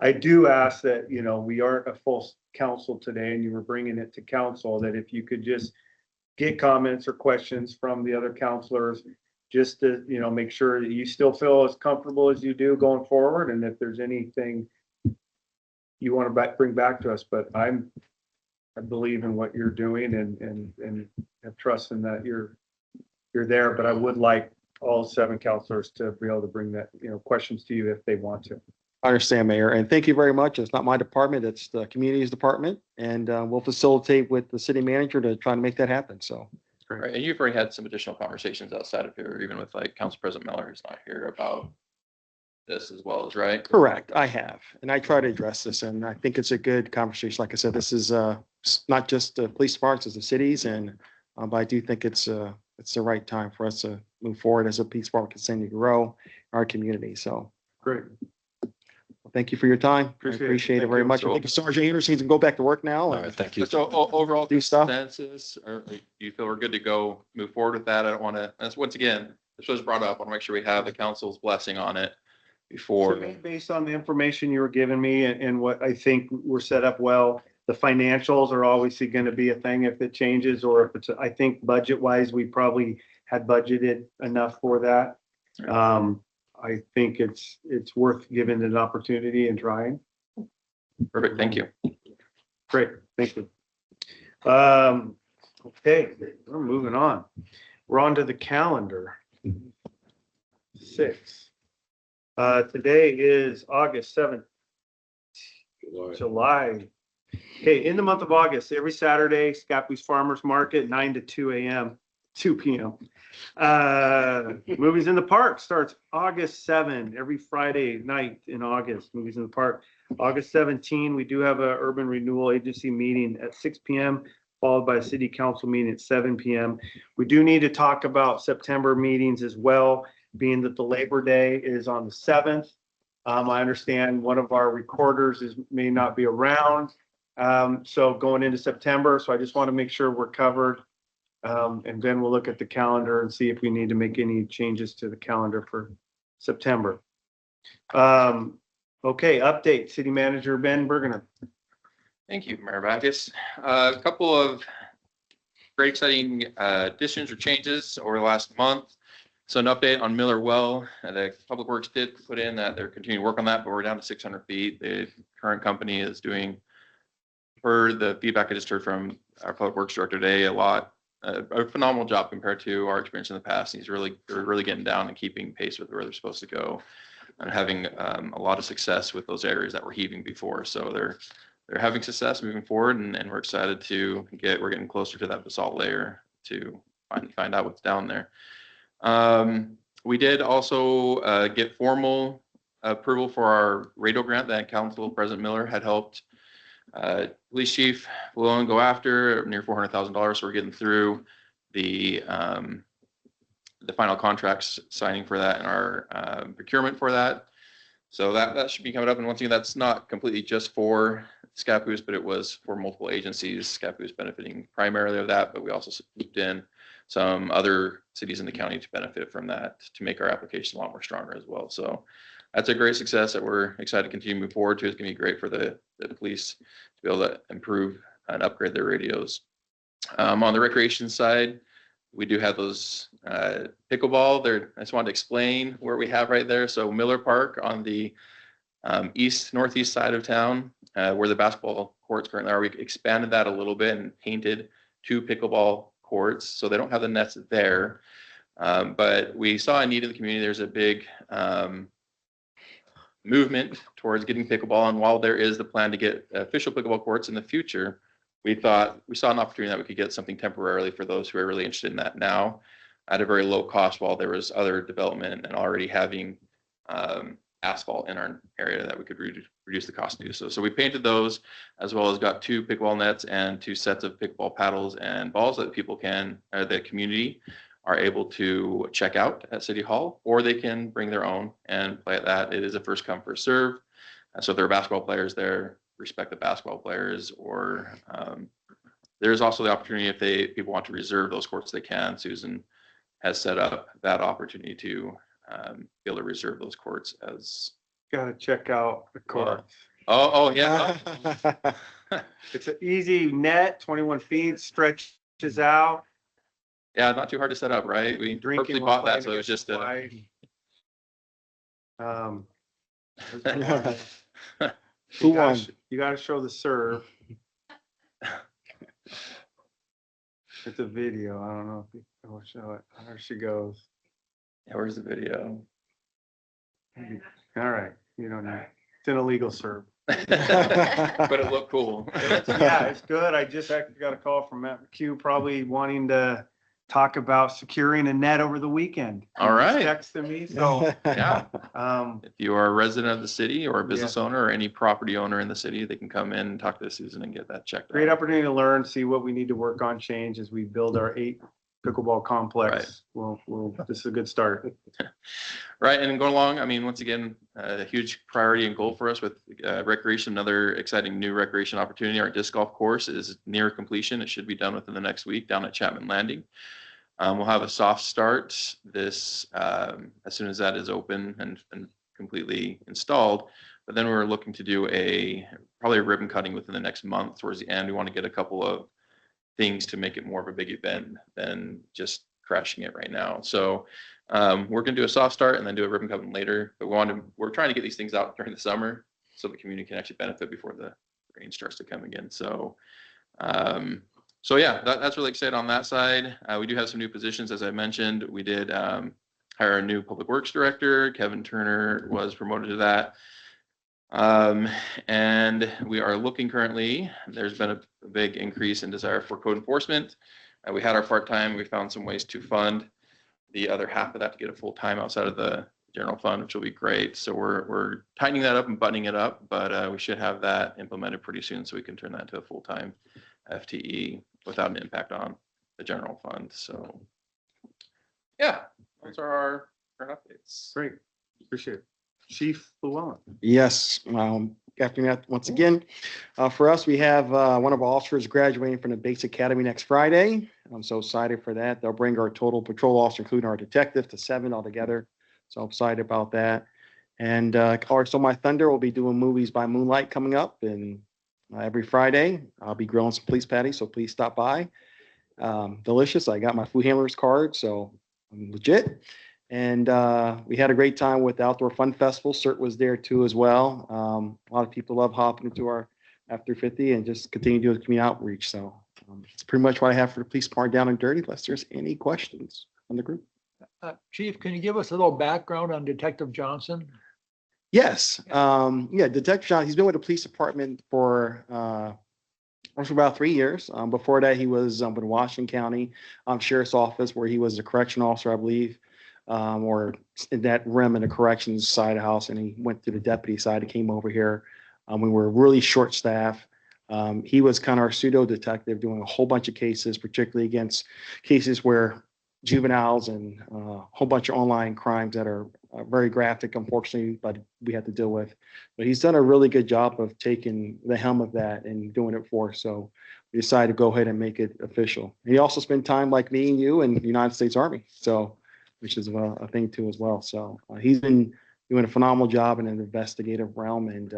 I do ask that, we aren't a full council today and you were bringing it to council, that if you could just get comments or questions from the other counselors, just to, make sure that you still feel as comfortable as you do going forward. And if there's anything you want to bring back to us, but I believe in what you're doing and have trust in that you're there. But I would like all 7 counselors to be able to bring that, questions to you if they want to. I understand, Mayor, and thank you very much. It's not my department, it's the community's department, and we'll facilitate with the city manager to try to make that happen, so. Right, and you've already had some additional conversations outside of here, even with like Council President Miller, who's not here, about this as well, as right? Correct, I have, and I try to address this, and I think it's a good conversation. Like I said, this is not just the police departments, it's the cities, and but I do think it's the right time for us to move forward as a police department continue to grow in our community, so. Great. Thank you for your time. Appreciate it. Appreciate it Thank very you. much. I think Sergeant Anderson can go back to work now. All right, thank you. So overall Do stuff. consensus, or do you feel we're good to go, move forward with that? I don't want to, that's once again, this was brought up. I want to make sure we have the council's blessing on it before. So based on the information you were giving me and what I think we're set up well, the financials are obviously going to be a thing if it changes, or if it's, I think budget wise, we probably had budgeted enough for that. I think it's worth giving it an opportunity and trying. Perfect, thank you. Great, thank you. Okay, we're moving on. We're on to the calendar. 6. Today is August 7th, July. Okay, in the month of August, every Saturday, Scappoose Farmers Market, 9 to 2 p.m. Movies in the Park starts August 7, every Friday night in August, Movies in the Park. August 17, we do have a Urban Renewal Agency meeting at 6 p.m., followed by a city council meeting at 7 p.m. We do need to talk about September meetings as well, being that the Labor Day is on the 7th. I understand one of our recorders may not be around. So going into September, so I just want to make sure we're covered. And then we'll look at the calendar and see if we need to make any changes to the calendar for September. Okay, update, City Manager Ben Bergener. Thank you, Mayor Backus. A couple of very exciting additions or changes over the last month. So an update on Miller Well. The Public Works did put in that they're continuing to work on that, but we're down to 600 feet. The current company is doing, per the feedback I just heard from our Public Works Director today, a phenomenal job compared to our experience in the past. They're really getting down and keeping pace with where they're supposed to go, and having a lot of success with those areas that were heaving before. So they're having success moving forward, and we're excited to we're getting closer to that basalt layer to find out what's down there. We did also get formal approval for our radio grant that Council President Miller had helped Police Chief Malone go after, near $400,000. So we're getting through the final contracts signing for that and our procurement for that. So that should be coming up. And once again, that's not completely just for Scappoose, but it was for multiple agencies. Scappoose benefiting primarily of that, but we also looped in some other cities in the county to benefit from that, to make our application a lot more stronger as well. So that's a great success that we're excited to continue to move forward to. It's going to be great for the police to be able to improve and upgrade their radios. On the recreation side, we do have those pickleball there. I just wanted to explain where we have right there. So Miller Park on the northeast side of town, where the basketball courts currently are, we expanded that a little bit and painted 2 pickleball courts. So they don't have the nets there. But we saw a need in the community. There's a big movement towards getting pickleball. And while there is the plan to get official pickleball courts in the future, we saw an opportunity that we could get something temporarily for those who are really interested in that now at a very low cost, while there was other development and already having asphalt in our area that we could reduce the cost to do so. So we painted those, as well as got 2 pickleball nets and 2 sets of pickleball paddles and balls that people the community are able to check out at City Hall, or they can bring their own and play at that. It is a first come, first serve. So if there are basketball players there, respect the basketball players, or there's also the opportunity if people want to reserve those courts, they can. Susan has set up that opportunity to be able to reserve those courts as. Got to check out the court. Oh yeah. It's an easy net, 21 feet, stretches out. Yeah, not too hard to set up, right? We purposely bought that, so it was just a. Who won? You got to show the serve. It's a video. I don't know if you will show it. There she goes. Yeah, where's the video? All right, you don't know. It's an illegal serve. But it looked cool. Yeah, it's good. I just actually got a call from Matt McHugh, probably wanting to talk about securing a net over the weekend. All right. He texted me, so Yeah. If you are a resident of the city or a business owner or any property owner in the city, they can come in and talk to Susan and get that checked out. Great opportunity to learn, see what we need to work on, change as we build our 8 pickleball complex. Right. This is a good start. Right, and going along, I mean, once again, a huge priority and goal for us with recreation. Another exciting new recreation opportunity. Our disc golf course is near completion. It should be done within the next week down at Chapman Landing. We'll have a soft start this as soon as that is open and completely installed. But then we're looking to do probably a ribbon cutting within the next month. Towards the end, we want to get a couple of things to make it more of a big event than just crashing it right now. So we're gonna do a soft start and then do a ribbon cutting later. But we're trying to get these things out during the summer so the community can actually benefit before the rain starts to come again. So so yeah, that's really exciting on that side. We do have some new positions, as I mentioned. We did hire a new public works director. Kevin Turner was promoted to that. And we are looking currently, there's been a big increase in desire for code enforcement. We had our part-time, we found some ways to fund the other half of that to get a full-time outside of the general fund, which will be great. So we're tightening that up and buttoning it up, but we should have that implemented pretty soon so we can turn that into a full-time FTE without an impact on the general fund. So yeah, those are our current updates. Great, appreciate it. Chief Llewellyn. Yes, afternoon once again. For us, we have one of our officers graduating from the base academy next Friday. I'm so excited for that. They'll bring our total patrol officer, including our detective, to 7 altogether. So I'm excited about that. And also my Thunder will be doing movies by moonlight coming up, and every Friday I'll be grilling some police patties. So please stop by. Delicious. I got my food handler's card, so I'm legit. And we had a great time with the Outdoor Fun Festival. CERT was there too as well. A lot of people love hopping into our F-350 and just continue to do the community outreach. So it's pretty much what I have for the police department down and dirty, unless there's any questions on the group. Chief, can you give us a little background on Detective Johnson? Yes. Yeah, Detective John, he's been with the police department for about 3 years. Before that, he was with Washington County Sheriff's Office, where he was a correction officer, I believe. Or in that rim in the corrections side of the house, and he went to the deputy side and came over here. We were really short staffed. He was kind of our pseudo detective doing a whole bunch of cases, particularly against cases where juveniles and a whole bunch of online crimes that are very graphic, unfortunately, but we had to deal with. But he's done a really good job of taking the helm of that and doing it for us. So we decided to go ahead and make it official. He also spent time like me and you in the United States Army. So which is a thing too as well. So he's been doing a phenomenal job in an investigative realm, and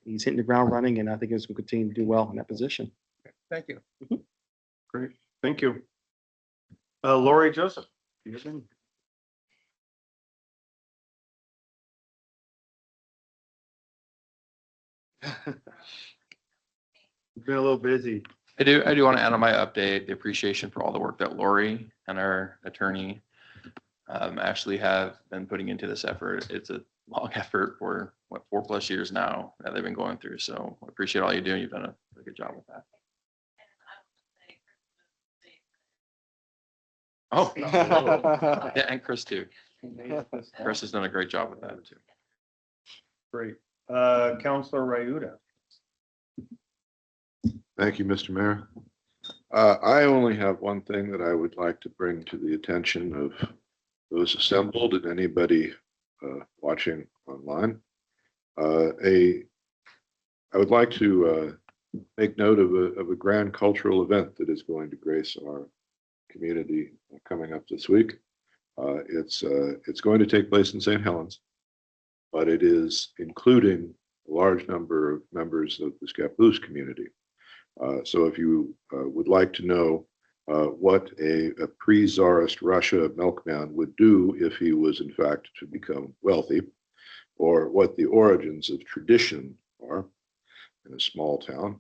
he's hitting the ground running, and I think he's going to continue to do well in that position. Thank you. Great, thank you. Lori Joseph. Do you have any? Been a little busy. I do want to add on my update, the appreciation for all the work that Lori and our attorney actually have been putting into this effort. It's a long effort for 4+ years now that they've been going through. So I appreciate all you do. You've done a really good job with that. Oh, yeah, and Chris too. Chris has done a great job with that too. Great. Counselor Ryuda. Thank you, Mr. Mayor. I only have one thing that I would like to bring to the attention of those assembled and anybody watching online. I would like to make note of a grand cultural event that is going to grace our community coming up this week. It's going to take place in St. Helens, but it is including a large number of members of the Scappoose community. So if you would like to know what a pre-Tsarist Russia milkman would do if he was in fact to become wealthy, or what the origins of tradition are in a small town,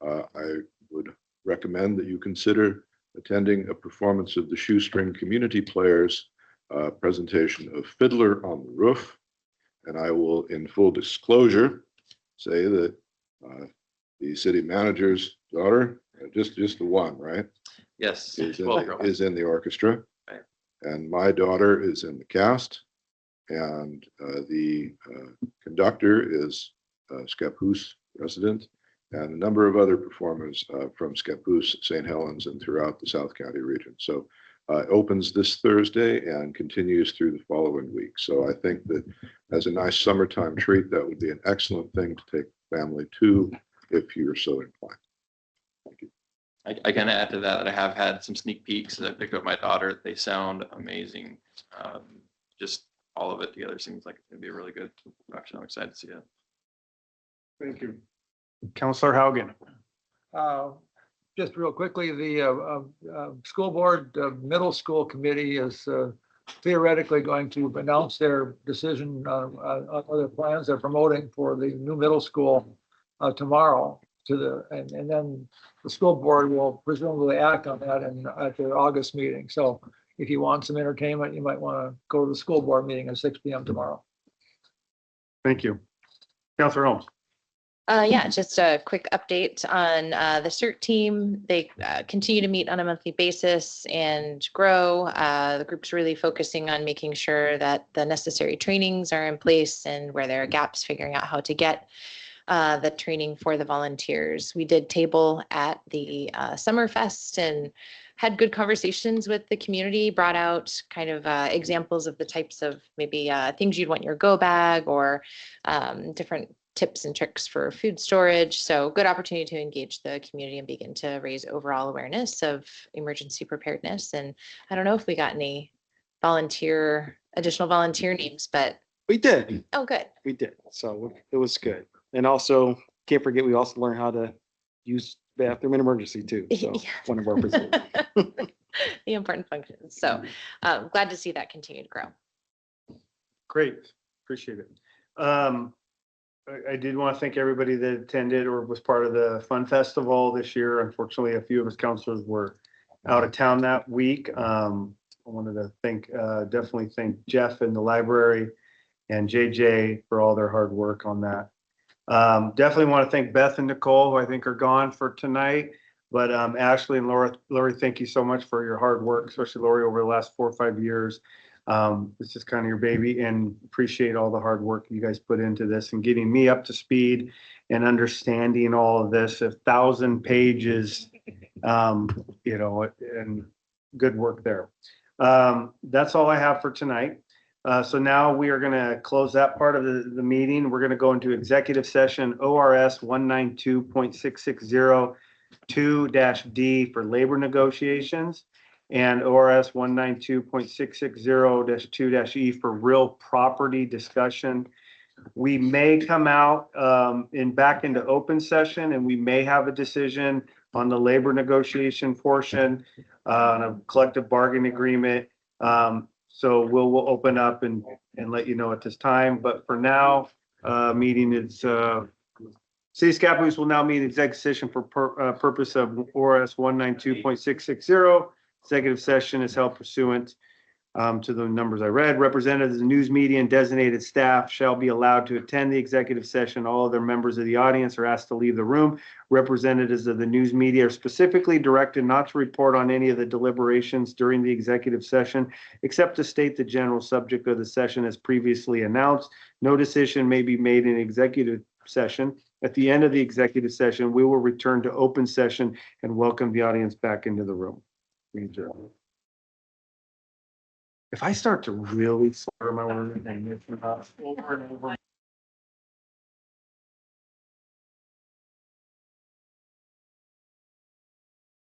I would recommend that you consider attending a performance of the Shoestring Community Players presentation of Fiddler on the Roof. And I will, in full disclosure, say that the city manager's daughter, just the one, right? Yes. Is Is in the orchestra. Right. And my daughter is in the cast. And the conductor is a Scappoose resident, and a number of other performers from Scappoose, St. Helens, and throughout the South County region. So it opens this Thursday and continues through the following week. So I think that as a nice summertime treat, that would be an excellent thing to take family to if you're so inclined. Thank you. I can add to that I have had some sneak peeks as I picked up my daughter. They sound amazing. Just all of it together seems like it's going to be a really good production. I'm excited to see it. Thank you. Counselor Haugen. just real quickly, the school board middle school committee is theoretically going to announce their decision on other plans they're promoting for the new middle school tomorrow and then the school board will presumably act on that at the August meeting. So if you want some entertainment, you might want to go to the school board meeting at 6 p.m. tomorrow. Thank you. Counselor Holmes. Yeah, just a quick update on the CERT team. They continue to meet on a monthly basis and grow. The group's really focusing on making sure that the necessary trainings are in place and where there are gaps, figuring out how to get the training for the volunteers. We did table at the Summerfest and had good conversations with the community, brought out kind of examples of the types of maybe things you'd want in your go bag or different tips and tricks for food storage. So good opportunity to engage the community and begin to raise overall awareness of emergency preparedness. And I don't know if we got any additional volunteer names, but. We did. Oh, good. We did. So it was good. And also, can't forget, we also learned how to use bathroom in emergency too. So Yeah. one of our facilities. The important functions. So glad to see that continue to grow. Great, appreciate it. I did want to thank everybody that attended or was part of the Fun Festival this year. Unfortunately, a few of us counselors were out of town that week. I wanted to definitely thank Jeff and the library and JJ for all their hard work on that. Definitely want to thank Beth and Nicole, who I think are gone for tonight. But Ashley and Lori, thank you so much for your hard work, especially Lori over the last 4 or 5 years. This is kind of your baby, and appreciate all the hard work you guys put into this and getting me up to speed and understanding all of this. 1,000 pages, and good work there. That's all I have for tonight. So now we are going to close that part of the meeting. We're going to go into executive session ORS 192.660 2-D for labor negotiations, and ORS 192.660-2-E for real property discussion. We may come out back into open session, and we may have a decision on the labor negotiation portion on a collective bargaining agreement. So we'll open up and let you know at this time. But for now, meeting is City of Scappoose will now meet executive session for purpose of ORS 192.660. Executive session is held pursuant to the numbers I read. Representatives of the news media and designated staff shall be allowed to attend the executive session. All other members of the audience are asked to leave the room. Representatives of the news media are specifically directed not to report on any of the deliberations during the executive session, except to state the general subject of the session as previously announced. No decision may be made in executive session. At the end of the executive session, we will return to open session and welcome the audience back into the room. If I start to really slur my word and over and over.